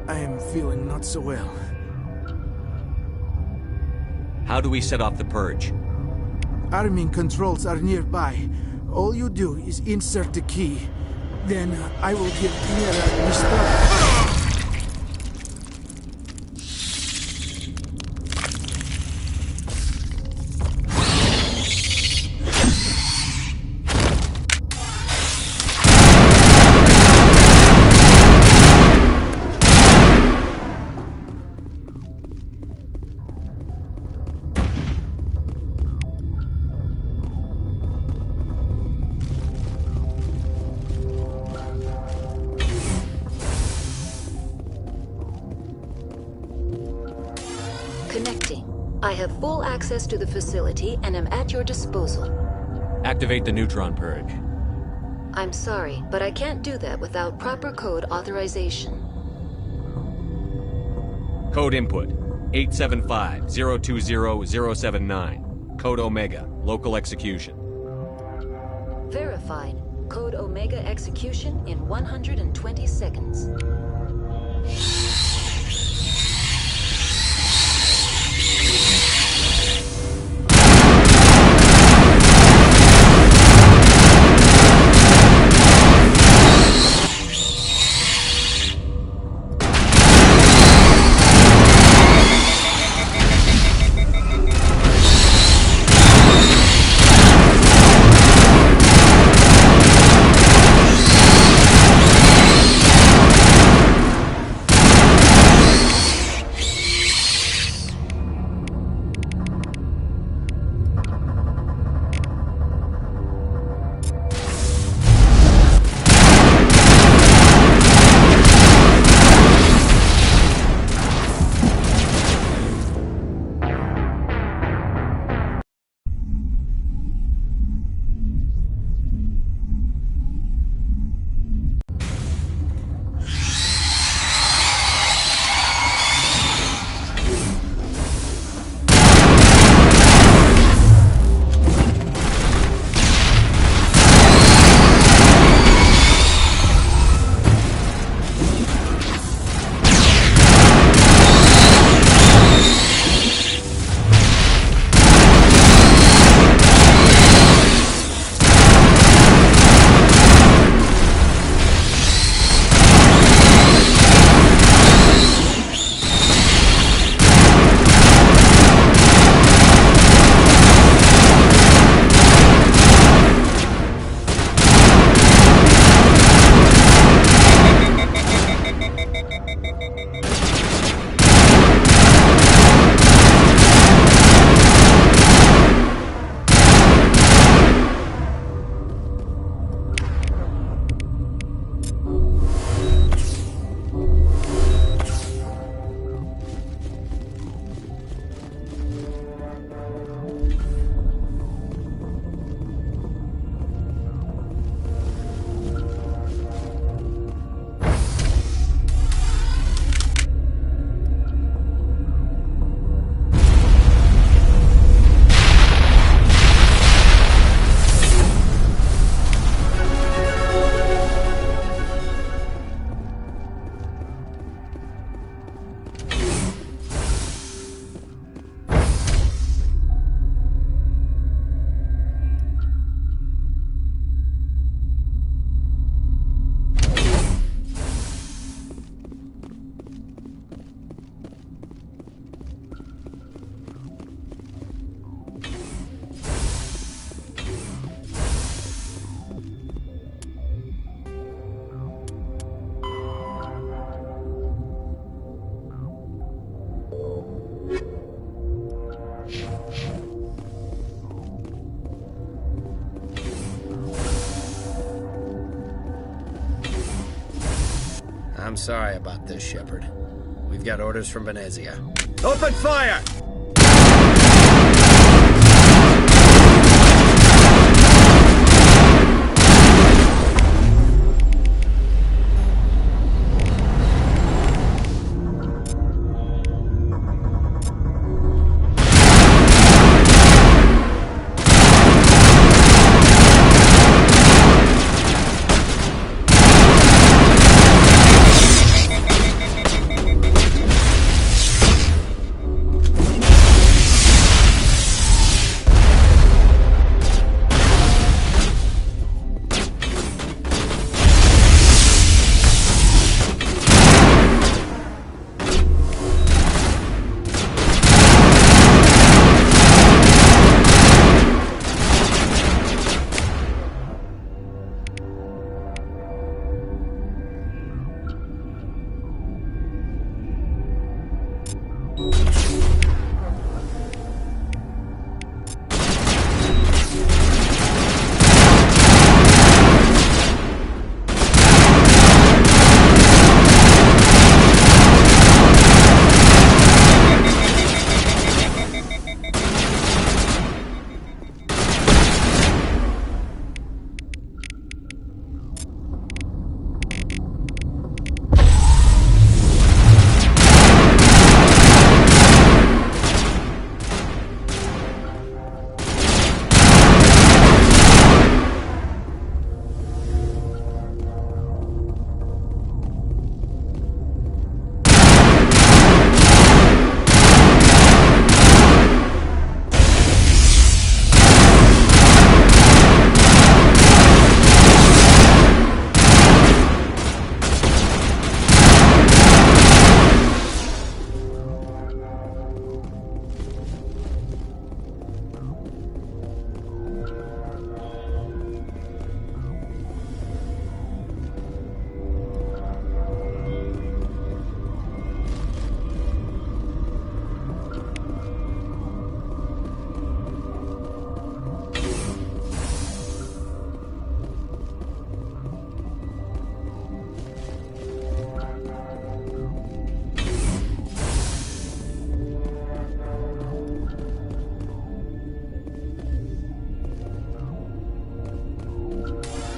I am feeling not so well. How do we set off the purge? Arming controls are nearby. All you do is insert the key. Then I will give Mira the start. I have full access to the facility and am at your disposal. Activate the neutron purge. I'm sorry, but I can't do that without proper code authorization. Code input 875-020-079. Code Omega, local execution. Verified. Code Omega execution in 120 seconds. I'm sorry about this, Shepard. We've got orders from Venezia. Open fire!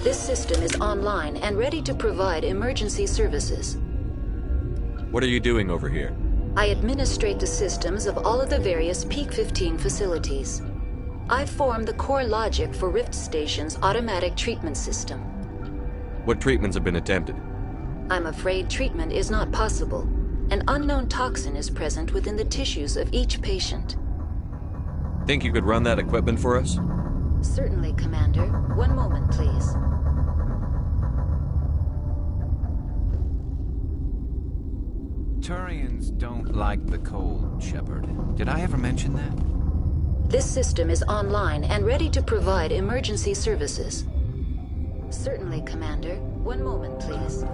This system is online and ready to provide emergency services. What are you doing over here? I administrate the systems of all of the various Peak 15 facilities. I form the core logic for Rift Station's automatic treatment system. What treatments have been attempted? I'm afraid treatment is not possible. An unknown toxin is present within the tissues of each patient. Think you could run that equipment for us? Certainly, Commander. One moment, please. Turians don't like the cold, Shepard. Did I ever mention that? This system is online and ready to provide emergency services. Certainly, Commander. One moment, please.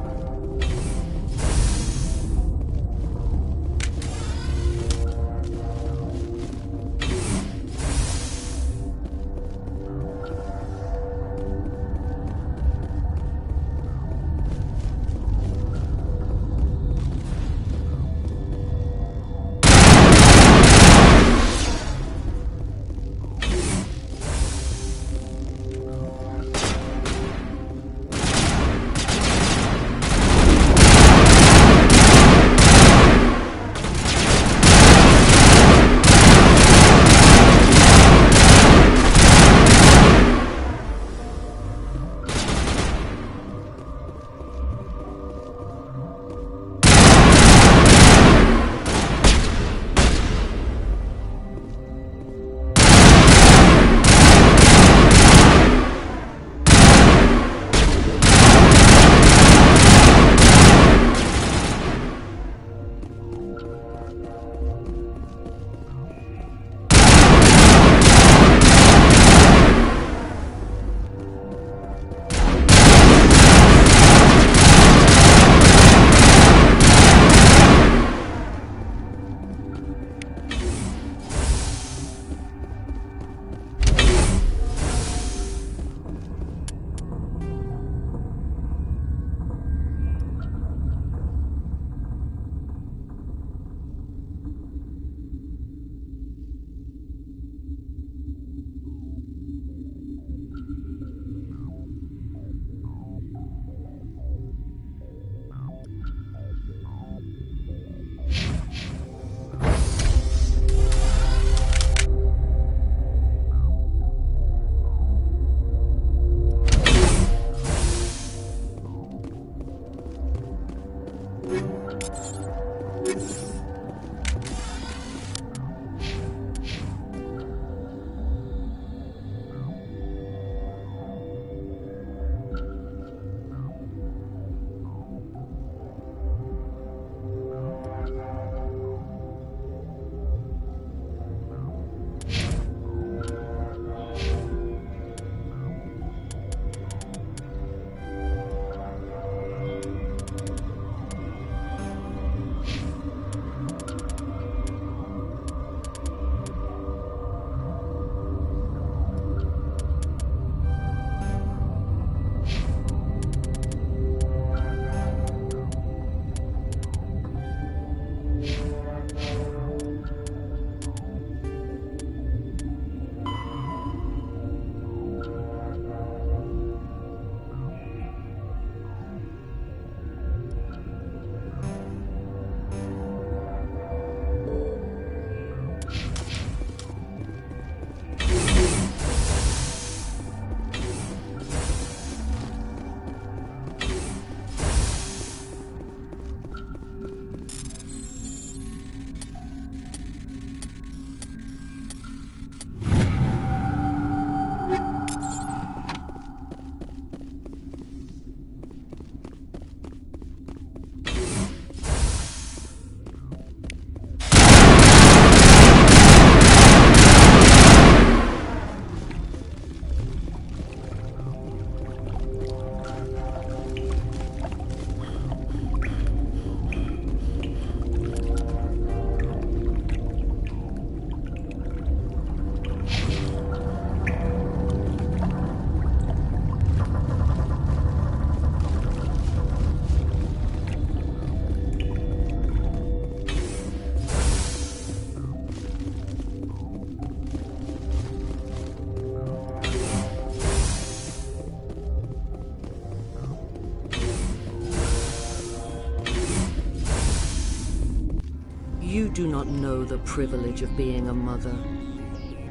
do not know the privilege of being a mother.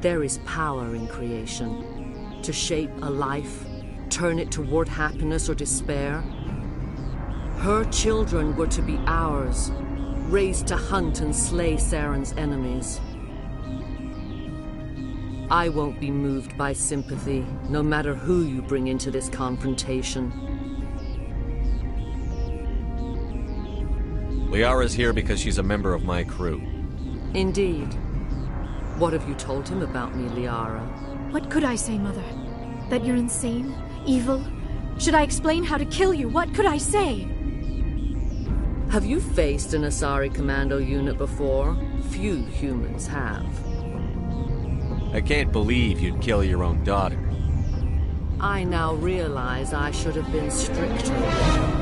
There is power in creation. To shape a life, turn it toward happiness or despair. Her children were to be ours, raised to hunt and slay Saren's enemies. I won't be moved by sympathy, no matter who you bring into this confrontation. Liara's here because she's a member of my crew. Indeed. What have you told him about me, Liara? What could I say, Mother? That you're insane? Evil? Should I explain how to kill you? What could I say? Have you faced an Asari commando unit before? Few humans have. I can't believe you'd kill your own daughter. I now realize I should have been stricter.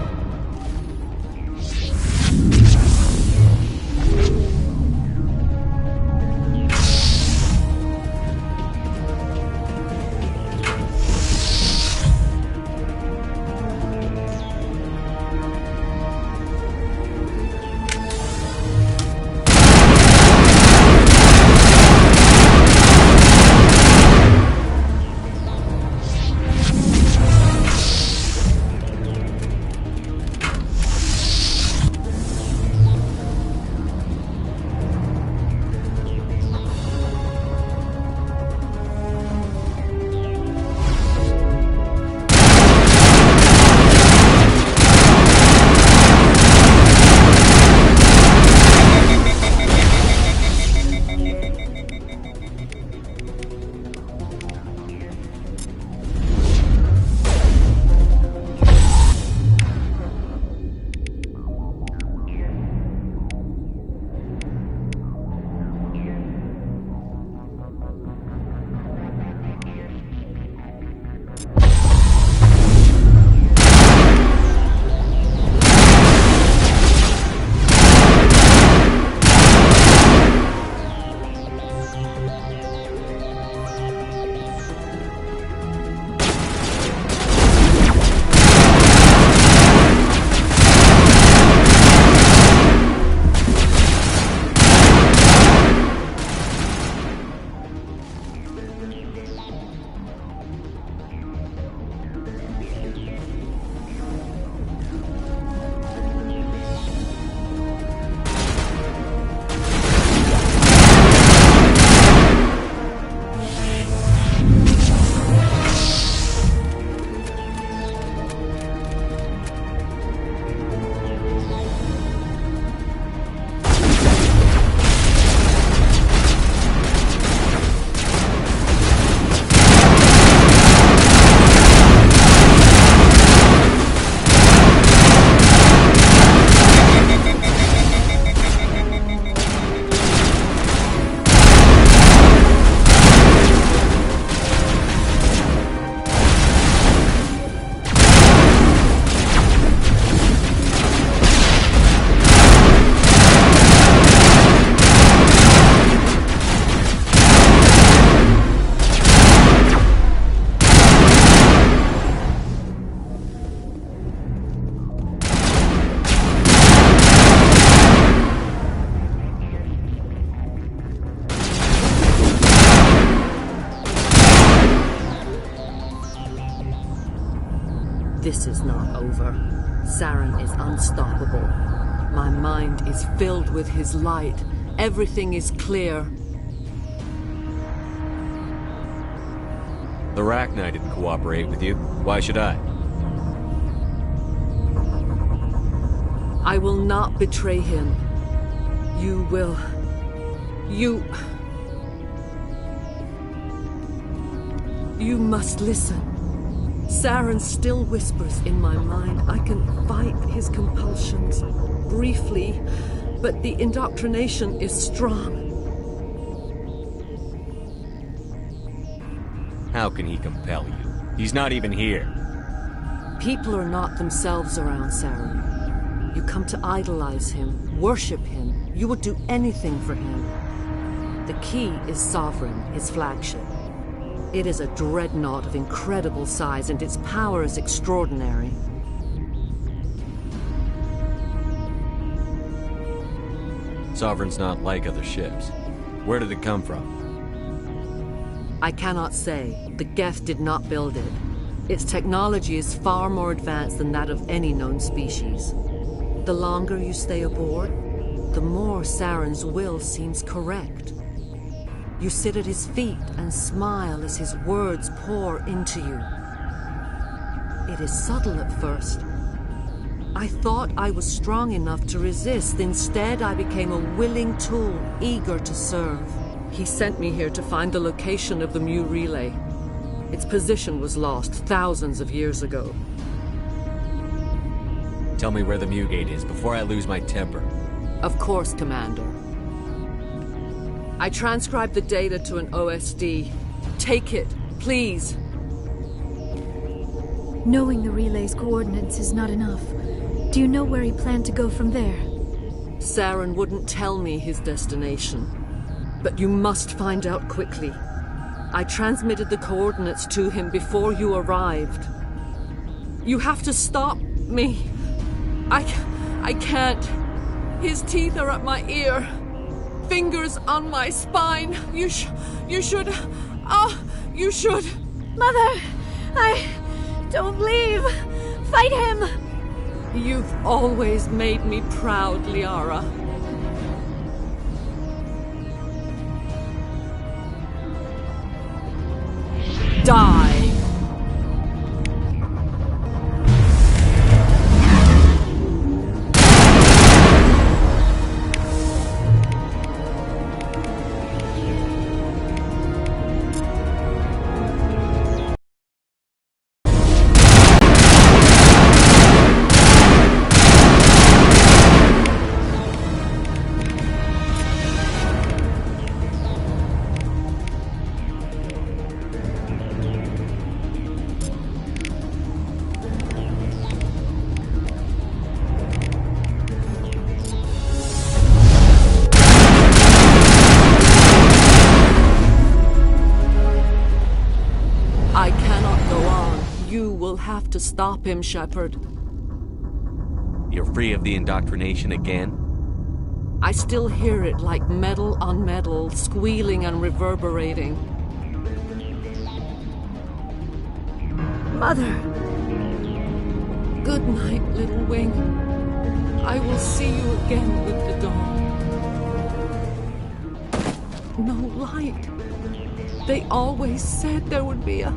This is not over. Saren is unstoppable. My mind is filled with his light. Everything is clear. The Rachni didn't cooperate with you. Why should I? I will not betray him. You will... You must listen. Saren still whispers in my mind. I can fight his compulsions briefly, but the indoctrination is strong. How can he compel you? He's not even here. People are not themselves around Saren. You come to idolize him, worship him. You would do anything for him. The key is Sovereign, his flagship. It is a dreadnought of incredible size, and its power is extraordinary. Sovereign's not like other ships. Where did it come from? I cannot say. The Geth did not build it. Its technology is far more advanced than that of any known species. The longer you stay aboard, the more Saren's will seems correct. You sit at his feet and smile as his words pour into you. It is subtle at first. I thought I was strong enough to resist. Instead, I became a willing tool, eager to serve. He sent me here to find the location of the Mu relay. Its position was lost thousands of years ago. Tell me where the Mu gate is before I lose my temper. Of course, Commander. I transcribed the data to an OSD. Take it, please. Knowing the relay's coordinates is not enough. Do you know where he planned to go from there? Saren wouldn't tell me his destination. But you must find out quickly. I transmitted the coordinates to him before you arrived. You have to stop me. I can't. His teeth are at my ear. Fingers on my spine. You should... you should... Mother! Don't leave! Fight him! You've always made me proud, Liara. Die! Have to stop him, Shepard. You're free of the indoctrination again? I still hear it like metal on metal, squealing and reverberating. Mother! Good night, little wing. I will see you again with the dawn. No light. They always said there would be a...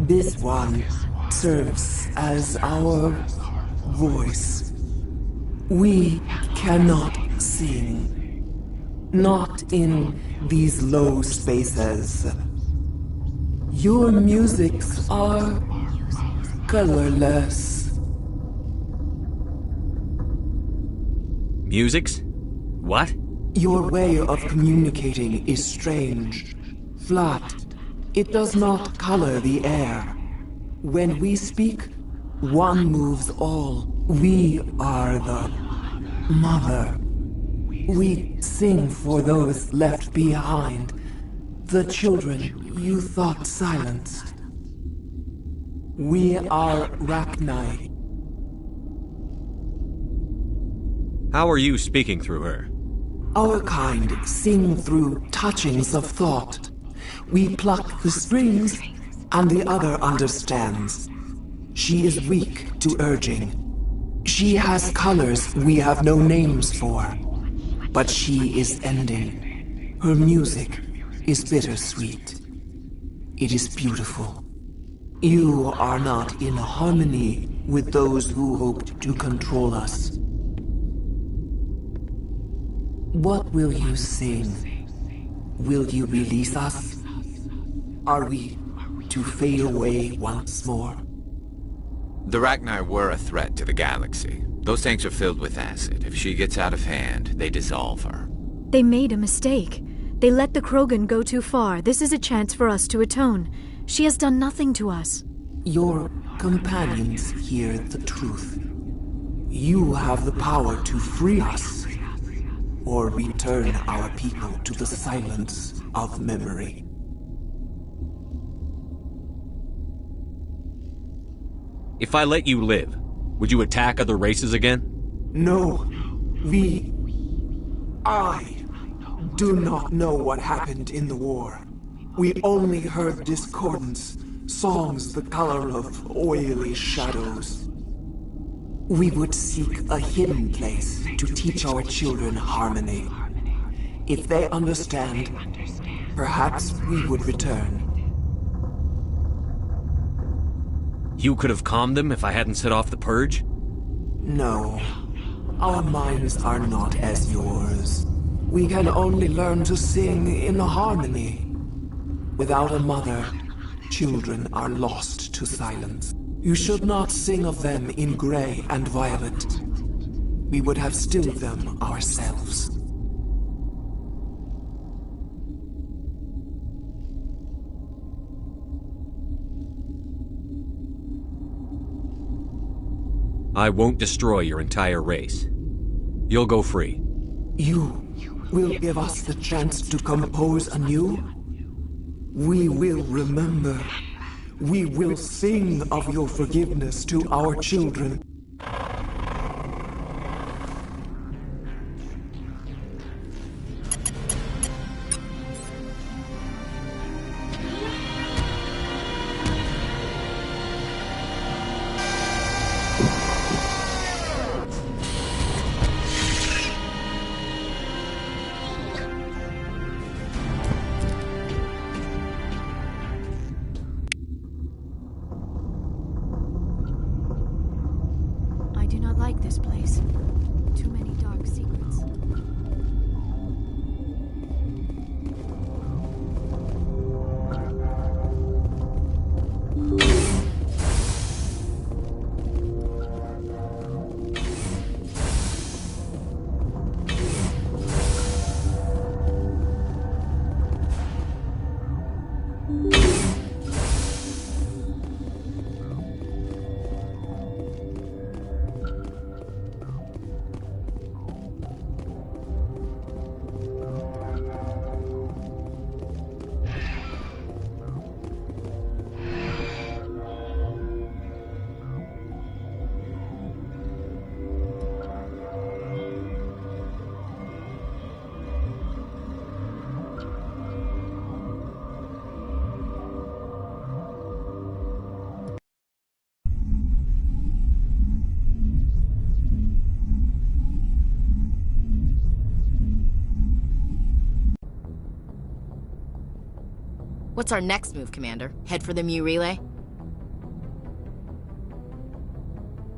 This one serves as our voice. We cannot sing. Not in these low spaces. Your musics are colorless. Musics? What? Your way of communicating is strange. Flat. It does not color the air. When we speak, one moves all. We are the mother. We sing for those left behind. The children you thought silenced. We are Rachni. How are you speaking through her? Our kind sing through touchings of thought. We pluck the strings, and the other understands. She is weak to urging. She has colors we have no names for. But she is ending. Her music is bittersweet. It is beautiful. You are not in harmony with those who hoped to control us. What will you sing? Will you release us? Are we to fade away once more? The Rachni were a threat to the galaxy. Those tanks are filled with acid. If she gets out of hand, they dissolve her. They made a mistake. They let the Krogan go too far. This is a chance for us to atone. She has done nothing to us. Your companions hear the truth. You have the power to free us, or return our people to the silence of memory. If I let you live, would you attack other races again? No. I do not know what happened in the war. We only heard discordance, songs the color of oily shadows. We would seek a hidden place to teach our children harmony. If they understand, perhaps we would return. You could have calmed them if I hadn't set off the purge? No. Our minds are not as yours. We can only learn to sing in harmony. Without a mother, children are lost to silence. You should not sing of them in gray and violet. We would have stilled them ourselves. I won't destroy your entire race. You'll go free. You will give us the chance to compose anew? We will remember. We will sing of your forgiveness to our children. I do not like this place. Too many dark secrets. What's our next move, Commander? Head for the Mu Relay?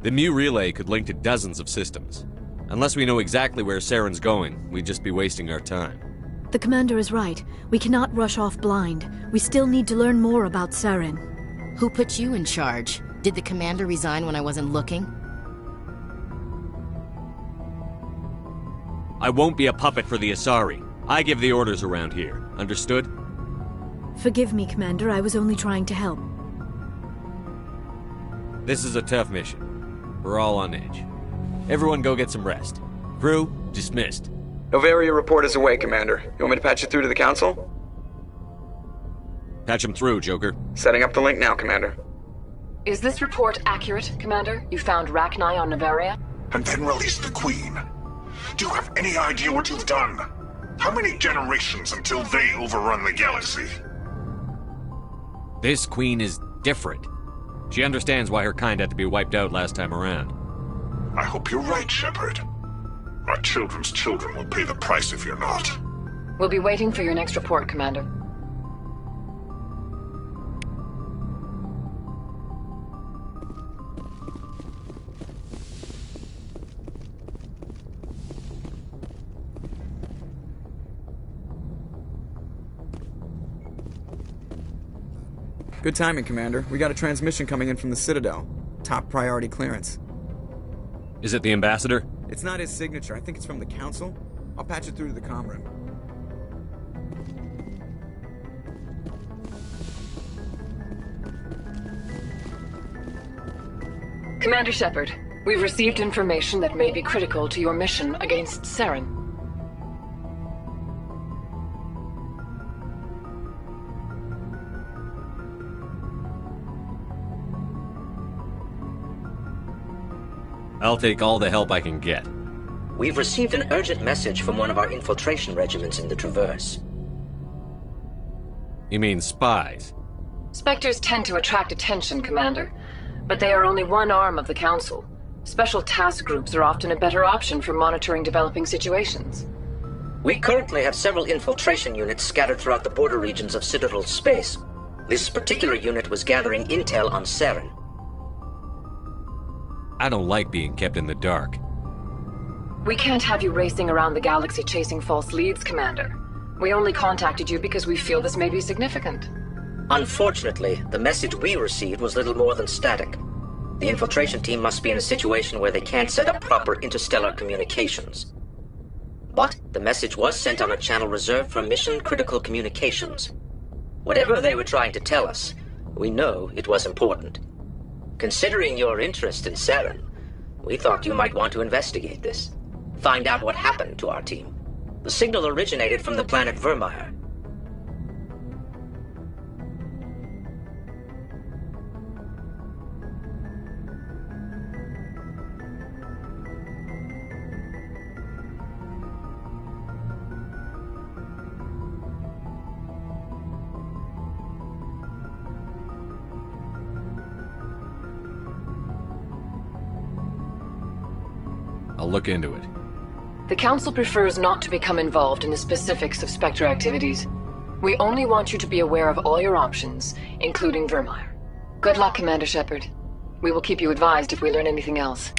The Mu Relay could link to dozens of systems. Unless we know exactly where Saren's going, we'd just be wasting our time. The Commander is right. We cannot rush off blind. We still need to learn more about Saren. Who put you in charge? Did the Commander resign when I wasn't looking? I won't be a puppet for the Asari. I give the orders around here. Understood? Forgive me, Commander. I was only trying to help. This is a tough mission. We're all on edge. Everyone go get some rest. Crew, dismissed. Novaria report is away, Commander. You want me to patch it through to the Council? Patch him through, Joker. Setting up the link now, Commander. Is this report accurate, Commander? You found Rachni on Novaria? And then released the Queen. Do you have any idea what you've done? How many generations until they overrun the galaxy? This Queen is different. She understands why her kind had to be wiped out last time around. I hope you're right, Shepard. Our children's children will pay the price if you're not. We'll be waiting for your next report, Commander. Good timing, Commander. We got a transmission coming in from the Citadel. Top priority clearance. Is it the Ambassador? It's not his signature. I think it's from the Council. I'll patch it through to the comm room. Commander Shepard, we've received information that may be critical to your mission against Saren. I'll take all the help I can get. We've received an urgent message from one of our infiltration regiments in the Traverse. You mean spies? Spectres tend to attract attention, Commander, but they are only one arm of the Council. Special task groups are often a better option for monitoring developing situations. We currently have several infiltration units scattered throughout the border regions of Citadel space. This particular unit was gathering intel on Saren. I don't like being kept in the dark. We can't have you racing around the galaxy chasing false leads, Commander. We only contacted you because we feel this may be significant. Unfortunately, the message we received was little more than static. The infiltration team must be in a situation where they can't set up proper interstellar communications. But the message was sent on a channel reserved for mission-critical communications. Whatever they were trying to tell us, we know it was important. Considering your interest in Saren, we thought you might want to investigate this. Find out what happened to our team. The signal originated from the planet Vermeer. I'll look into it. The Council prefers not to become involved in the specifics of Spectre activities. We only want you to be aware of all your options, including Vermeer. Good luck, Commander Shepard. We will keep you advised if we learn anything else.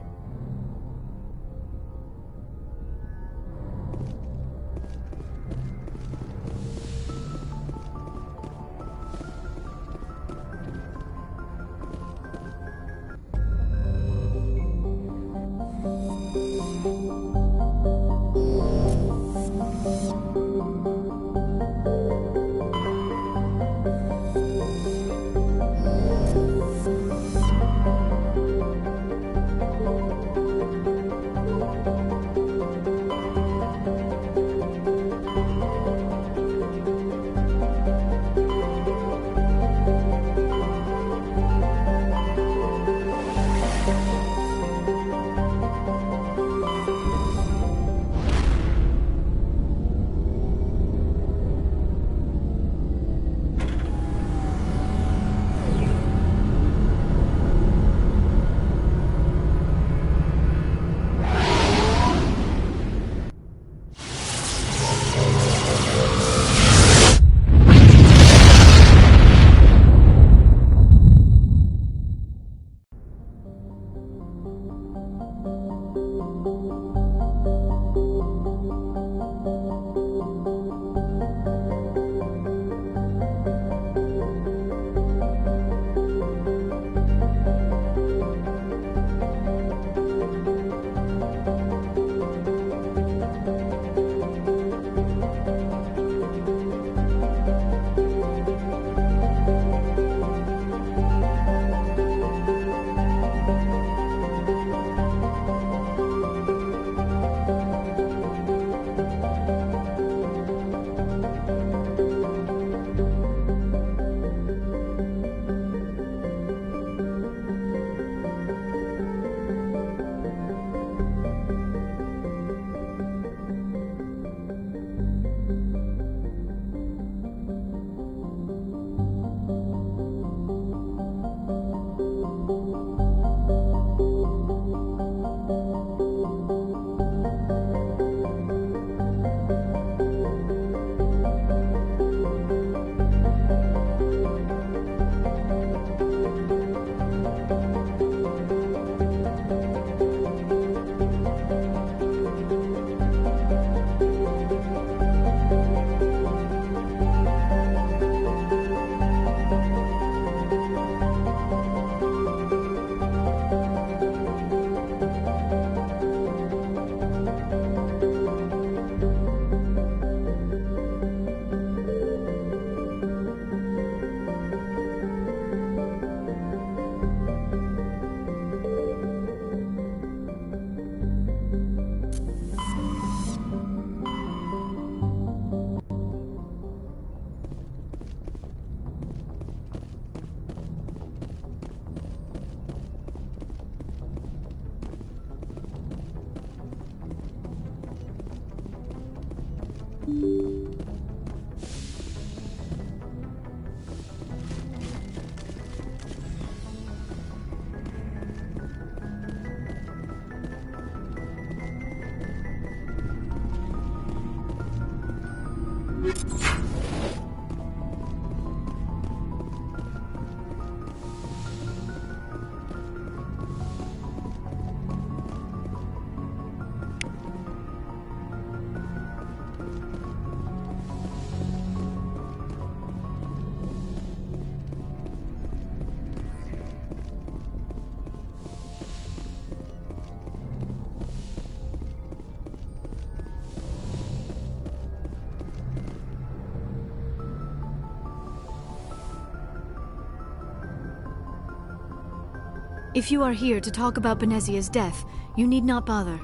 If you are here to talk about Benezia's death, you need not bother.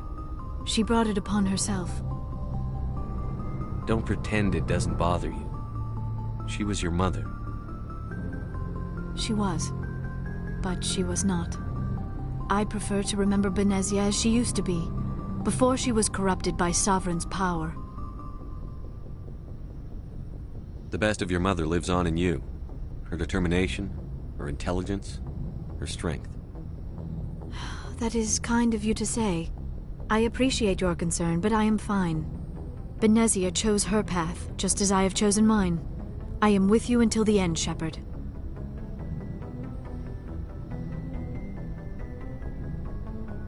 She brought it upon herself. Don't pretend it doesn't bother you. She was your mother. She was. But she was not. I prefer to remember Benezia as she used to be, before she was corrupted by Sovereign's power. The best of your mother lives on in you. Her determination, her intelligence, her strength. That is kind of you to say. I appreciate your concern, but I am fine. Benezia chose her path, just as I have chosen mine. I am with you until the end, Shepard.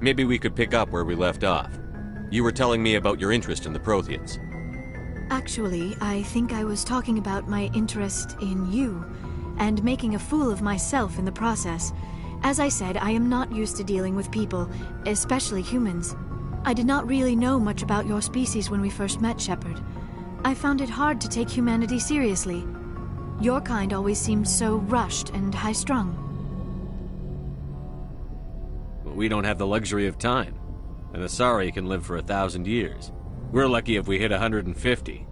Maybe we could pick up where we left off. You were telling me about your interest in the Protheans. Actually, I think I was talking about my interest in you, and making a fool of myself in the process. As I said, I am not used to dealing with people, especially humans. I did not really know much about your species when we first met, Shepard. I found it hard to take humanity seriously. Your kind always seemed so rushed and high-strung. Well, we don't have the luxury of time. An Asari can live for 1,000 years. We're lucky if we hit 150.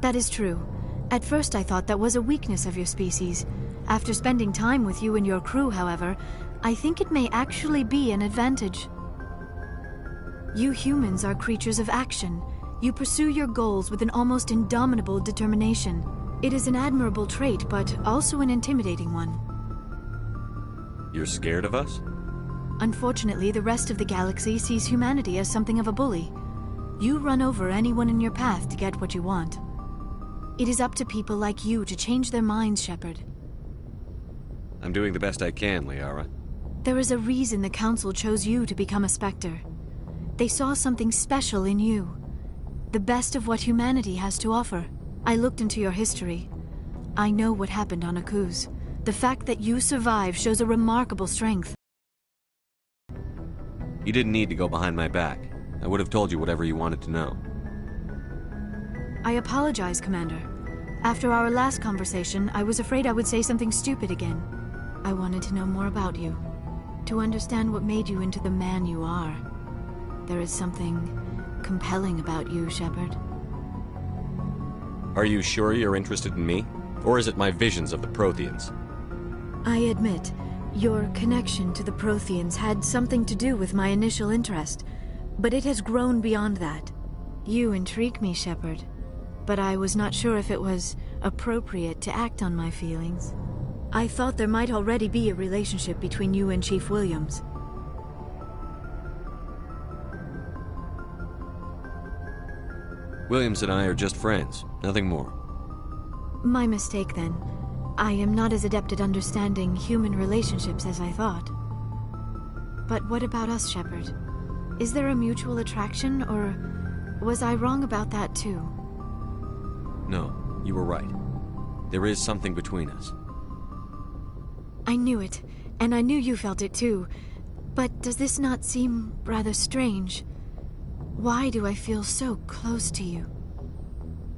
That is true. At first I thought that was a weakness of your species. After spending time with you and your crew, however, I think it may actually be an advantage. You humans are creatures of action. You pursue your goals with an almost indomitable determination. It is an admirable trait, but also an intimidating one. You're scared of us? Unfortunately, the rest of the galaxy sees humanity as something of a bully. You run over anyone in your path to get what you want. It is up to people like you to change their minds, Shepard. I'm doing the best I can, Liara. There is a reason the Council chose you to become a Spectre. They saw something special in you. The best of what humanity has to offer. I looked into your history. I know what happened on Akuz. The fact that you survived shows a remarkable strength. You didn't need to go behind my back. I would have told you whatever you wanted to know. I apologize, Commander. After our last conversation, I was afraid I would say something stupid again. I wanted to know more about you. To understand what made you into the man you are. There is something compelling about you, Shepard. Are you sure you're interested in me? Or is it my visions of the Protheans? I admit, your connection to the Protheans had something to do with my initial interest, but it has grown beyond that. You intrigue me, Shepard, but I was not sure if it was appropriate to act on my feelings. I thought there might already be a relationship between you and Chief Williams. Williams and I are just friends, nothing more. My mistake, then. I am not as adept at understanding human relationships as I thought. But what about us, Shepard? Is there a mutual attraction, or was I wrong about that too? No, you were right. There is something between us. I knew it, and I knew you felt it too. But does this not seem rather strange? Why do I feel so close to you?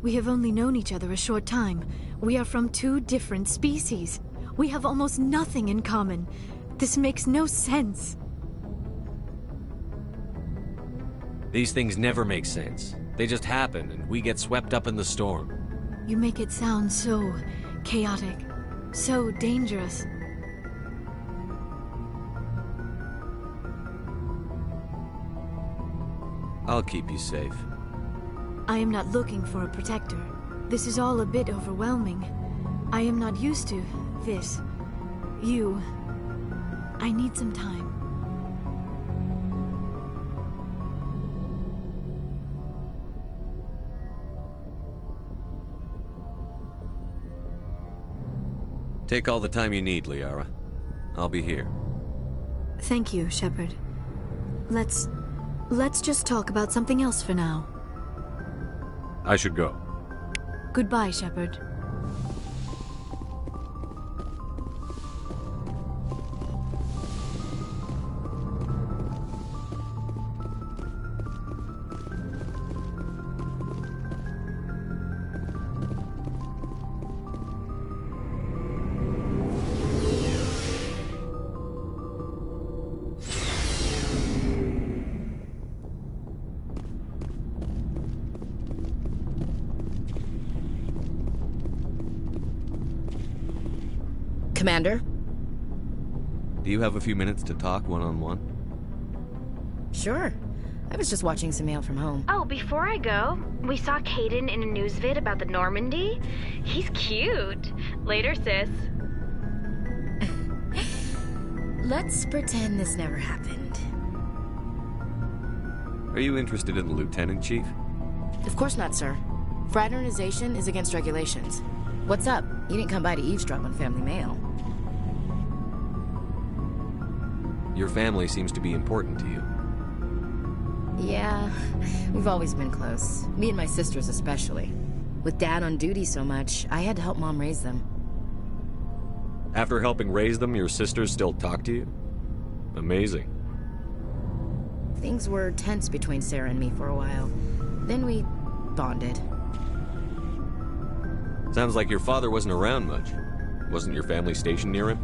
We have only known each other a short time. We are from two different species. We have almost nothing in common. This makes no sense. These things never make sense. They just happen, and we get swept up in the storm. You make it sound so chaotic, so dangerous. I'll keep you safe. I am not looking for a protector. This is all a bit overwhelming. I am not used to this. You... I need some time. Take all the time you need, Liara. I'll be here. Thank you, Shepard. Let's just talk about something else for now. I should go. Goodbye, Shepard. Commander? Do you have a few minutes to talk one-on-one? Sure. I was just watching some mail from home. Oh, before I go, we saw Caden in a news vid about the Normandy. He's cute. Later, sis. Let's pretend this never happened. Are you interested in the Lieutenant, Chief? Of course not, sir. Fraternization is against regulations. What's up? You didn't come by to eavesdrop on family mail. Your family seems to be important to you. Yeah, we've always been close. Me and my sisters especially. With Dad on duty so much, I had to help Mom raise them. After helping raise them, your sisters still talk to you? Amazing. Things were tense between Sarah and me for a while. Then we bonded. Sounds like your father wasn't around much. Wasn't your family stationed near him?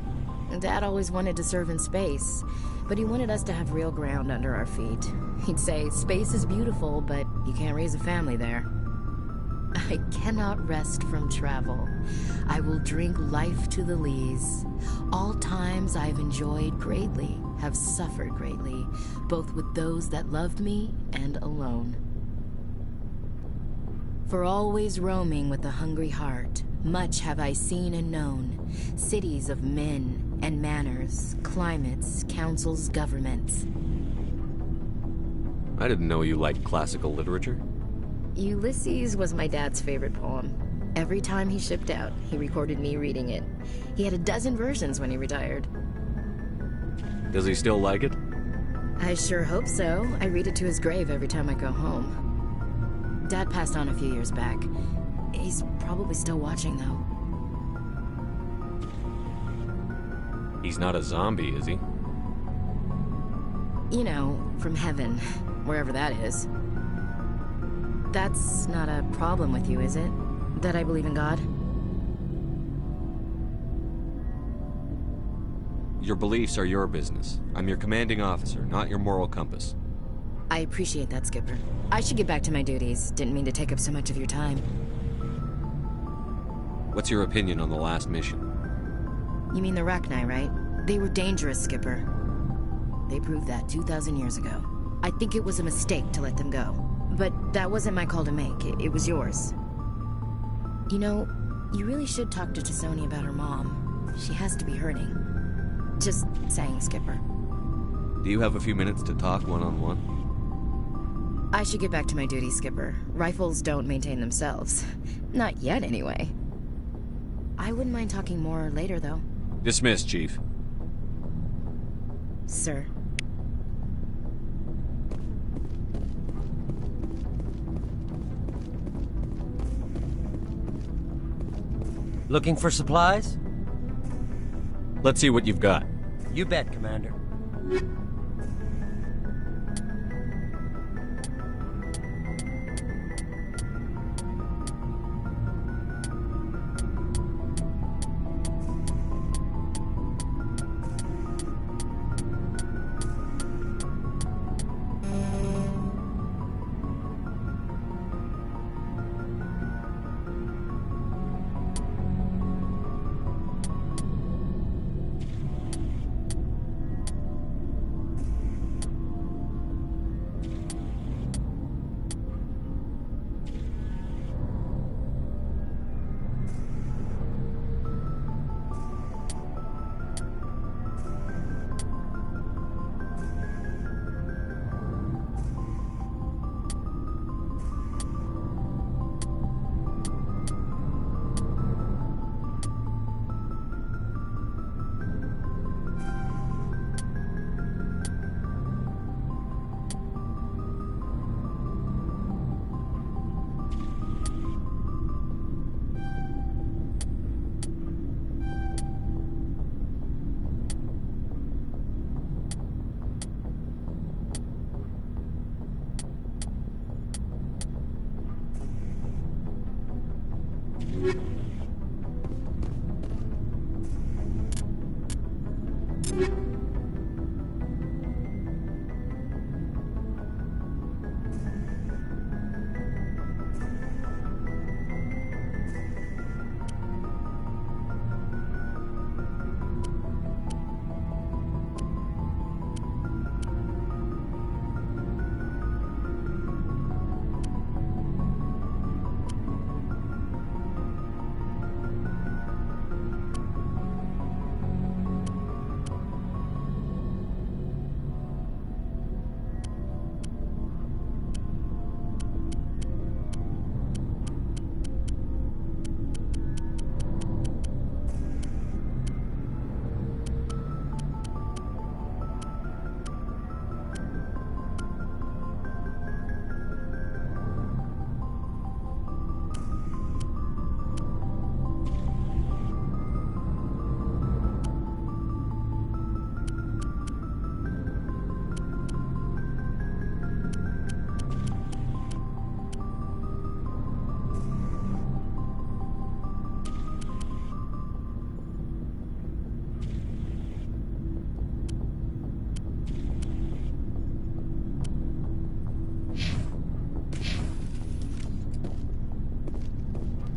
Dad always wanted to serve in space, but he wanted us to have real ground under our feet. He'd say, space is beautiful, but you can't raise a family there. I cannot rest from travel. I will drink life to the lees. All times I've enjoyed greatly, have suffered greatly, both with those that loved me and alone. For always roaming with a hungry heart, much have I seen and known, cities of men and manners, climates, councils, governments. I didn't know you liked classical literature. Ulysses was my dad's favorite poem. Every time he shipped out, he recorded me reading it. He had a dozen versions when he retired. Does he still like it? I sure hope so. I read it to his grave every time I go home. Dad passed on a few years back. He's probably still watching, though. He's not a zombie, is he? You know, from heaven, wherever that is. That's not a problem with you, is it? That I believe in God? Your beliefs are your business. I'm your commanding officer, not your moral compass. I appreciate that, Skipper. I should get back to my duties. Didn't mean to take up so much of your time. What's your opinion on the last mission? You mean the Rachni, right? They were dangerous, Skipper. They proved that 2,000 years ago. I think it was a mistake to let them go. But that wasn't my call to make. It was yours. You know, you really should talk to T'Soni about her mom. She has to be hurting. Just saying, Skipper. Do you have a few minutes to talk one-on-one? I should get back to my duty, Skipper. Rifles don't maintain themselves. Not yet, anyway. I wouldn't mind talking more later, though. Dismissed, Chief. Sir. Looking for supplies? Let's see what you've got. You bet, Commander.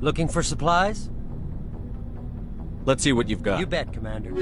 Looking for supplies? Let's see what you've got. You bet, Commander.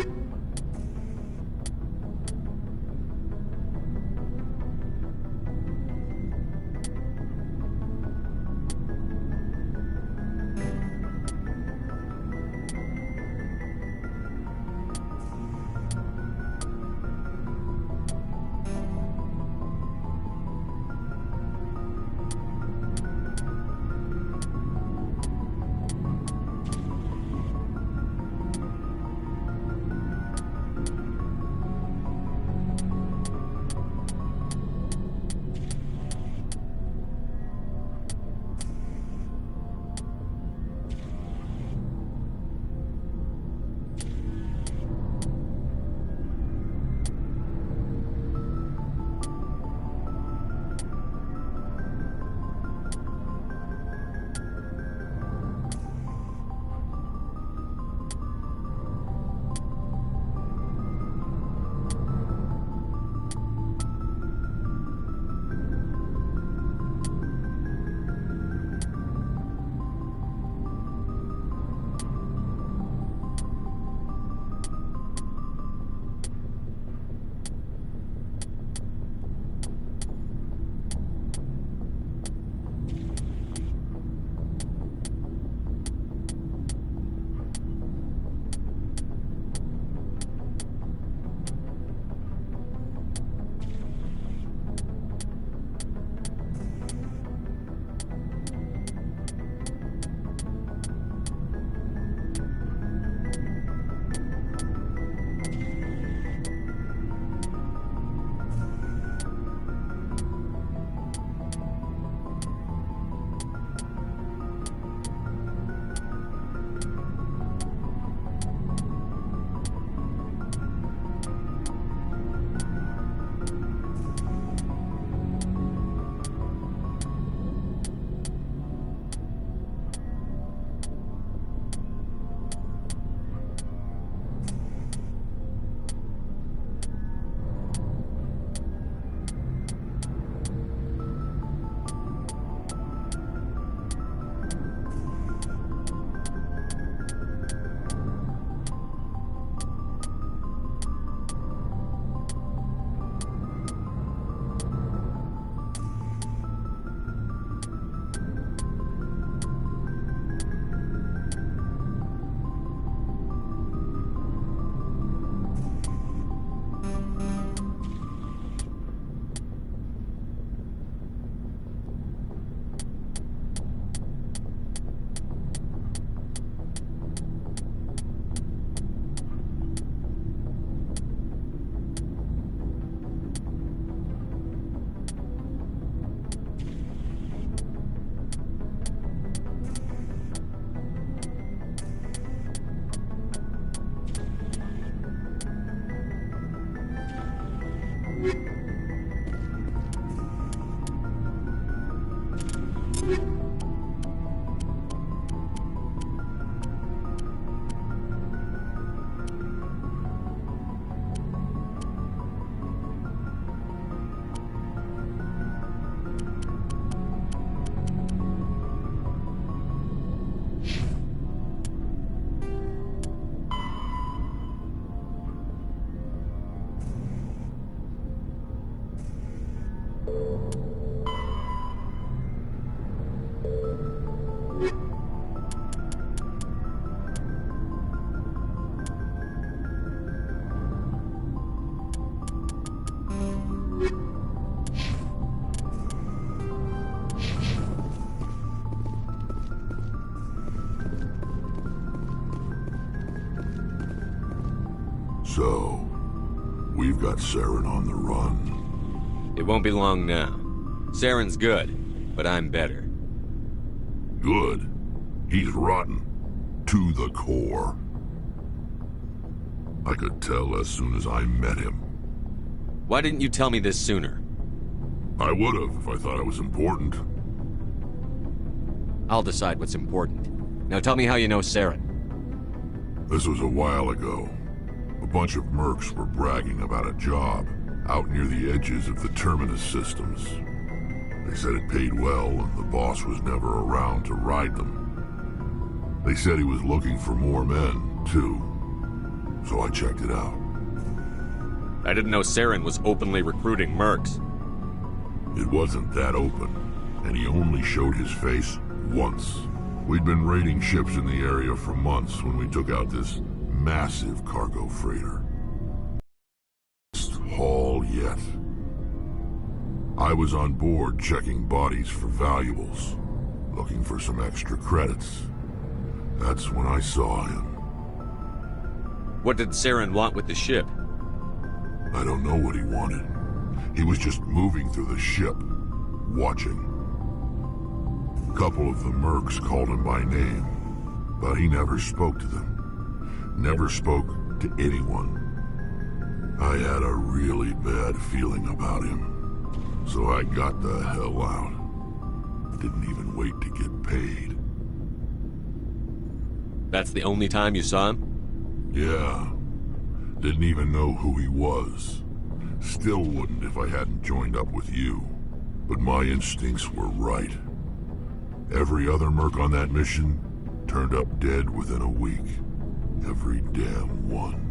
So, we've got Saren on the run. It won't be long now. Saren's good, but I'm better. Good? He's rotten. To the core. I could tell as soon as I met him. Why didn't you tell me this sooner? I would've if I thought it was important. I'll decide what's important. Now tell me how you know Saren. This was a while ago. A bunch of mercs were bragging about a job out near the edges of the Terminus systems. They said it paid well and the boss was never around to ride them. They said he was looking for more men, too. So I checked it out. I didn't know Saren was openly recruiting mercs. It wasn't that open, and he only showed his face once. We'd been raiding ships in the area for months when we took out this massive cargo freighter. Haul yet. I was on board checking bodies for valuables, looking for some extra credits. That's when I saw him. What did Saren want with the ship? I don't know what he wanted. He was just moving through the ship, watching. A couple of the mercs called him by name, but he never spoke to them. Never spoke to anyone. I had a really bad feeling about him, so I got the hell out. Didn't even wait to get paid. That's the only time you saw him? Yeah. Didn't even know who he was. Still wouldn't if I hadn't joined up with you. But my instincts were right. Every other merc on that mission turned up dead within a week. Every damn one.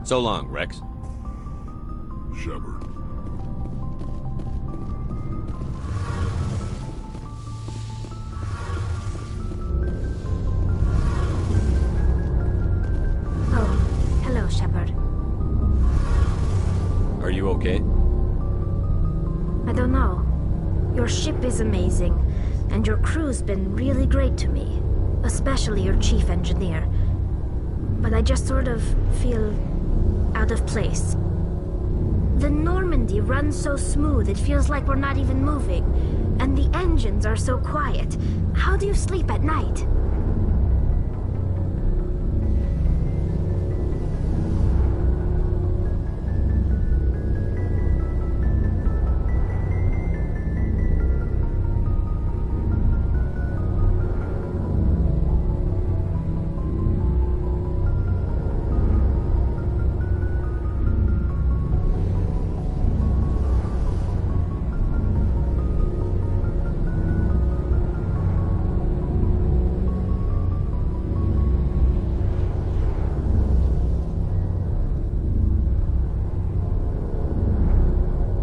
So long, Rex. Shepard. Oh, hello, Shepard. Are you okay? I don't know. Your ship is amazing, and your crew's been really great to me. Especially your chief engineer. But I just sort of feel out of place. The Normandy runs so smooth it feels like we're not even moving. And the engines are so quiet. How do you sleep at night?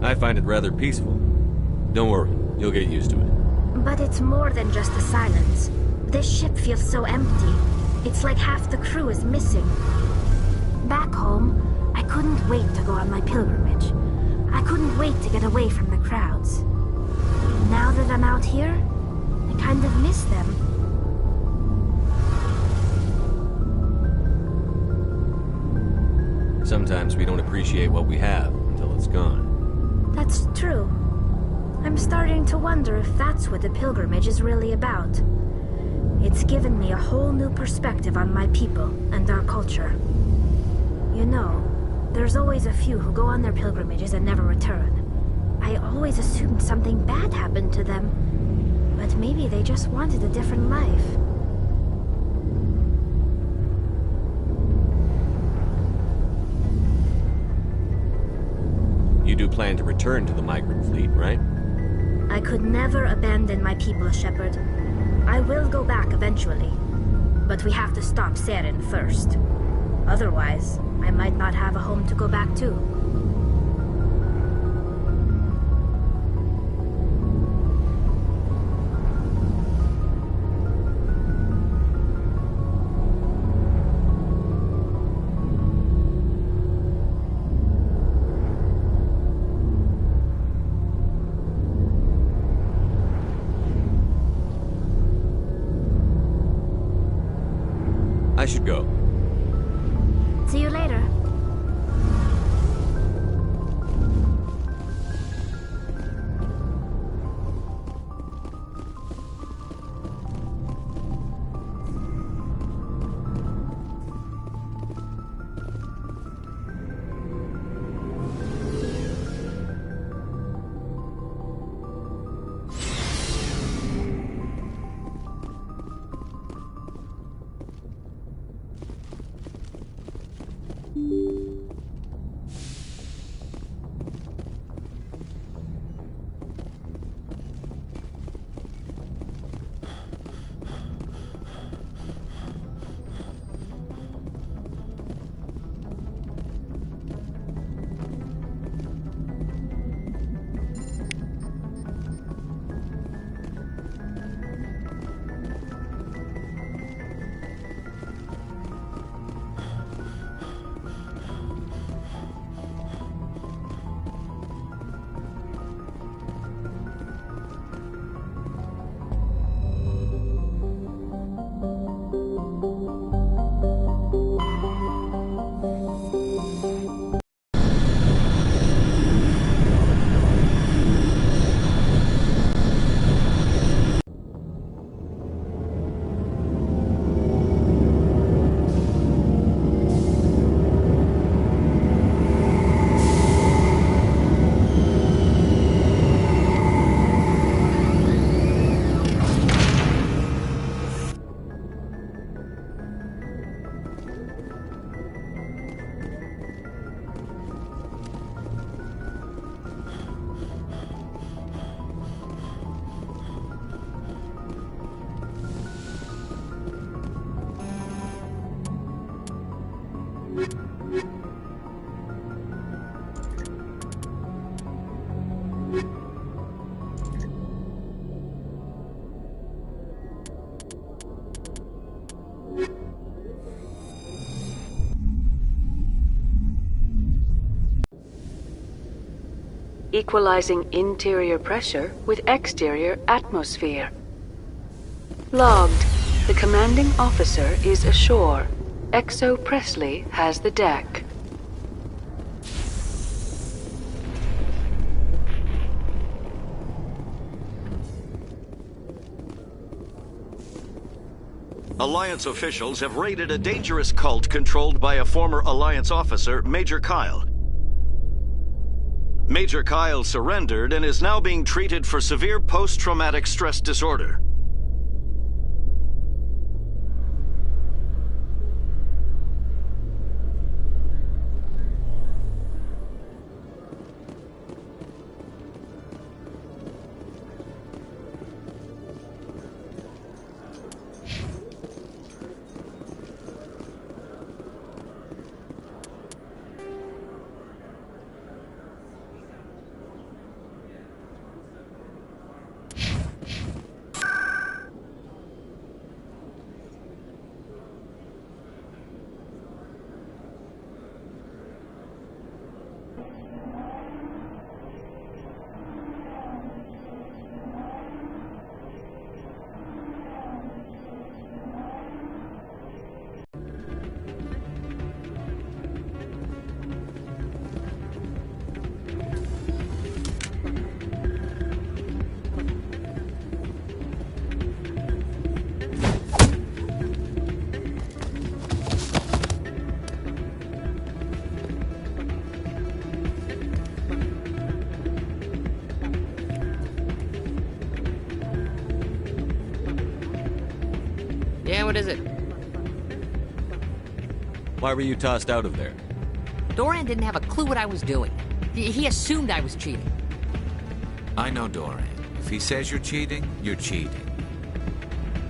I find it rather peaceful. Don't worry, you'll get used to it. But it's more than just the silence. This ship feels so empty. It's like half the crew is missing. Back home, I couldn't wait to go on my pilgrimage. I couldn't wait to get away from the crowds. Now that I'm out here, I kind of miss them. Sometimes we don't appreciate what we have until it's gone. to wonder if that's what the pilgrimage is really about. It's given me a whole new perspective on my people and our culture. You know, there's always a few who go on their pilgrimages and never return. I always assumed something bad happened to them, but maybe they just wanted a different life. You do plan to return to the migrant fleet, right? I could never abandon my people, Shepard. I will go back eventually, but we have to stop Saren first. Otherwise, I might not have a home to go back to. I should go. See you later. Equalizing interior pressure with exterior atmosphere. Logged. The commanding officer is ashore. Exo Presley has the deck. Alliance officials have raided a dangerous cult controlled by a former Alliance officer, Major Kyle. Major Kyle surrendered and is now being treated for severe post-traumatic stress disorder. what is it? Why were you tossed out of there? Doran didn't have a clue what I was doing. He assumed I was cheating. I know Doran. If he says you're cheating, you're cheating.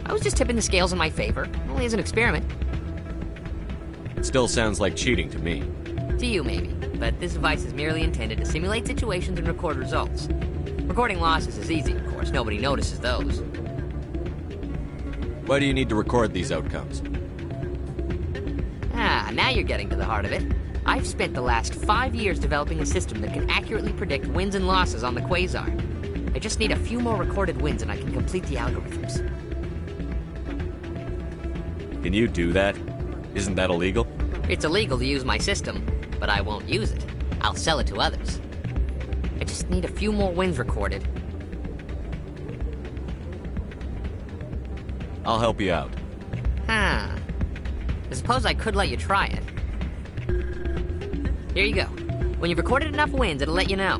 I was just tipping the scales in my favor, only as an experiment. It still sounds like cheating to me. To you, maybe. But this device is merely intended to simulate situations and record results. Recording losses is easy, of course. Nobody notices those. Why do you need to record these outcomes? Ah, now you're getting to the heart of it. I've spent the last 5 years developing a system that can accurately predict wins and losses on the Quasar. I just need a few more recorded wins and I can complete the algorithms. Can you do that? Isn't that illegal? It's illegal to use my system, but I won't use it. I'll sell it to others. I just need a few more wins recorded. I'll help you out. Huh. I suppose I could let you try it. Here you go. When you've recorded enough wins, it'll let you know.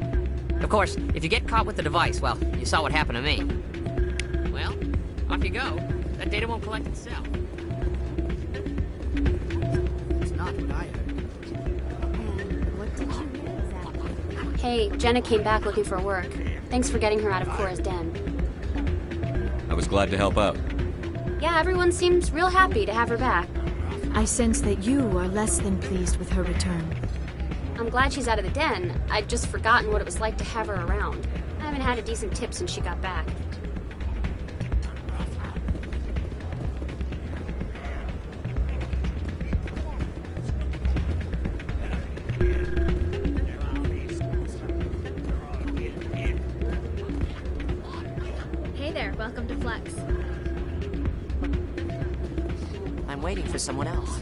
Of course, if you get caught with the device, well, you saw what happened to me. Well, off you go. That data won't collect itself. It's not what I heard. What did you get exactly? Hey, Jenna came back looking for work. Thanks for getting her out of Cora's den. I was glad to help out. Yeah, everyone seems real happy to have her back. I sense that you are less than pleased with her return. I'm glad she's out of the den. I'd just forgotten what it was like to have her around. I haven't had a decent tip since she got back. Hey there, welcome to Flex. I'm waiting for someone else.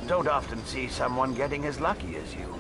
Don't often see someone getting as lucky as you.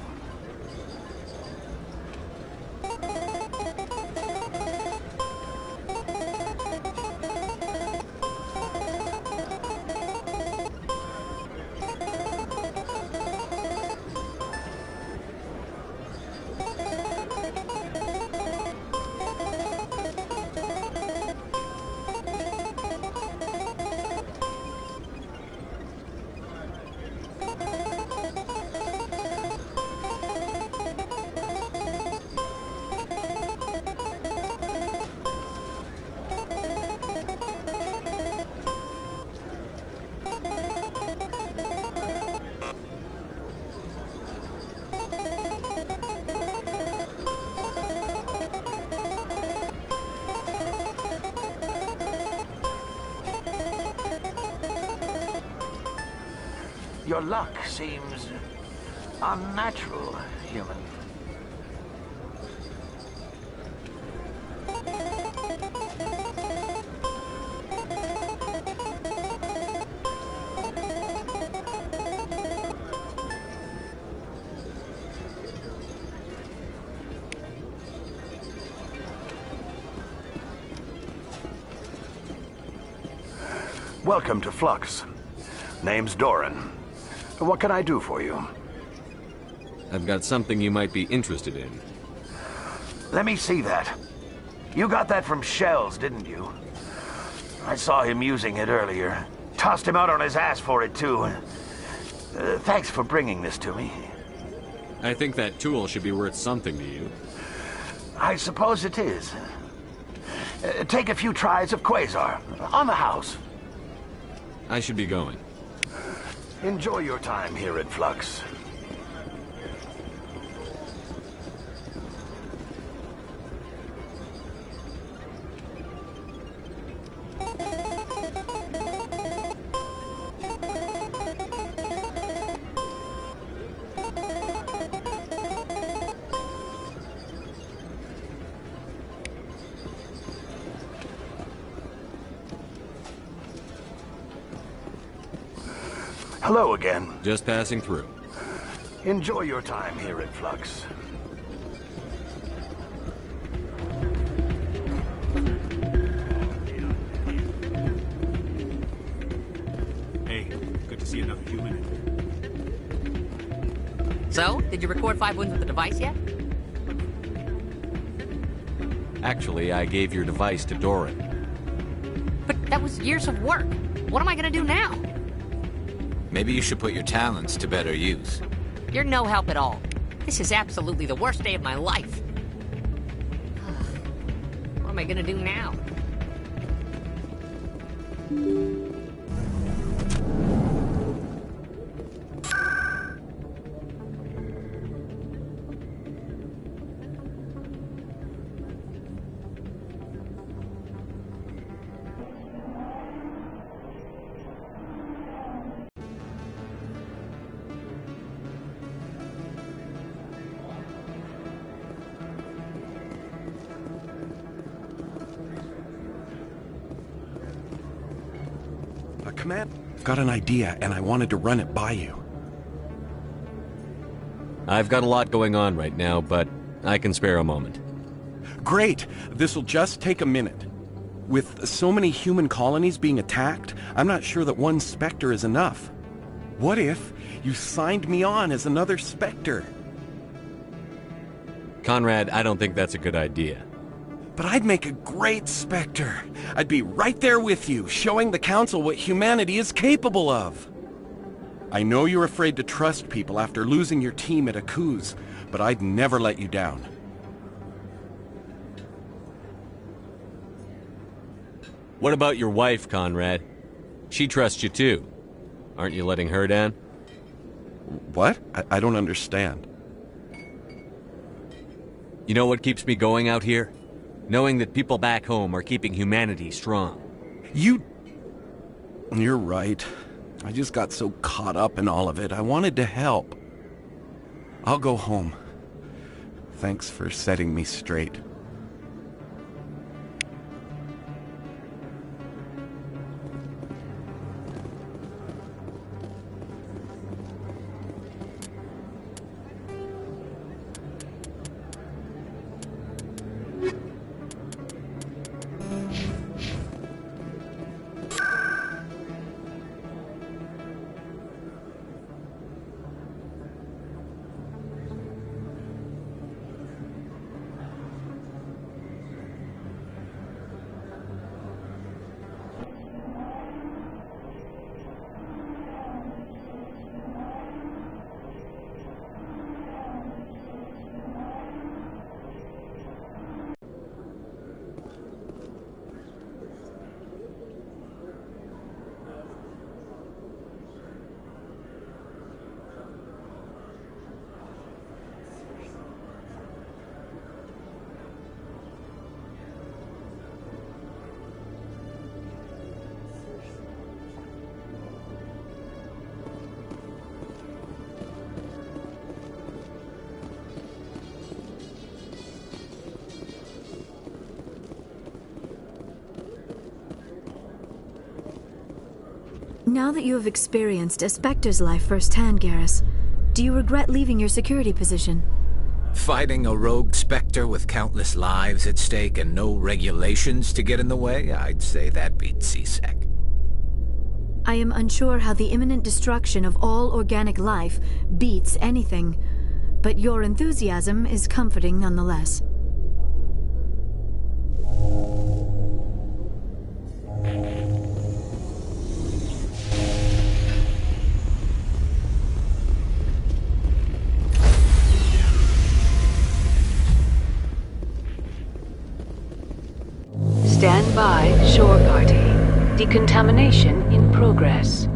Your luck seems unnatural, human. Welcome to Flux. Name's Doran. What can I do for you? I've got something you might be interested in. Let me see that. You got that from Shells, didn't you? I saw him using it earlier. Tossed him out on his ass for it, too. Thanks for bringing this to me. I think that tool should be worth something to you. I suppose it is. Take a few tries of Quasar. On the house. I should be going. Enjoy your time here at Flux. Hello again. Just passing through. Enjoy your time here at Flux. Hey, good to see another human. So, did you record 5 wins with the device yet? Actually, I gave your device to Doran. But that was years of work. What am I gonna do now? Maybe you should put your talents to better use. You're no help at all. This is absolutely the worst day of my life. What am I gonna do now? Command, I've got an idea, and I wanted to run it by you. I've got a lot going on right now, but I can spare a moment. Great! This'll just take a minute. With so many human colonies being attacked, I'm not sure that one Spectre is enough. What if you signed me on as another Spectre? Conrad, I don't think that's a good idea. But I'd make a great Spectre. I'd be right there with you, showing the Council what humanity is capable of. I know you're afraid to trust people after losing your team at Akuz, but I'd never let you down. What about your wife, Conrad? She trusts you too. Aren't you letting her down? What? I don't understand. You know what keeps me going out here? Knowing that people back home are keeping humanity strong. You're right. I just got so caught up in all of it. I wanted to help. I'll go home. Thanks for setting me straight. Now that you have experienced a Spectre's life firsthand, Garrus, do you regret leaving your security position? Fighting a rogue Spectre with countless lives at stake and no regulations to get in the way? I'd say that beats CSEC. I am unsure how the imminent destruction of all organic life beats anything, but your enthusiasm is comforting nonetheless. Stand by, shore party. Decontamination in progress.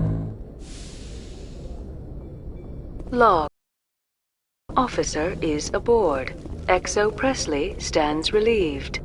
Log. Officer is aboard. XO Presley stands relieved.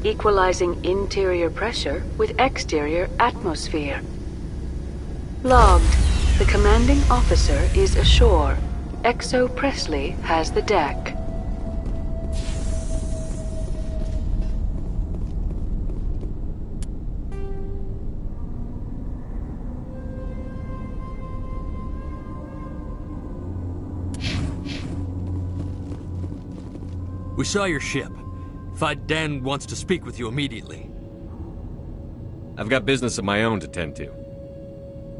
Equalizing interior pressure with exterior atmosphere. Logged. The commanding officer is ashore. XO Presley has the deck. We saw your ship. Dan wants to speak with you immediately. I've got business of my own to tend to.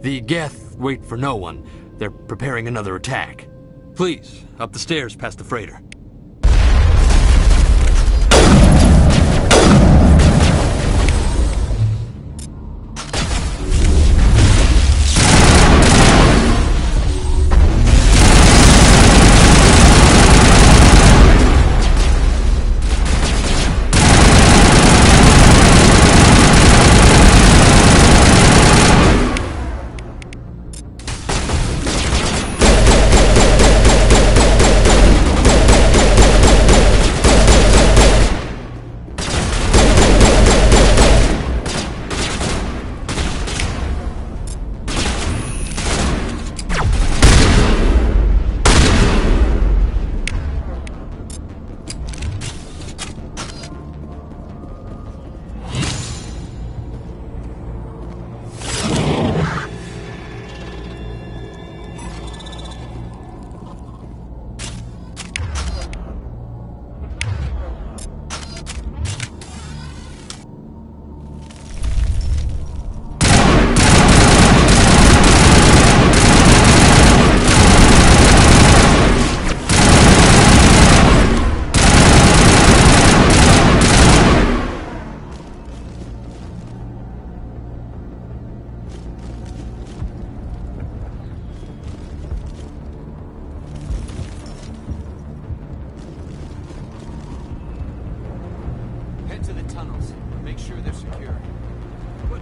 The Geth wait for no one. They're preparing another attack. Please, up the stairs past the freighter. sure they're secure. But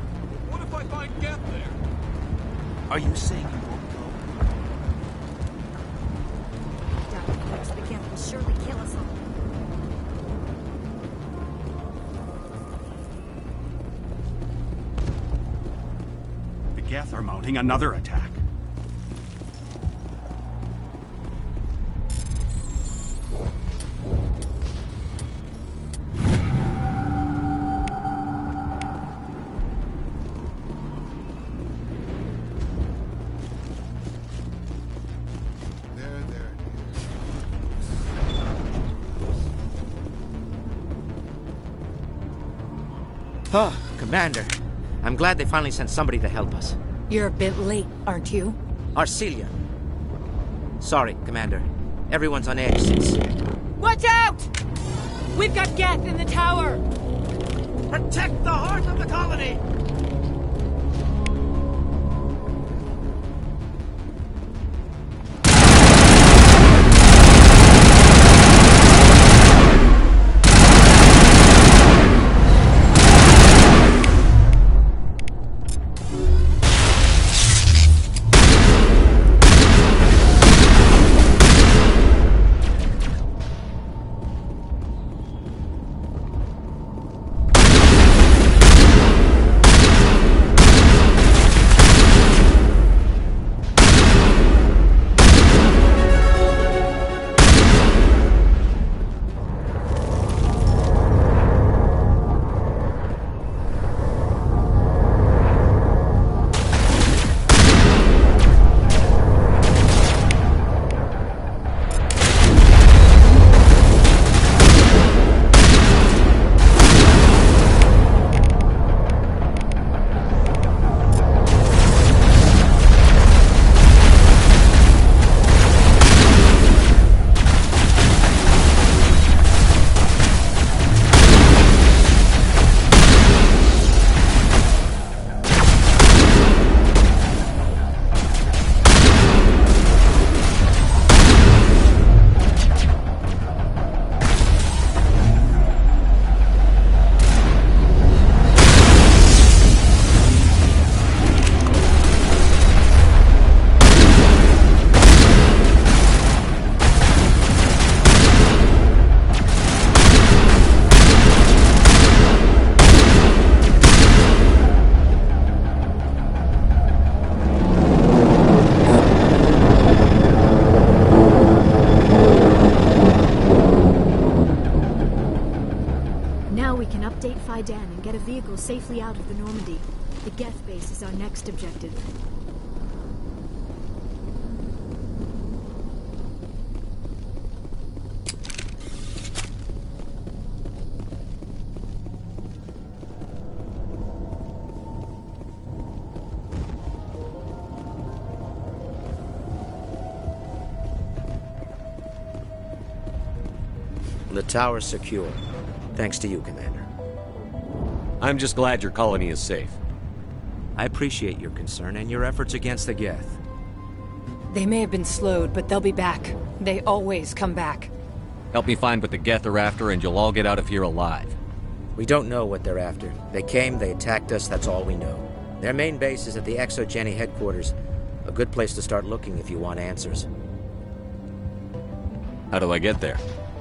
what if I find Geth there? Are you saying you won't go? The Geth will surely kill us all. The Geth are mounting another attack. Oh, Commander. I'm glad they finally sent somebody to help us. You're a bit late, aren't you? Arcelia. Sorry, Commander. Everyone's on edge since... Watch out! We've got Geth in the tower! Protect the heart of the colony! Dan and get a vehicle safely out of the Normandy. The Geth base is our next objective. The tower's secure. Thanks to you, Commander. I'm just glad your colony is safe. I appreciate your concern and your efforts against the Geth. They may have been slowed, but they'll be back. They always come back. Help me find what the Geth are after, and you'll all get out of here alive. We don't know what they're after. They came, they attacked us, that's all we know. Their main base is at the ExoGeni headquarters. A good place to start looking if you want answers. How do I get there?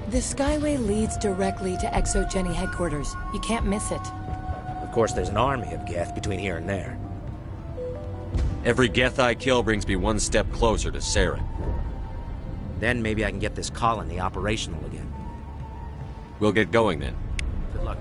The Skyway leads directly to ExoGeni headquarters. You can't miss it. Of course, there's an army of Geth between here and there. Every Geth I kill brings me one step closer to Saren. Then maybe I can get this colony operational again. We'll get going then. Good luck.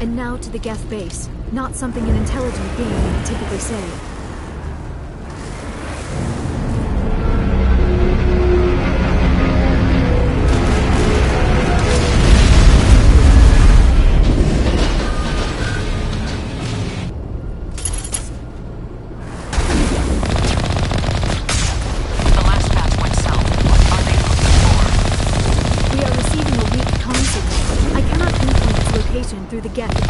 And now to the Geth base. Not something an intelligent being would typically say. The last path went south. What are they looking for? We are receiving a weak comm signal. I cannot pinpoint its location through the Geth